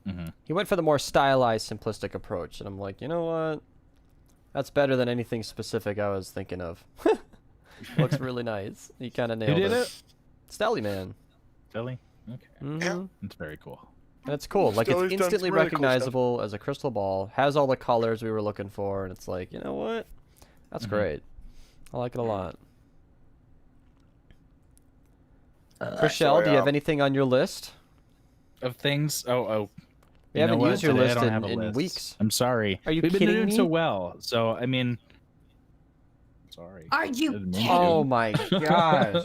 Speaker 2: Mhm.
Speaker 1: He went for the more stylized, simplistic approach, and I'm like, you know what? That's better than anything specific I was thinking of. Looks really nice. He kind of
Speaker 2: Who
Speaker 1: nailed
Speaker 2: did
Speaker 1: it.
Speaker 2: it?
Speaker 1: Stelly, man.
Speaker 2: Philly? Okay.
Speaker 1: Mhm.
Speaker 2: That's very cool.
Speaker 1: And it's cool. Like,
Speaker 3: Stelly's
Speaker 1: it's
Speaker 3: done some
Speaker 1: instantly
Speaker 3: really cool stuff.
Speaker 1: recognizable as a crystal ball. Has all the colors we were looking for, and it's like, you know what? That's
Speaker 2: Mhm.
Speaker 1: great. I like it a lot.
Speaker 3: Actually,
Speaker 1: Rochelle, do you have anything on your list?
Speaker 2: Of things? Oh.
Speaker 1: We
Speaker 2: You know
Speaker 1: haven't
Speaker 2: what?
Speaker 1: used your
Speaker 2: Today I
Speaker 1: list
Speaker 2: don't
Speaker 1: in,
Speaker 2: have a
Speaker 1: in
Speaker 2: list.
Speaker 1: weeks.
Speaker 2: I'm sorry.
Speaker 1: Are you
Speaker 2: We've been
Speaker 1: kidding
Speaker 2: doing
Speaker 1: me?
Speaker 2: so well. So, I mean... Sorry.
Speaker 4: Are you
Speaker 2: Didn't mean
Speaker 4: kidding?
Speaker 2: to.
Speaker 1: Oh my gosh.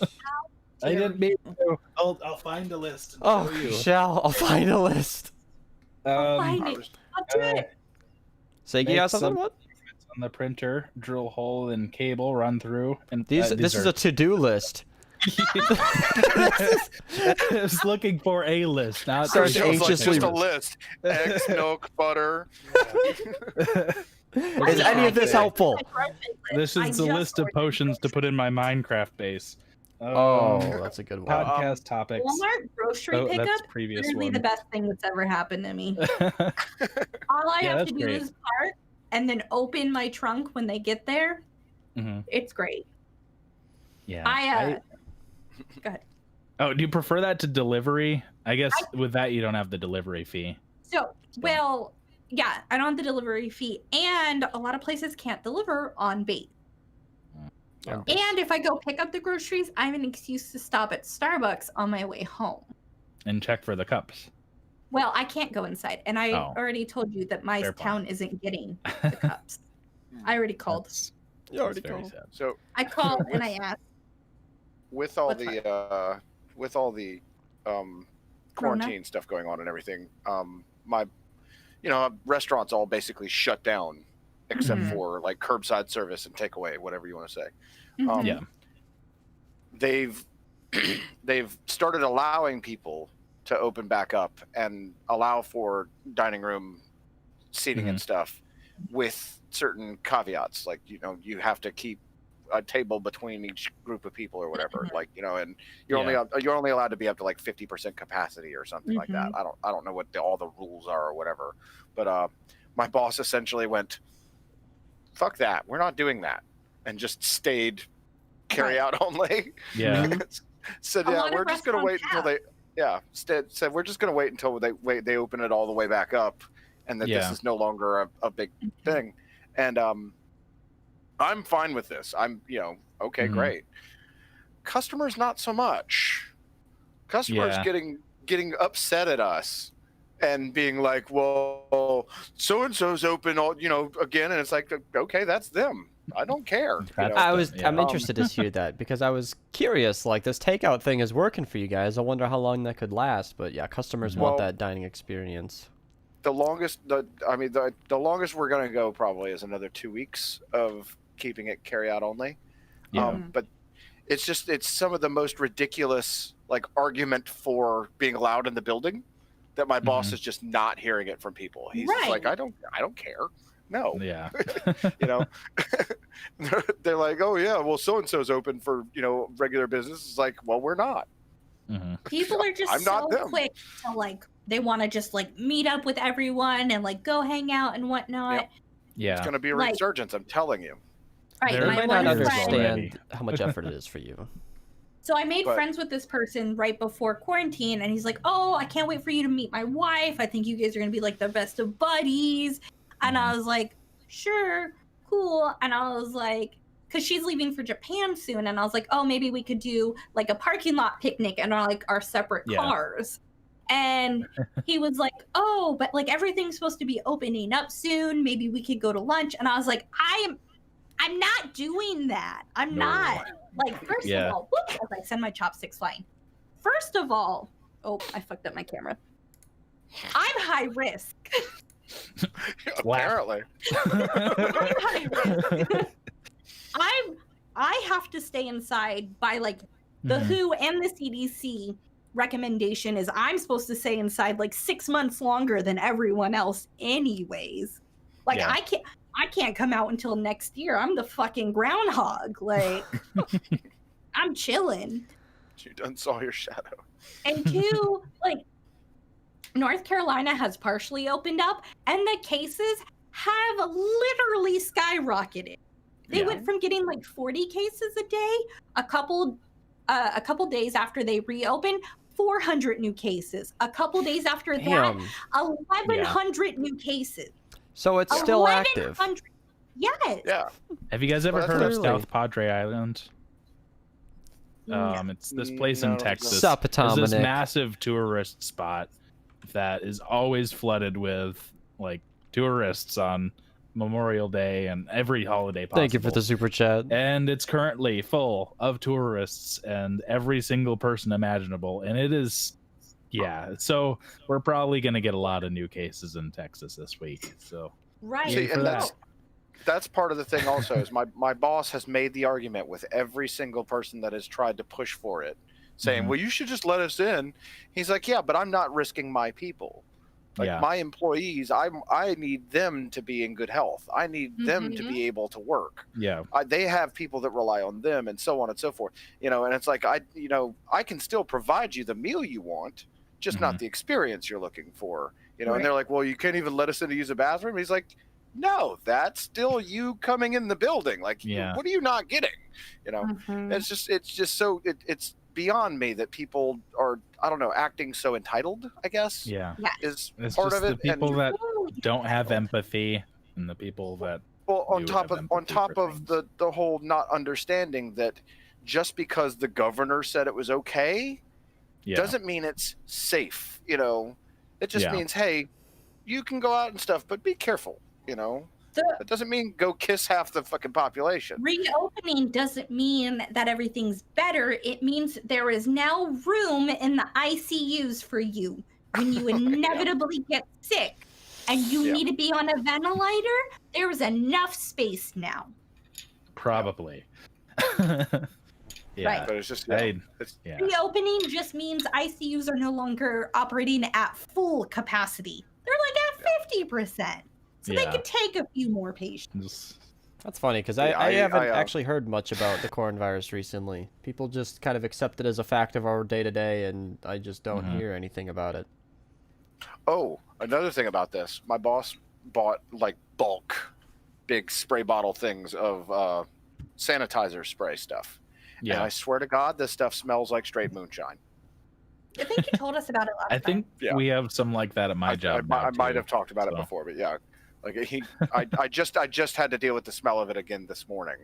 Speaker 2: I didn't mean to. I'll find a list and
Speaker 1: Oh,
Speaker 2: show you.
Speaker 1: Rochelle, I'll find a list.
Speaker 4: Find
Speaker 3: I
Speaker 4: it.
Speaker 3: was-
Speaker 4: I'll do it.
Speaker 1: Say, you
Speaker 2: Make
Speaker 1: got something?
Speaker 2: some-
Speaker 1: What?
Speaker 2: on the printer, drill hole and cable, run through. And
Speaker 1: This is a to-do list.
Speaker 2: I was looking for a list, not
Speaker 1: Starts
Speaker 3: It was like
Speaker 1: anxiously-
Speaker 3: just a list: eggs, milk, butter.
Speaker 1: Is any of this
Speaker 3: Okay.
Speaker 1: helpful?
Speaker 2: This is the list of potions to put in my Minecraft base.
Speaker 1: Oh, that's a good one.
Speaker 2: Podcast topics.
Speaker 4: Walmart grocery
Speaker 2: Oh,
Speaker 4: pickup
Speaker 2: that's previous
Speaker 4: literally
Speaker 2: one.
Speaker 4: the best thing that's ever happened to me. All I
Speaker 2: Yeah,
Speaker 4: have
Speaker 2: that's
Speaker 4: to do
Speaker 2: great.
Speaker 4: is park and then open my trunk when they get there, It's great.
Speaker 2: Yeah.
Speaker 4: Go ahead.
Speaker 2: Oh, do you prefer that to delivery? I guess with that you don't have the delivery fee.
Speaker 4: So, well, yeah, I don't have the delivery fee, and a lot of places can't deliver on base.
Speaker 1: Yeah.
Speaker 4: And if I go pick up the groceries, I have an excuse to stop at Starbucks on my way home.
Speaker 2: And check for the cups.
Speaker 4: Well, I can't go inside, and I
Speaker 2: Oh.
Speaker 4: already told you that my
Speaker 2: Fair
Speaker 4: town isn't getting the cups. I already called.
Speaker 1: You already
Speaker 2: That's very
Speaker 1: called.
Speaker 2: sad.
Speaker 3: So
Speaker 4: I called and I asked.
Speaker 3: with all
Speaker 4: What's
Speaker 3: the quarantine stuff going on and everything, my restaurants all basically shut down except for like curbside service and takeaway, whatever you want to say.
Speaker 4: Mhm.
Speaker 3: They've started allowing people to open back up and allow for dining room seating and stuff with certain caveats, like you have to keep a table between each group of people or whatever, and you're only allowed to be up to like 50% capacity or something like that. I don't know what all the rules are or whatever, but my boss essentially went, fuck that, we're not doing that, and just stayed carry out only. Said we're just gonna wait until they said we're just gonna wait until they open it all the way back up, and that this is no longer a big thing. And I'm fine with this. I'm okay, great. Customers not so much. Customers getting upset at us and being like, well, so and so's open all again, and it's like, okay, that's them. I don't care.
Speaker 1: I'm interested to hear that, because I was curious, like, this takeout thing is working for you guys. I wonder how long that could last, but yeah, customers want that dining experience.
Speaker 3: The longest we're gonna go probably is another 2 weeks of keeping it carry out only. But it's some of the most ridiculous argument for being allowed in the building that my boss is just not hearing it from people. He's just like, I don't care. No.
Speaker 2: Yeah.
Speaker 3: They're like, oh yeah, well, so and so's open for regular business. It's like, well, we're not.
Speaker 4: People are just quick to they want to just meet up with everyone and go hang out and whatnot.
Speaker 2: Yeah.
Speaker 3: It's gonna be a resurgence, I'm telling you.
Speaker 4: Right.
Speaker 1: They might not understand
Speaker 2: already.
Speaker 1: how much effort it is for you.
Speaker 4: So I made friends with this person right before quarantine, and he's like, oh, I can't wait for you to meet my wife. I think you guys are gonna be the best of buddies. And I was like, sure, cool. And I was like, because she's leaving for Japan soon, and I was like, oh, maybe we could do a parking lot picnic and our separate cars. And he was like, oh, but everything's supposed to be opening up soon. Maybe we could go to lunch. And I was like, I'm not doing that. I'm not. First of all, whoop, as I send my chopsticks flying. First of all, oh, I fucked up my camera. I'm high risk.
Speaker 3: Apparently.
Speaker 4: I'm high risk. I have to stay inside by the WHO and the CDC recommendation is I'm supposed to stay inside 6 months longer than everyone else anyways. I can't come out until next year. I'm the fucking groundhog. I'm chilling.
Speaker 3: You done saw your shadow.
Speaker 4: And two, North Carolina has partially opened up, and the cases have literally skyrocketed. They went from getting 40 cases a day, a couple days after they reopened, 400 new cases. A couple days after that, 1,100 new cases.
Speaker 1: So it's still active.
Speaker 4: Yes.
Speaker 3: Yeah.
Speaker 2: Have you guys ever heard of
Speaker 1: clearly
Speaker 2: South Padre Island?
Speaker 4: No.
Speaker 2: It's this place in Texas.
Speaker 1: Sup,
Speaker 2: It's this
Speaker 1: Dominic.
Speaker 2: massive tourist spot that is always flooded with tourists on Memorial Day and every holiday possible.
Speaker 1: Thank you for the super chat.
Speaker 2: And it's currently full of tourists and every single person imaginable. And it is, so we're probably going to get a lot of new cases in Texas this week. So
Speaker 4: Right.
Speaker 3: See, and
Speaker 2: that.
Speaker 3: that's part of the thing also is my boss has made the argument with every single person that has tried to push for it, saying, well, you should just let us in. He's like, yeah, but I'm not risking my people. My employees, I need them to be in good health. I need them to be able to work.
Speaker 2: Yeah.
Speaker 3: They have people that rely on them and so on and so forth. And it's like, I can still provide you the meal you want, just not the experience you're looking for. And they're like, well, you can't even let us in to use a bathroom. He's like, no, that's still you coming in the building. Like,
Speaker 2: Yeah.
Speaker 3: what are you not getting? You know,
Speaker 4: Mhm.
Speaker 3: it's just so it's beyond me that people are, I don't know, acting so entitled, I guess,
Speaker 2: Yeah.
Speaker 3: is
Speaker 2: It's
Speaker 3: part
Speaker 2: just
Speaker 3: of
Speaker 2: the
Speaker 3: it.
Speaker 2: people
Speaker 3: And
Speaker 2: that don't have empathy, and the people that
Speaker 3: well, on
Speaker 2: do
Speaker 3: top
Speaker 2: have
Speaker 3: of
Speaker 2: empathy for things.
Speaker 3: the whole not understanding that just because the governor said it was okay
Speaker 2: Yeah.
Speaker 3: doesn't mean it's safe. You know, it just
Speaker 2: Yeah.
Speaker 3: means, hey, you can go out and stuff, but be careful. You know,
Speaker 4: The
Speaker 3: that doesn't mean go kiss half the fucking population.
Speaker 4: reopening doesn't mean that everything's better. It means there is now room in the ICUs for you when you inevitably get sick and you
Speaker 3: Yeah.
Speaker 4: need to be on a ventilator. There's enough space now.
Speaker 2: Probably. Yeah.
Speaker 4: Right.
Speaker 3: But it's just, it's,
Speaker 2: Yeah.
Speaker 4: Reopening just means ICUs are no longer operating at full capacity. They're like at 50%. So they
Speaker 2: Yeah.
Speaker 4: could take a few more patients.
Speaker 1: That's funny because
Speaker 3: Yeah,
Speaker 1: I haven't
Speaker 3: I,
Speaker 1: actually heard much about the coronavirus recently. People just kind of accept it as a fact of our day to day, and I just don't
Speaker 2: Mhm.
Speaker 1: hear anything about it.
Speaker 3: Oh, another thing about this, my boss bought like bulk, big spray bottle things of sanitizer spray stuff. And
Speaker 2: Yeah.
Speaker 3: I swear to God, this stuff smells like straight moonshine.
Speaker 4: I think you told us about it last
Speaker 2: I think
Speaker 3: Yeah.
Speaker 2: we have some like that at my job now,
Speaker 3: I might
Speaker 2: too.
Speaker 3: have talked about it
Speaker 2: so.
Speaker 3: before, but yeah, like I just had to deal with the smell of it again this morning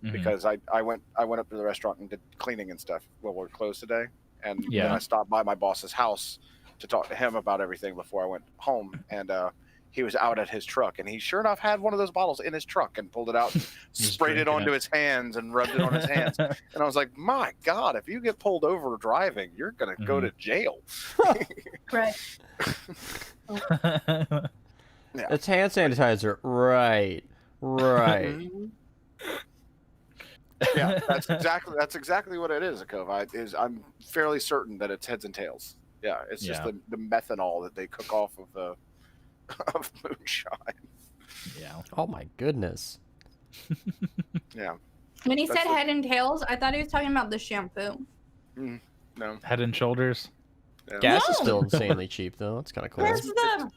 Speaker 2: Mhm.
Speaker 3: because I went up to the restaurant and did cleaning and stuff. Well, we're closed today, and
Speaker 2: Yeah.
Speaker 3: then I stopped by my boss's house to talk to him about everything before I went home, and he was out at his truck, and he sure enough had one of those bottles in his truck and pulled it out, and
Speaker 2: Just
Speaker 3: sprayed it
Speaker 2: drinking
Speaker 3: onto
Speaker 2: it.
Speaker 3: his hands and rubbed it on his hands. And I was like, my God, if you get pulled over driving, you're gonna go
Speaker 2: Mhm.
Speaker 3: to jail.
Speaker 4: Right.
Speaker 3: Yeah.
Speaker 1: It's hand sanitizer. Right. Right.
Speaker 3: Yeah, that's exactly what it is, Akova. I'm fairly certain that it's heads and tails. Yeah, it's just
Speaker 2: Yeah.
Speaker 3: the methanol that they cook off of the of moonshine.
Speaker 2: Yeah.
Speaker 1: Oh my goodness.
Speaker 3: Yeah,
Speaker 4: When he
Speaker 3: That's
Speaker 4: said
Speaker 3: the-
Speaker 4: head and tails, I thought he was talking about the shampoo.
Speaker 3: no,
Speaker 2: Head and Shoulders.
Speaker 3: yeah.
Speaker 1: Gas is
Speaker 4: No!
Speaker 1: still insanely cheap though. That's kind of cool.
Speaker 4: Where's the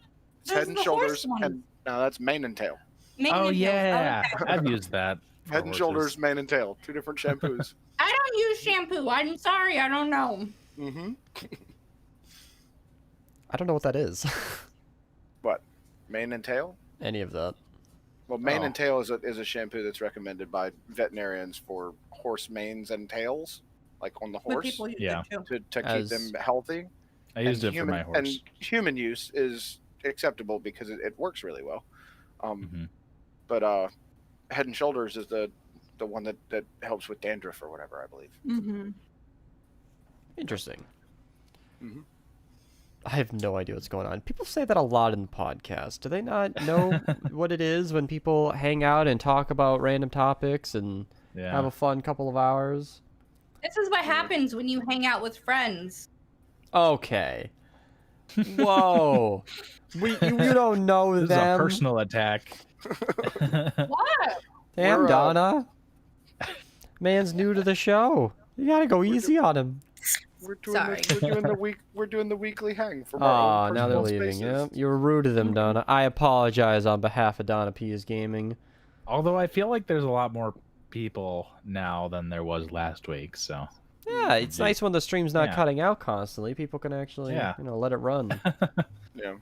Speaker 3: It's head and
Speaker 4: the horse
Speaker 3: shoulders,
Speaker 4: one?
Speaker 3: and no, that's mane and tail.
Speaker 4: Mane
Speaker 2: Oh
Speaker 4: and tails?
Speaker 2: yeah,
Speaker 4: Okay.
Speaker 2: I've used that. for
Speaker 3: Head and
Speaker 2: horses.
Speaker 3: shoulders, mane and tail, two different shampoos.
Speaker 4: I don't use shampoo. I'm sorry, I don't know.
Speaker 3: Mm-hmm.
Speaker 1: I don't know what that is.
Speaker 3: What? Mane and tail?
Speaker 1: Any of that.
Speaker 3: Well, mane
Speaker 2: Oh.
Speaker 3: and tail is a shampoo that's recommended by veterinarians for horse manes and tails, like on the
Speaker 4: But
Speaker 3: horse,
Speaker 4: people use
Speaker 2: Yeah.
Speaker 4: it too.
Speaker 3: to keep
Speaker 1: As-
Speaker 3: them healthy.
Speaker 2: I used
Speaker 3: And
Speaker 2: it for my horse.
Speaker 3: And human use is acceptable because it works really well.
Speaker 2: Mhm.
Speaker 3: But Head and Shoulders is the one that helps with dandruff or whatever, I believe.
Speaker 4: Mm-hmm.
Speaker 1: Interesting.
Speaker 3: Mhm.
Speaker 1: I have no idea what's going on. People say that a lot in the podcast. Do they not know what it is when people hang out and talk about random topics and
Speaker 2: Yeah.
Speaker 1: have a fun couple of hours?
Speaker 4: This is what happens when you hang out with friends.
Speaker 1: Okay. Whoa. You don't know
Speaker 2: This is
Speaker 1: them.
Speaker 2: a personal attack.
Speaker 4: What?
Speaker 1: Damn,
Speaker 3: We're,
Speaker 1: Donna. Man's new to the show. You gotta go easy on him.
Speaker 3: We're doing
Speaker 4: Sorry.
Speaker 3: we're doing the weekly hang from
Speaker 1: Aw,
Speaker 3: our own
Speaker 1: now they're
Speaker 3: personal
Speaker 1: leaving.
Speaker 3: spaces.
Speaker 1: Yep. You were rude to them, Donna. I apologize on behalf of Donna P's Gaming.
Speaker 2: Although I feel like there's a lot more people now than there was last week, so
Speaker 1: Yeah, it's nice when the stream's not
Speaker 2: Yeah.
Speaker 1: cutting out constantly. People can actually,
Speaker 2: Yeah.
Speaker 1: let it run.
Speaker 3: Yeah.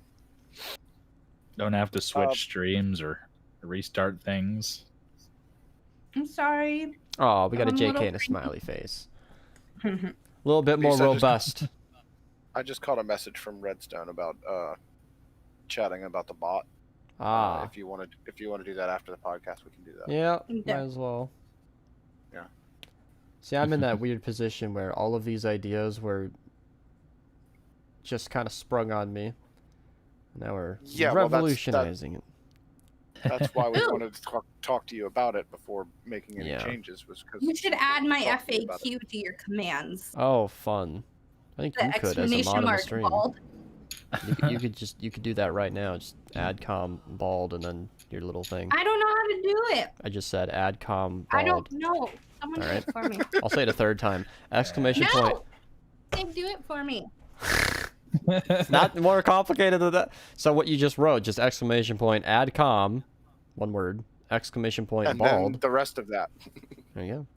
Speaker 2: don't have to switch
Speaker 3: Uh,
Speaker 2: streams or restart things.
Speaker 4: I'm sorry.
Speaker 1: Oh, we got a
Speaker 4: I'm a
Speaker 1: JK
Speaker 4: little
Speaker 1: and a smiley face.
Speaker 4: Mm-hmm.
Speaker 1: A little bit more
Speaker 3: Lisa just-
Speaker 1: robust.
Speaker 3: I just caught a message from Redstone about chatting about the bot.
Speaker 1: Ah.
Speaker 3: If you want to do that after the podcast, we can do that.
Speaker 1: Yeah, might
Speaker 4: Yeah.
Speaker 1: as well.
Speaker 3: Yeah.
Speaker 1: See, I'm in that weird position where all of these ideas were just kind of sprung on me. Now we're
Speaker 3: Yeah, well,
Speaker 1: revolutionizing it.
Speaker 3: That's why we
Speaker 4: Ooh.
Speaker 3: wanted to talk to you about it before making any
Speaker 1: Yeah.
Speaker 3: changes. Was because
Speaker 4: You should add my
Speaker 3: talk to you about
Speaker 4: FAQ to your commands.
Speaker 1: Oh, fun. I think
Speaker 4: The
Speaker 1: you could as a mod
Speaker 4: exclamation
Speaker 1: on the
Speaker 4: mark
Speaker 1: stream.
Speaker 4: bald.
Speaker 1: You could do that right now. Just add com bald and then your little thing.
Speaker 4: I don't know how to do it.
Speaker 1: I just said add com
Speaker 4: I
Speaker 1: bald.
Speaker 4: don't know. Someone do
Speaker 1: Alright.
Speaker 4: it for me.
Speaker 1: I'll say it a third time. Exclamation point.
Speaker 4: No! They do it for me.
Speaker 1: Not more complicated than that. So what you just wrote, just exclamation point, add com, One word. Exclamation point
Speaker 3: And
Speaker 1: bald.
Speaker 3: then the rest of that.
Speaker 1: There you go.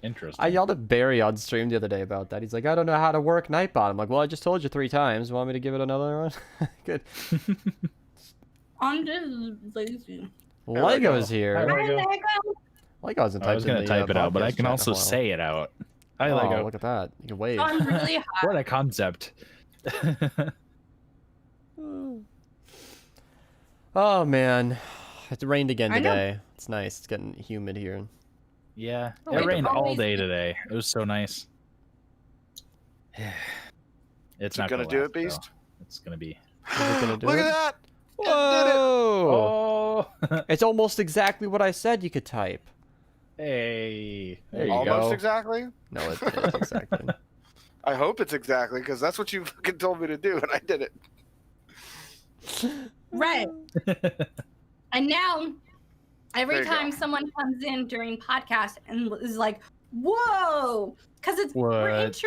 Speaker 2: Interesting.
Speaker 1: I yelled at Barry on stream the other day about that. He's like, I don't know how to work Nightbot. I'm like, well, I just told you 3 times. Want me to give it another one? Good.
Speaker 4: I'm just lazy.
Speaker 1: Lego's here.
Speaker 2: Hi, Lego.
Speaker 4: Lego.
Speaker 1: Lego hasn't
Speaker 2: I
Speaker 1: typed
Speaker 2: was
Speaker 1: in
Speaker 2: gonna
Speaker 1: the,
Speaker 2: type it out, but I
Speaker 1: podcast
Speaker 2: can
Speaker 1: chat in a
Speaker 2: also
Speaker 1: while.
Speaker 2: say it out. Hi,
Speaker 1: Oh,
Speaker 2: Lego.
Speaker 1: look at that. You can wave.
Speaker 4: I'm really hot.
Speaker 2: What a concept.
Speaker 1: Oh, man. It rained again
Speaker 4: I know.
Speaker 1: today. It's nice. It's getting humid here.
Speaker 2: Yeah,
Speaker 4: Oh,
Speaker 2: it
Speaker 4: wait,
Speaker 2: rained all
Speaker 4: always-
Speaker 2: day today. It was so nice. It's
Speaker 3: Is
Speaker 2: not
Speaker 3: it gonna do
Speaker 2: last,
Speaker 3: it, Beast?
Speaker 2: though. It's gonna be.
Speaker 1: Is it gonna do
Speaker 3: Look
Speaker 1: it?
Speaker 3: at that!
Speaker 1: Whoa!
Speaker 2: Oh,
Speaker 1: It's almost exactly what I said you could type.
Speaker 2: hey, there you
Speaker 3: Almost
Speaker 2: go.
Speaker 3: exactly.
Speaker 1: No, it is exactly.
Speaker 3: I hope it's exactly because that's what you fucking told me to do, and I did it.
Speaker 4: Right. And now, every
Speaker 3: There you
Speaker 4: time
Speaker 3: go.
Speaker 4: someone comes in during podcast and is like, "Whoa," because we're
Speaker 2: What?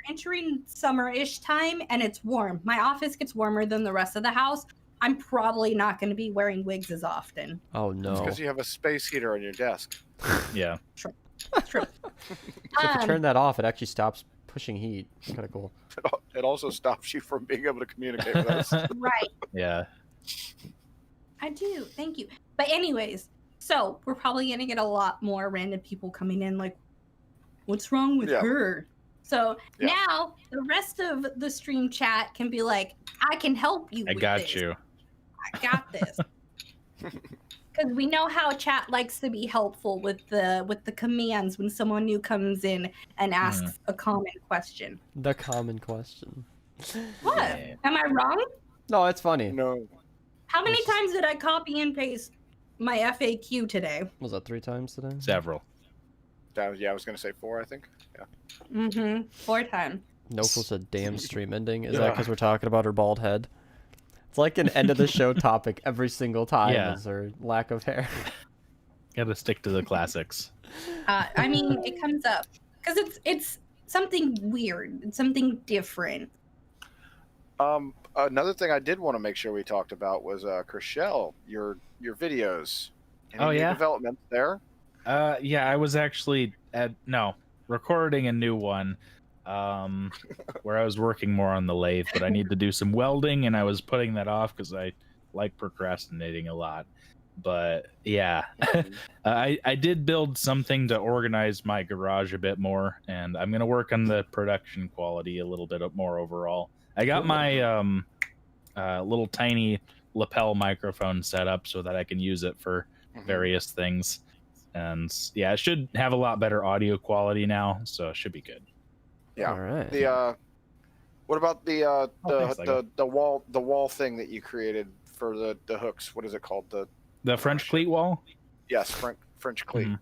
Speaker 4: entering summer-ish time and it's warm. My office gets warmer than the rest of the house. I'm probably not going to be wearing wigs as often.
Speaker 1: Oh,
Speaker 3: It's
Speaker 1: no.
Speaker 3: because you have a space heater on your desk.
Speaker 2: Yeah.
Speaker 4: True.
Speaker 1: So if you turn that off, it actually stops pushing heat. It's kind of cool.
Speaker 3: It also stops you from being able to communicate with us.
Speaker 4: Right.
Speaker 2: Yeah.
Speaker 4: I do. Thank you. But anyways, so we're probably going to get a lot more random people coming in like, what's wrong with
Speaker 3: Yeah.
Speaker 4: her? So
Speaker 3: Yeah.
Speaker 4: now the rest of the stream chat can be like, I can help you
Speaker 2: I
Speaker 4: with
Speaker 2: got
Speaker 4: this.
Speaker 2: you.
Speaker 4: I got this. Because we know how chat likes to be helpful with the commands when someone new comes in and asks a common question.
Speaker 1: The common question.
Speaker 4: What?
Speaker 2: Yeah.
Speaker 4: Am I wrong?
Speaker 1: No, it's funny.
Speaker 3: No.
Speaker 4: How many times did I copy and paste my FAQ today?
Speaker 1: Was that 3 times today?
Speaker 2: Several.
Speaker 3: Yeah, I was gonna say 4. I think. Yeah.
Speaker 4: Mm-hmm. 4 times.
Speaker 1: No clue said damn stream ending. Is that
Speaker 3: Yeah.
Speaker 1: because we're talking about her bald head? It's like an end of the show topic every single time
Speaker 2: Yeah.
Speaker 1: is her lack of hair.
Speaker 2: Gotta stick to the classics.
Speaker 4: I mean, it comes up because it's something weird. It's something different.
Speaker 3: Another thing I did want to make sure we talked about was Chriselle, your videos. Any
Speaker 2: Oh,
Speaker 3: new
Speaker 2: yeah?
Speaker 3: developments there?
Speaker 2: Yeah, I was actually recording a new one, where I was working more on the lathe, but I need to do some welding, and I was putting that off because I like procrastinating a lot. But yeah, I did build something to organize my garage a bit more, and I'm gonna work on the production quality a little bit more overall. I got my little tiny lapel microphone set up so that I can use it for various things. And yeah, it should have a lot better audio quality now, so it should be good.
Speaker 3: Yeah.
Speaker 1: All right.
Speaker 3: The what about the
Speaker 2: thanks, Lego.
Speaker 3: the wall thing that you created for the hooks? What is it called?
Speaker 2: The French cleat wall?
Speaker 3: Yes, French cleat.
Speaker 2: Mhm.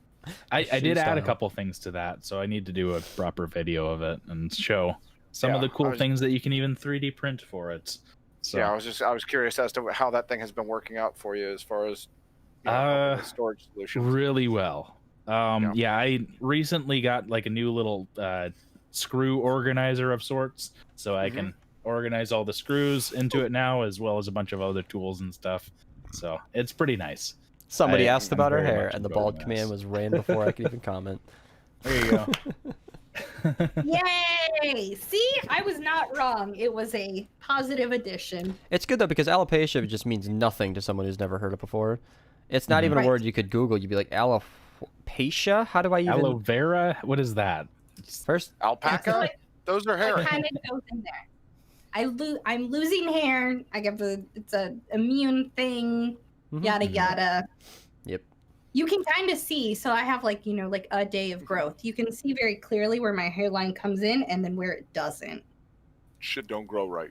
Speaker 2: I did add a
Speaker 1: Freestyle.
Speaker 2: couple things to that, so I need to do a proper video of it and show some of
Speaker 3: Yeah,
Speaker 2: the cool
Speaker 3: I was-
Speaker 2: things that you can even 3D print for it. So
Speaker 3: Yeah, I was curious as to how that thing has been working out for you as far as the storage solutions.
Speaker 2: really well. Yeah, I recently got like a new little screw organizer of sorts, so I can organize all the screws into it now, as well as a bunch of other tools and stuff. So it's pretty nice.
Speaker 1: Somebody
Speaker 2: I-
Speaker 1: asked
Speaker 2: I'm
Speaker 1: about her
Speaker 2: very
Speaker 1: hair,
Speaker 2: much
Speaker 1: and the
Speaker 2: enjoying
Speaker 1: bald
Speaker 2: this.
Speaker 1: command was ran before I could even comment.
Speaker 2: There you go.
Speaker 4: Yay! See, I was not wrong. It was a positive addition.
Speaker 1: It's good though because alopecia just means nothing to someone who's never heard it before. It's not even a
Speaker 4: Right.
Speaker 1: word you could Google. You'd be like alopecia. How do I even?
Speaker 2: Aloe vera? What is that?
Speaker 1: First,
Speaker 3: Alpaca?
Speaker 4: So it-
Speaker 3: Those are hairy.
Speaker 4: It kind of goes in there. I'm losing hair. I get it's a immune thing. Yada
Speaker 2: Mhm.
Speaker 4: yada.
Speaker 1: Yep.
Speaker 4: You can kind of see. So I have like a day of growth. You can see very clearly where my hairline comes in and then where it doesn't.
Speaker 3: Shit don't grow right.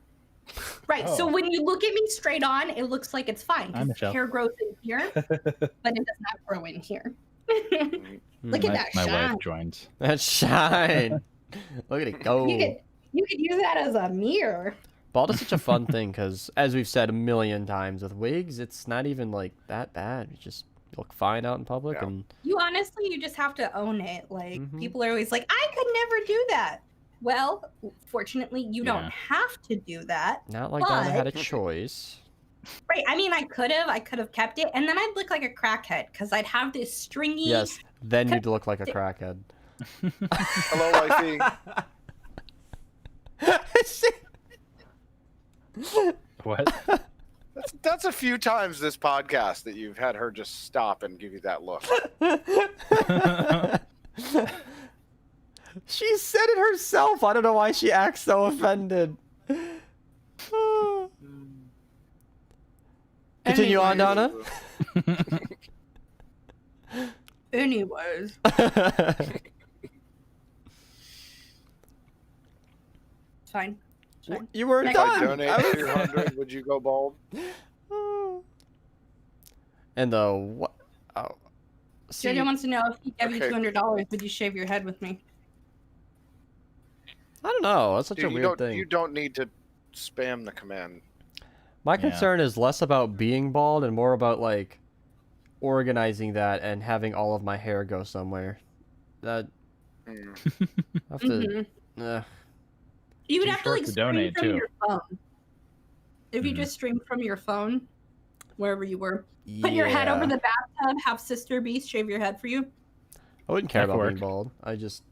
Speaker 4: Right. So
Speaker 2: Oh.
Speaker 4: when you look at me straight on, it looks like it's fine.
Speaker 2: Hi,
Speaker 4: 'cause
Speaker 2: Michelle.
Speaker 4: hair grows in here, but it does not grow in here. Look at that
Speaker 2: my
Speaker 4: shine.
Speaker 2: wife joined.
Speaker 1: That shine. Look at it go.
Speaker 4: You could use that as a mirror.
Speaker 1: Bald is such a fun thing because, as we've said a million times, with wigs, it's not even like that bad. You just look fine out in public,
Speaker 3: Yeah.
Speaker 1: and
Speaker 4: You just have to own it. Like
Speaker 1: Mhm.
Speaker 4: people are always like, I could never do that. Well, fortunately, you
Speaker 2: Yeah.
Speaker 4: don't have to do that.
Speaker 1: not like Donna had a
Speaker 4: But-
Speaker 1: choice.
Speaker 4: Right. I mean, I could have kept it, and then I'd look like a crackhead because I'd have this stringy.
Speaker 1: Yes, then you'd look like a crackhead.
Speaker 3: Hello, wifey.
Speaker 2: What?
Speaker 3: That's a few times this podcast that you've had her just stop and give you that look.
Speaker 1: She said it herself. I don't know why she acts so offended. Continue on, Donna.
Speaker 4: Anyways. Fine.
Speaker 1: You weren't
Speaker 3: If I
Speaker 1: done.
Speaker 3: donate 200, would you go bald?
Speaker 1: And the what? Oh. See,
Speaker 4: JoJo wants to know if he gave you
Speaker 3: Okay.
Speaker 4: $200, would you shave your head with me?
Speaker 1: I don't know. That's such
Speaker 3: Dude,
Speaker 1: a weird
Speaker 3: you
Speaker 1: thing.
Speaker 3: don't need to spam the command.
Speaker 1: My
Speaker 2: Yeah.
Speaker 1: concern is less about being bald and more about like organizing that and having all of my hair go somewhere. That
Speaker 3: Mm.
Speaker 1: I have to.
Speaker 4: Mhm. You would
Speaker 2: Too
Speaker 4: have to
Speaker 2: short
Speaker 4: like
Speaker 2: to
Speaker 4: stream
Speaker 2: donate,
Speaker 4: from
Speaker 2: too.
Speaker 4: your phone. If you
Speaker 2: Mhm.
Speaker 4: just stream from your phone, wherever you were, put your head over
Speaker 1: Yeah.
Speaker 4: the bathtub, have Sister Beast shave your head for you.
Speaker 1: I wouldn't care
Speaker 2: That
Speaker 1: about
Speaker 2: could
Speaker 1: being
Speaker 2: work.
Speaker 1: bald. I just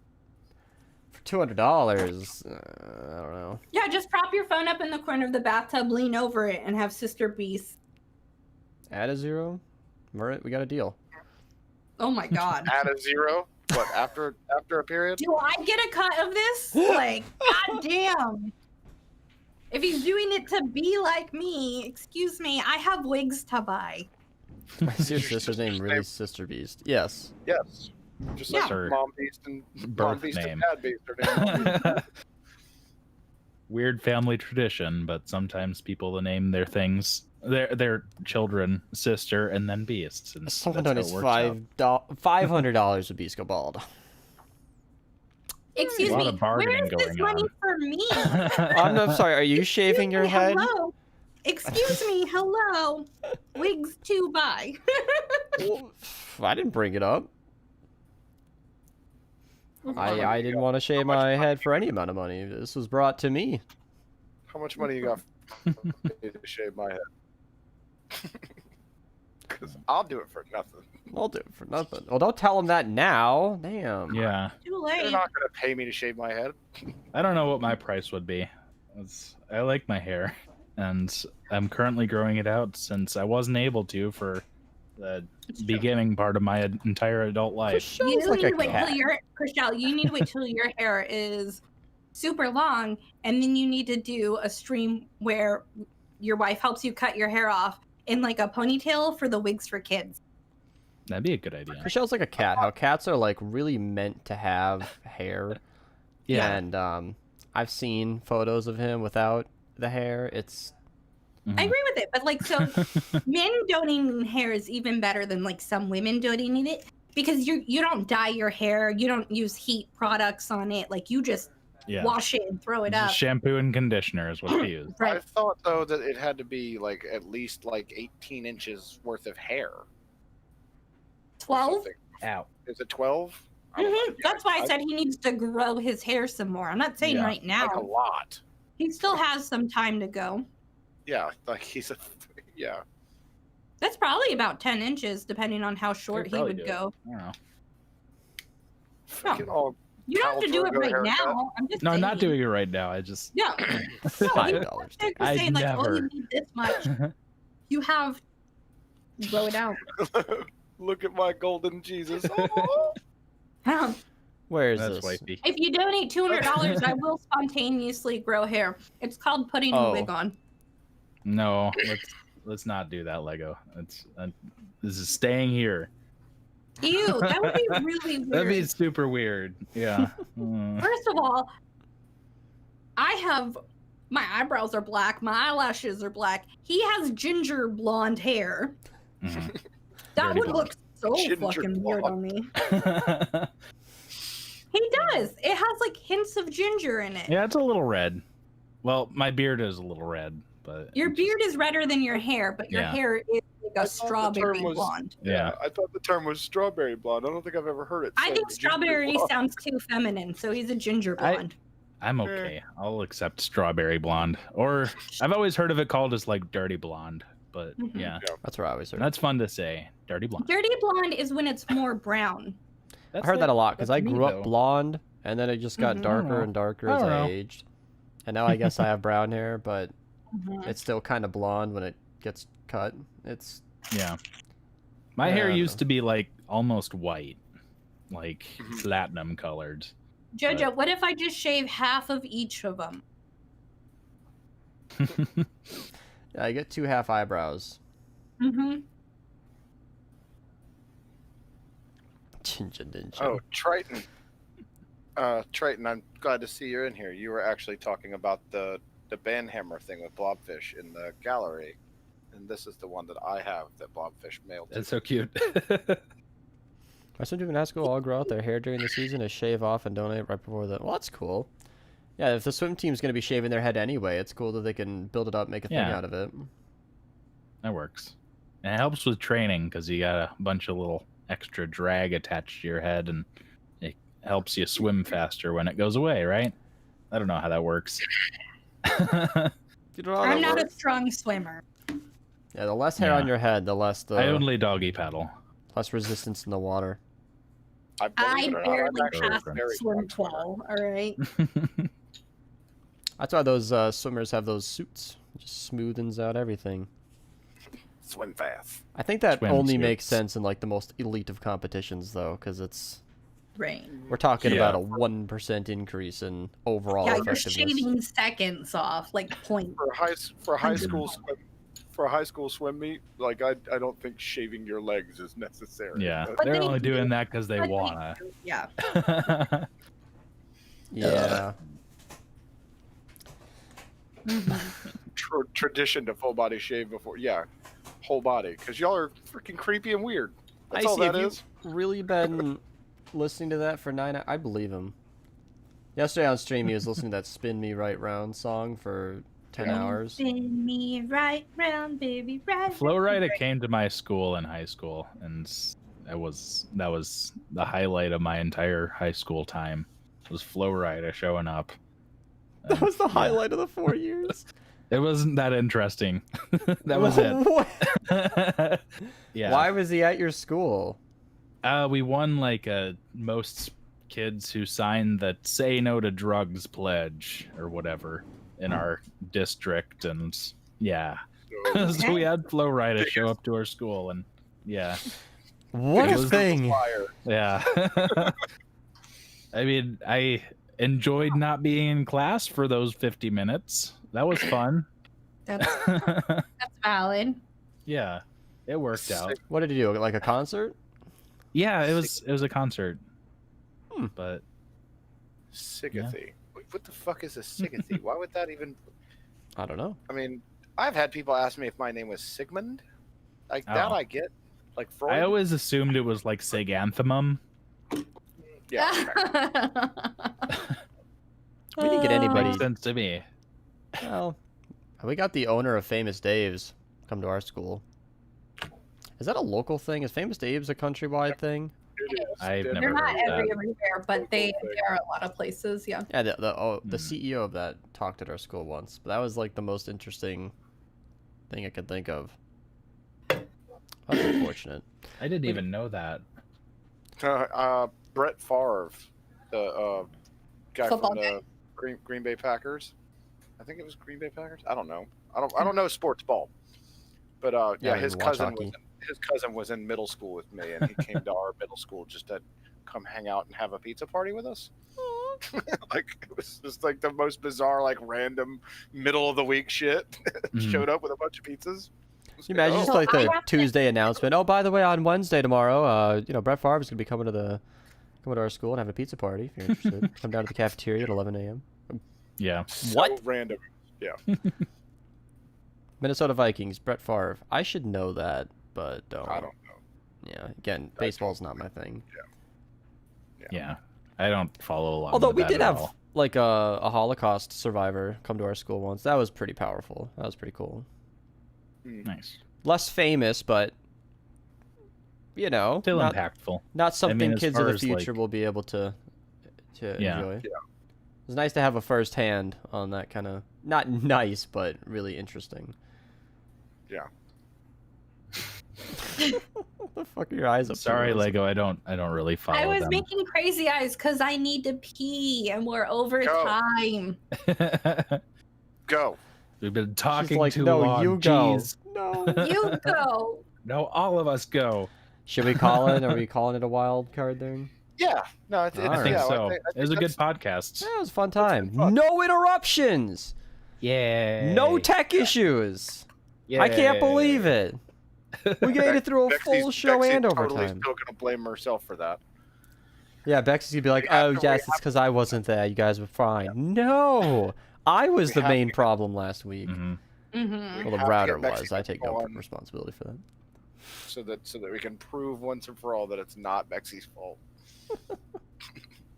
Speaker 1: for $200. I don't know.
Speaker 4: Yeah, just prop your phone up in the corner of the bathtub, lean over it, and have Sister Beast.
Speaker 1: Add a zero. All right, we got a deal.
Speaker 4: Oh my god.
Speaker 3: Add a zero. What, after a period?
Speaker 4: Do I get a cut of this? Like, god damn. If he's doing it to be like me, excuse me, I have wigs to buy.
Speaker 1: Is your sister's name really Sister Beast? Yes.
Speaker 3: Yes. Just like
Speaker 2: Yeah.
Speaker 3: Mom Beast and
Speaker 2: Birth
Speaker 3: Mom Beast
Speaker 2: name.
Speaker 3: and Dad Beast are named.
Speaker 2: Weird family tradition, but sometimes people name their things, their children, sister, and then Beast. And
Speaker 1: Someone
Speaker 2: that's how
Speaker 1: donates
Speaker 2: it works out.
Speaker 1: $500 to Beast go bald.
Speaker 4: Excuse
Speaker 2: A lot
Speaker 4: me,
Speaker 2: of bargaining
Speaker 4: where's this
Speaker 2: going
Speaker 4: money
Speaker 2: on.
Speaker 4: for me?
Speaker 1: I'm sorry. Are you shaving your head?
Speaker 4: Hello. Excuse me, hello. Wigs to buy.
Speaker 1: Well, I didn't bring it up. I didn't want to shave my head for any amount of money. This was brought to me.
Speaker 3: How much money you got for me to shave my head? Because I'll do it for nothing.
Speaker 1: I'll do it for nothing. Well, don't tell him that now. Damn.
Speaker 2: Yeah,
Speaker 4: Too
Speaker 3: You're
Speaker 4: late.
Speaker 3: not going to pay me to shave my head.
Speaker 2: I don't know what my price would be. I like my hair, and I'm currently growing it out since I wasn't able to for the beginning part of my entire adult life.
Speaker 4: You
Speaker 1: Chriselle's like
Speaker 4: need
Speaker 1: a
Speaker 4: to wait
Speaker 1: cat.
Speaker 4: till your Chriselle, you need to wait till your hair is super long, and then you need to do a stream where your wife helps you cut your hair off in like a ponytail for the wigs for kids.
Speaker 2: That'd be a good idea.
Speaker 1: Michelle's like a cat. How cats are like really meant to have hair.
Speaker 2: Yeah.
Speaker 1: And I've seen photos of him without the hair. It's
Speaker 2: Mhm.
Speaker 4: I agree with it, but like, so men donating hair is even better than like some women donating it because you don't dye your hair, you don't use heat products on it, like you just
Speaker 2: Yeah.
Speaker 4: wash it and throw it up.
Speaker 2: Shampoo and conditioner is what they use.
Speaker 4: Right.
Speaker 3: I thought, though, that it had to be like at least like 18 inches worth of hair. or
Speaker 4: 12.
Speaker 3: something.
Speaker 2: Ow.
Speaker 3: Is it 12? I don't know.
Speaker 4: Mhm. That's why I said he needs to grow his hair some more. I'm not saying
Speaker 2: Yeah,
Speaker 4: right now.
Speaker 3: Like a lot.
Speaker 4: He still has some time to go.
Speaker 3: Yeah, like he's a. Yeah.
Speaker 4: That's probably about 10 inches, depending on how short he
Speaker 2: probably
Speaker 4: would
Speaker 2: do it.
Speaker 4: go.
Speaker 2: I don't know.
Speaker 3: Fucking all.
Speaker 4: You don't have to do it
Speaker 3: California
Speaker 4: right
Speaker 3: haircut.
Speaker 4: now. I'm just
Speaker 2: No, I'm
Speaker 4: saying.
Speaker 2: not doing it right now. I just
Speaker 4: Yeah.
Speaker 1: $5.
Speaker 4: They're just
Speaker 2: I'd
Speaker 4: saying, like, oh,
Speaker 2: never.
Speaker 4: you need this much. You have. Grow it out.
Speaker 3: Look at my golden Jesus. Oh.
Speaker 1: Where is
Speaker 2: That's
Speaker 1: this?
Speaker 2: wifey.
Speaker 4: If you donate $200, I will spontaneously grow hair. It's called putting a
Speaker 1: Oh.
Speaker 4: wig on.
Speaker 2: No, let's not do that, Lego. This is staying here.
Speaker 4: Ew, that would be really weird.
Speaker 2: That'd be super weird. Yeah.
Speaker 4: First of all, my eyebrows are black, my eyelashes are black. He has ginger blonde hair.
Speaker 2: Mhm.
Speaker 4: That
Speaker 2: Dirty
Speaker 4: would look so
Speaker 3: Ginger
Speaker 4: fucking weird on me.
Speaker 2: Mhm.
Speaker 4: He does. It has like hints of ginger in it.
Speaker 2: Yeah, it's a little red. Well, my beard is a little red, but
Speaker 4: Your beard is redder than your hair, but your
Speaker 2: Yeah.
Speaker 4: hair is like
Speaker 3: I
Speaker 4: a
Speaker 3: thought the
Speaker 4: strawberry
Speaker 3: term was-
Speaker 4: blonde.
Speaker 2: Yeah.
Speaker 3: I thought the term was strawberry blonde. I don't think I've ever heard it.
Speaker 4: I
Speaker 3: said
Speaker 4: think
Speaker 3: ginger
Speaker 4: strawberry
Speaker 3: blonde.
Speaker 4: sounds too feminine, so he's a ginger blonde.
Speaker 2: I'm okay. I'll accept strawberry blonde. Or I've always heard of it called as like dirty blonde, But
Speaker 4: Mhm.
Speaker 2: yeah,
Speaker 1: That's what I always heard.
Speaker 2: that's fun to say. Dirty blonde.
Speaker 4: Dirty blonde is when it's more brown.
Speaker 1: I heard that a lot because I
Speaker 2: that's me,
Speaker 1: grew up
Speaker 2: though.
Speaker 1: blonde, and then it just got
Speaker 4: Mhm.
Speaker 1: darker
Speaker 2: know.
Speaker 1: and darker
Speaker 2: I
Speaker 1: as
Speaker 2: don't
Speaker 1: I
Speaker 2: know.
Speaker 1: aged. And now I guess I have brown hair, but
Speaker 4: Mhm.
Speaker 1: it's still kind of blonde when it gets cut. It's
Speaker 2: Yeah. My
Speaker 1: Yeah, I
Speaker 2: hair
Speaker 1: don't
Speaker 2: used
Speaker 1: know.
Speaker 2: to be like almost white, like
Speaker 3: Mhm.
Speaker 2: platinum colored.
Speaker 4: Jojo, what if I just shave half of each of them?
Speaker 1: yeah, I get 2 half eyebrows.
Speaker 4: Mm-hmm.
Speaker 1: Chincha dincha.
Speaker 3: Oh, Triton. Triton, I'm glad to see you're in here. You were actually talking about the Banhammer thing with Blobfish in the gallery, and this is the one that I have that Blobfish mailed to
Speaker 2: That's so cute.
Speaker 1: My son in high school all grow out their hair during the season to shave off and donate right before the. Well, that's cool. Yeah, if the swim team's going to be shaving their head anyway, it's cool that they can build it up, make a thing
Speaker 2: Yeah.
Speaker 1: out of it.
Speaker 2: That works. And it helps with training because you got a bunch of little extra drag attached to your head, and it helps you swim faster when it goes away, right? I don't know how that works.
Speaker 1: You know how
Speaker 4: I'm
Speaker 1: that
Speaker 4: not a
Speaker 1: works?
Speaker 4: strong swimmer.
Speaker 1: Yeah, the less hair
Speaker 2: Yeah.
Speaker 1: on your head, the less
Speaker 2: I only doggy paddle.
Speaker 1: less resistance in the water.
Speaker 3: believe
Speaker 4: I
Speaker 3: it or not, I'm
Speaker 4: barely
Speaker 3: actually
Speaker 4: pass
Speaker 3: a very
Speaker 4: swim
Speaker 3: strong swimmer.
Speaker 4: 12. All right.
Speaker 1: That's why those swimmers have those suits. It just smoothens out everything.
Speaker 3: Swim fast.
Speaker 1: I think that
Speaker 2: Swim
Speaker 1: only makes
Speaker 2: suits.
Speaker 1: sense in like the most elite of competitions, though, because it's
Speaker 4: Right.
Speaker 1: we're talking
Speaker 2: Yeah.
Speaker 1: about a 1% increase in overall
Speaker 4: Yeah, you're
Speaker 1: effectiveness.
Speaker 4: shaving seconds off, like point.
Speaker 3: For high school swim meet, like I don't think shaving your legs is necessary.
Speaker 2: Yeah,
Speaker 3: But
Speaker 4: But
Speaker 2: they're
Speaker 4: they
Speaker 2: only doing
Speaker 4: do.
Speaker 2: that because they
Speaker 4: But
Speaker 2: wanna.
Speaker 4: Yeah.
Speaker 1: Yeah.
Speaker 3: tradition to full body shave before, whole body, because y'all are freaking creepy and weird. That's
Speaker 1: I
Speaker 3: all
Speaker 1: see.
Speaker 3: that
Speaker 1: If
Speaker 3: is.
Speaker 1: you've really been listening to that for 9 hours, I believe him. Yesterday on stream, he was listening to that "Spin Me Right Round" song for 10 hours.
Speaker 4: Spin me right round, baby, right.
Speaker 2: Flow Rida came to my school in high school, and that was the highlight of my entire high school time. Was Flow Rida showing up.
Speaker 1: That was the
Speaker 2: Yeah.
Speaker 1: highlight of the 4 years.
Speaker 2: It wasn't that interesting. That was it.
Speaker 1: What?
Speaker 2: Yeah.
Speaker 1: Why was he at your school?
Speaker 2: We won like most kids who signed the "Say No to Drugs" pledge or whatever in our district, and yeah, so we had Flow Rida show up to our school, and yeah,
Speaker 1: What
Speaker 2: It
Speaker 1: a
Speaker 2: was-
Speaker 1: thing!
Speaker 3: Fire.
Speaker 2: yeah. I mean, I enjoyed not being in class for those 50 minutes. That was fun.
Speaker 4: That's valid.
Speaker 2: Yeah, it worked out.
Speaker 1: What did he do? Like a concert?
Speaker 2: Yeah, it was a concert.
Speaker 1: Hmm.
Speaker 2: But
Speaker 3: Sigothy. What the fuck is a Sigothy? Why would that even?
Speaker 1: I don't know.
Speaker 3: I mean, I've had people ask me if my name was Sigmund. Like that,
Speaker 2: Oh.
Speaker 3: I get. Like Freud.
Speaker 2: I always assumed it was like Siganthemum.
Speaker 3: Yeah.
Speaker 1: We didn't get anybody.
Speaker 2: Makes sense to me.
Speaker 1: Well, we got the owner of Famous Dave's come to our school. Is that a local thing? Is Famous Dave's a countrywide thing?
Speaker 3: It is.
Speaker 2: I've
Speaker 3: It
Speaker 2: never
Speaker 4: They're
Speaker 3: is.
Speaker 4: not
Speaker 2: heard that.
Speaker 4: everywhere, but they are a lot of places. Yeah.
Speaker 1: Yeah, the
Speaker 2: Hmm.
Speaker 1: CEO of that talked at our school once, but that was like the most interesting thing I could think of. That's unfortunate.
Speaker 2: I didn't even know that.
Speaker 3: Brett Favre, the guy
Speaker 4: Football
Speaker 3: from the Green Bay Packers. I think it was Green Bay Packers. I don't know. I don't know sports ball. But
Speaker 1: Yeah, I
Speaker 3: his
Speaker 1: didn't watch
Speaker 3: cousin was in middle school with me, and he came to our middle school just to come hang out and have a pizza party with us. Like it was just like the most bizarre, like random middle of the week shit.
Speaker 2: Mhm.
Speaker 3: Showed up with a bunch of pizzas. It was
Speaker 1: Can you imagine
Speaker 3: like,
Speaker 1: just
Speaker 4: So
Speaker 1: like
Speaker 4: I
Speaker 1: the
Speaker 4: have to-
Speaker 1: Tuesday announcement? Oh, by the way, on Wednesday tomorrow, Brett Favre is gonna be coming to our school and have a pizza party. If you're interested, come down to the cafeteria at 11 a.m.
Speaker 2: Yeah.
Speaker 3: so
Speaker 1: What?
Speaker 3: random.
Speaker 1: Minnesota Vikings, Brett Favre. I should know that, but don't.
Speaker 3: I don't know.
Speaker 1: Yeah, again, baseball's not my thing.
Speaker 2: Yeah. I don't follow along.
Speaker 1: Although
Speaker 2: with
Speaker 1: we
Speaker 2: that
Speaker 1: did
Speaker 2: at
Speaker 1: have
Speaker 2: all.
Speaker 1: like a Holocaust survivor come to our school once. That was pretty powerful. That was pretty cool.
Speaker 2: Nice.
Speaker 1: Less famous, but
Speaker 2: Still
Speaker 1: not,
Speaker 2: impactful.
Speaker 1: not something
Speaker 2: as
Speaker 1: kids in
Speaker 2: far
Speaker 1: the
Speaker 2: as,
Speaker 1: future
Speaker 2: like-
Speaker 1: will be able to
Speaker 2: Yeah.
Speaker 1: enjoy.
Speaker 3: Yeah.
Speaker 1: It's nice to have a first hand on that kind of not nice, but really interesting. What the fuck are your eyes up?
Speaker 2: Sorry,
Speaker 1: to?
Speaker 2: Lego. I don't really follow
Speaker 4: I was
Speaker 2: them.
Speaker 4: making crazy eyes because I need to pee and we're over
Speaker 3: Go.
Speaker 4: time.
Speaker 3: Go.
Speaker 2: We've been
Speaker 1: She's
Speaker 2: talking
Speaker 1: like,
Speaker 2: too
Speaker 1: no,
Speaker 2: long.
Speaker 1: you go.
Speaker 2: Jeez.
Speaker 1: No.
Speaker 4: You go.
Speaker 2: No, all of us go.
Speaker 1: Should we call it? Are we calling it a wild card there?
Speaker 3: Yeah. No,
Speaker 1: All
Speaker 3: it's
Speaker 2: I
Speaker 1: right.
Speaker 2: think
Speaker 3: yeah,
Speaker 2: so.
Speaker 3: I
Speaker 2: It was a good
Speaker 3: that's-
Speaker 2: podcast.
Speaker 1: Yeah, it was a fun time.
Speaker 3: fun.
Speaker 1: No interruptions.
Speaker 2: Yeah.
Speaker 1: No tech issues. I can't believe it. We made it through a full show
Speaker 3: Bexy's
Speaker 1: and
Speaker 3: totally
Speaker 1: overtime.
Speaker 3: still gonna blame herself for that.
Speaker 1: Yeah, Bexy's gonna be like,
Speaker 3: We have
Speaker 1: oh,
Speaker 3: to- we
Speaker 1: yes,
Speaker 3: have
Speaker 1: it's because I wasn't there. You guys were fine. No. I was
Speaker 3: We
Speaker 1: the
Speaker 3: have
Speaker 1: main
Speaker 3: to-
Speaker 1: problem last week.
Speaker 2: Mm-hmm.
Speaker 4: Mm-hmm.
Speaker 1: Well,
Speaker 3: have
Speaker 1: the
Speaker 3: to
Speaker 1: router
Speaker 3: get
Speaker 1: was.
Speaker 3: Bexy
Speaker 1: I take no
Speaker 3: on.
Speaker 1: responsibility for that.
Speaker 3: So that we can prove once and for all that it's not Bexy's fault.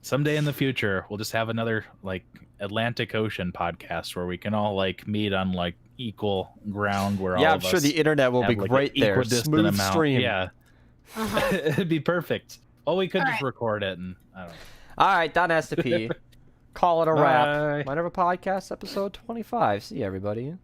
Speaker 2: Someday in the future, we'll just have another like Atlantic Ocean podcast where we can all like meet on like equal ground. Where
Speaker 1: Yeah,
Speaker 2: all
Speaker 1: I'm
Speaker 2: of
Speaker 1: sure
Speaker 2: us
Speaker 1: the internet will be
Speaker 2: have, like,
Speaker 1: great
Speaker 2: an
Speaker 1: there.
Speaker 2: equidistant
Speaker 1: Smooth
Speaker 2: amount.
Speaker 1: stream.
Speaker 2: Yeah,
Speaker 4: Uh-huh.
Speaker 2: it'd be perfect. Well, we could
Speaker 4: All
Speaker 2: just
Speaker 4: right.
Speaker 2: record it, and I don't know.
Speaker 1: All right, Don has to pee. Call it a wrap.
Speaker 2: Bye.
Speaker 1: Minerva Podcast, episode 25. See you, everybody.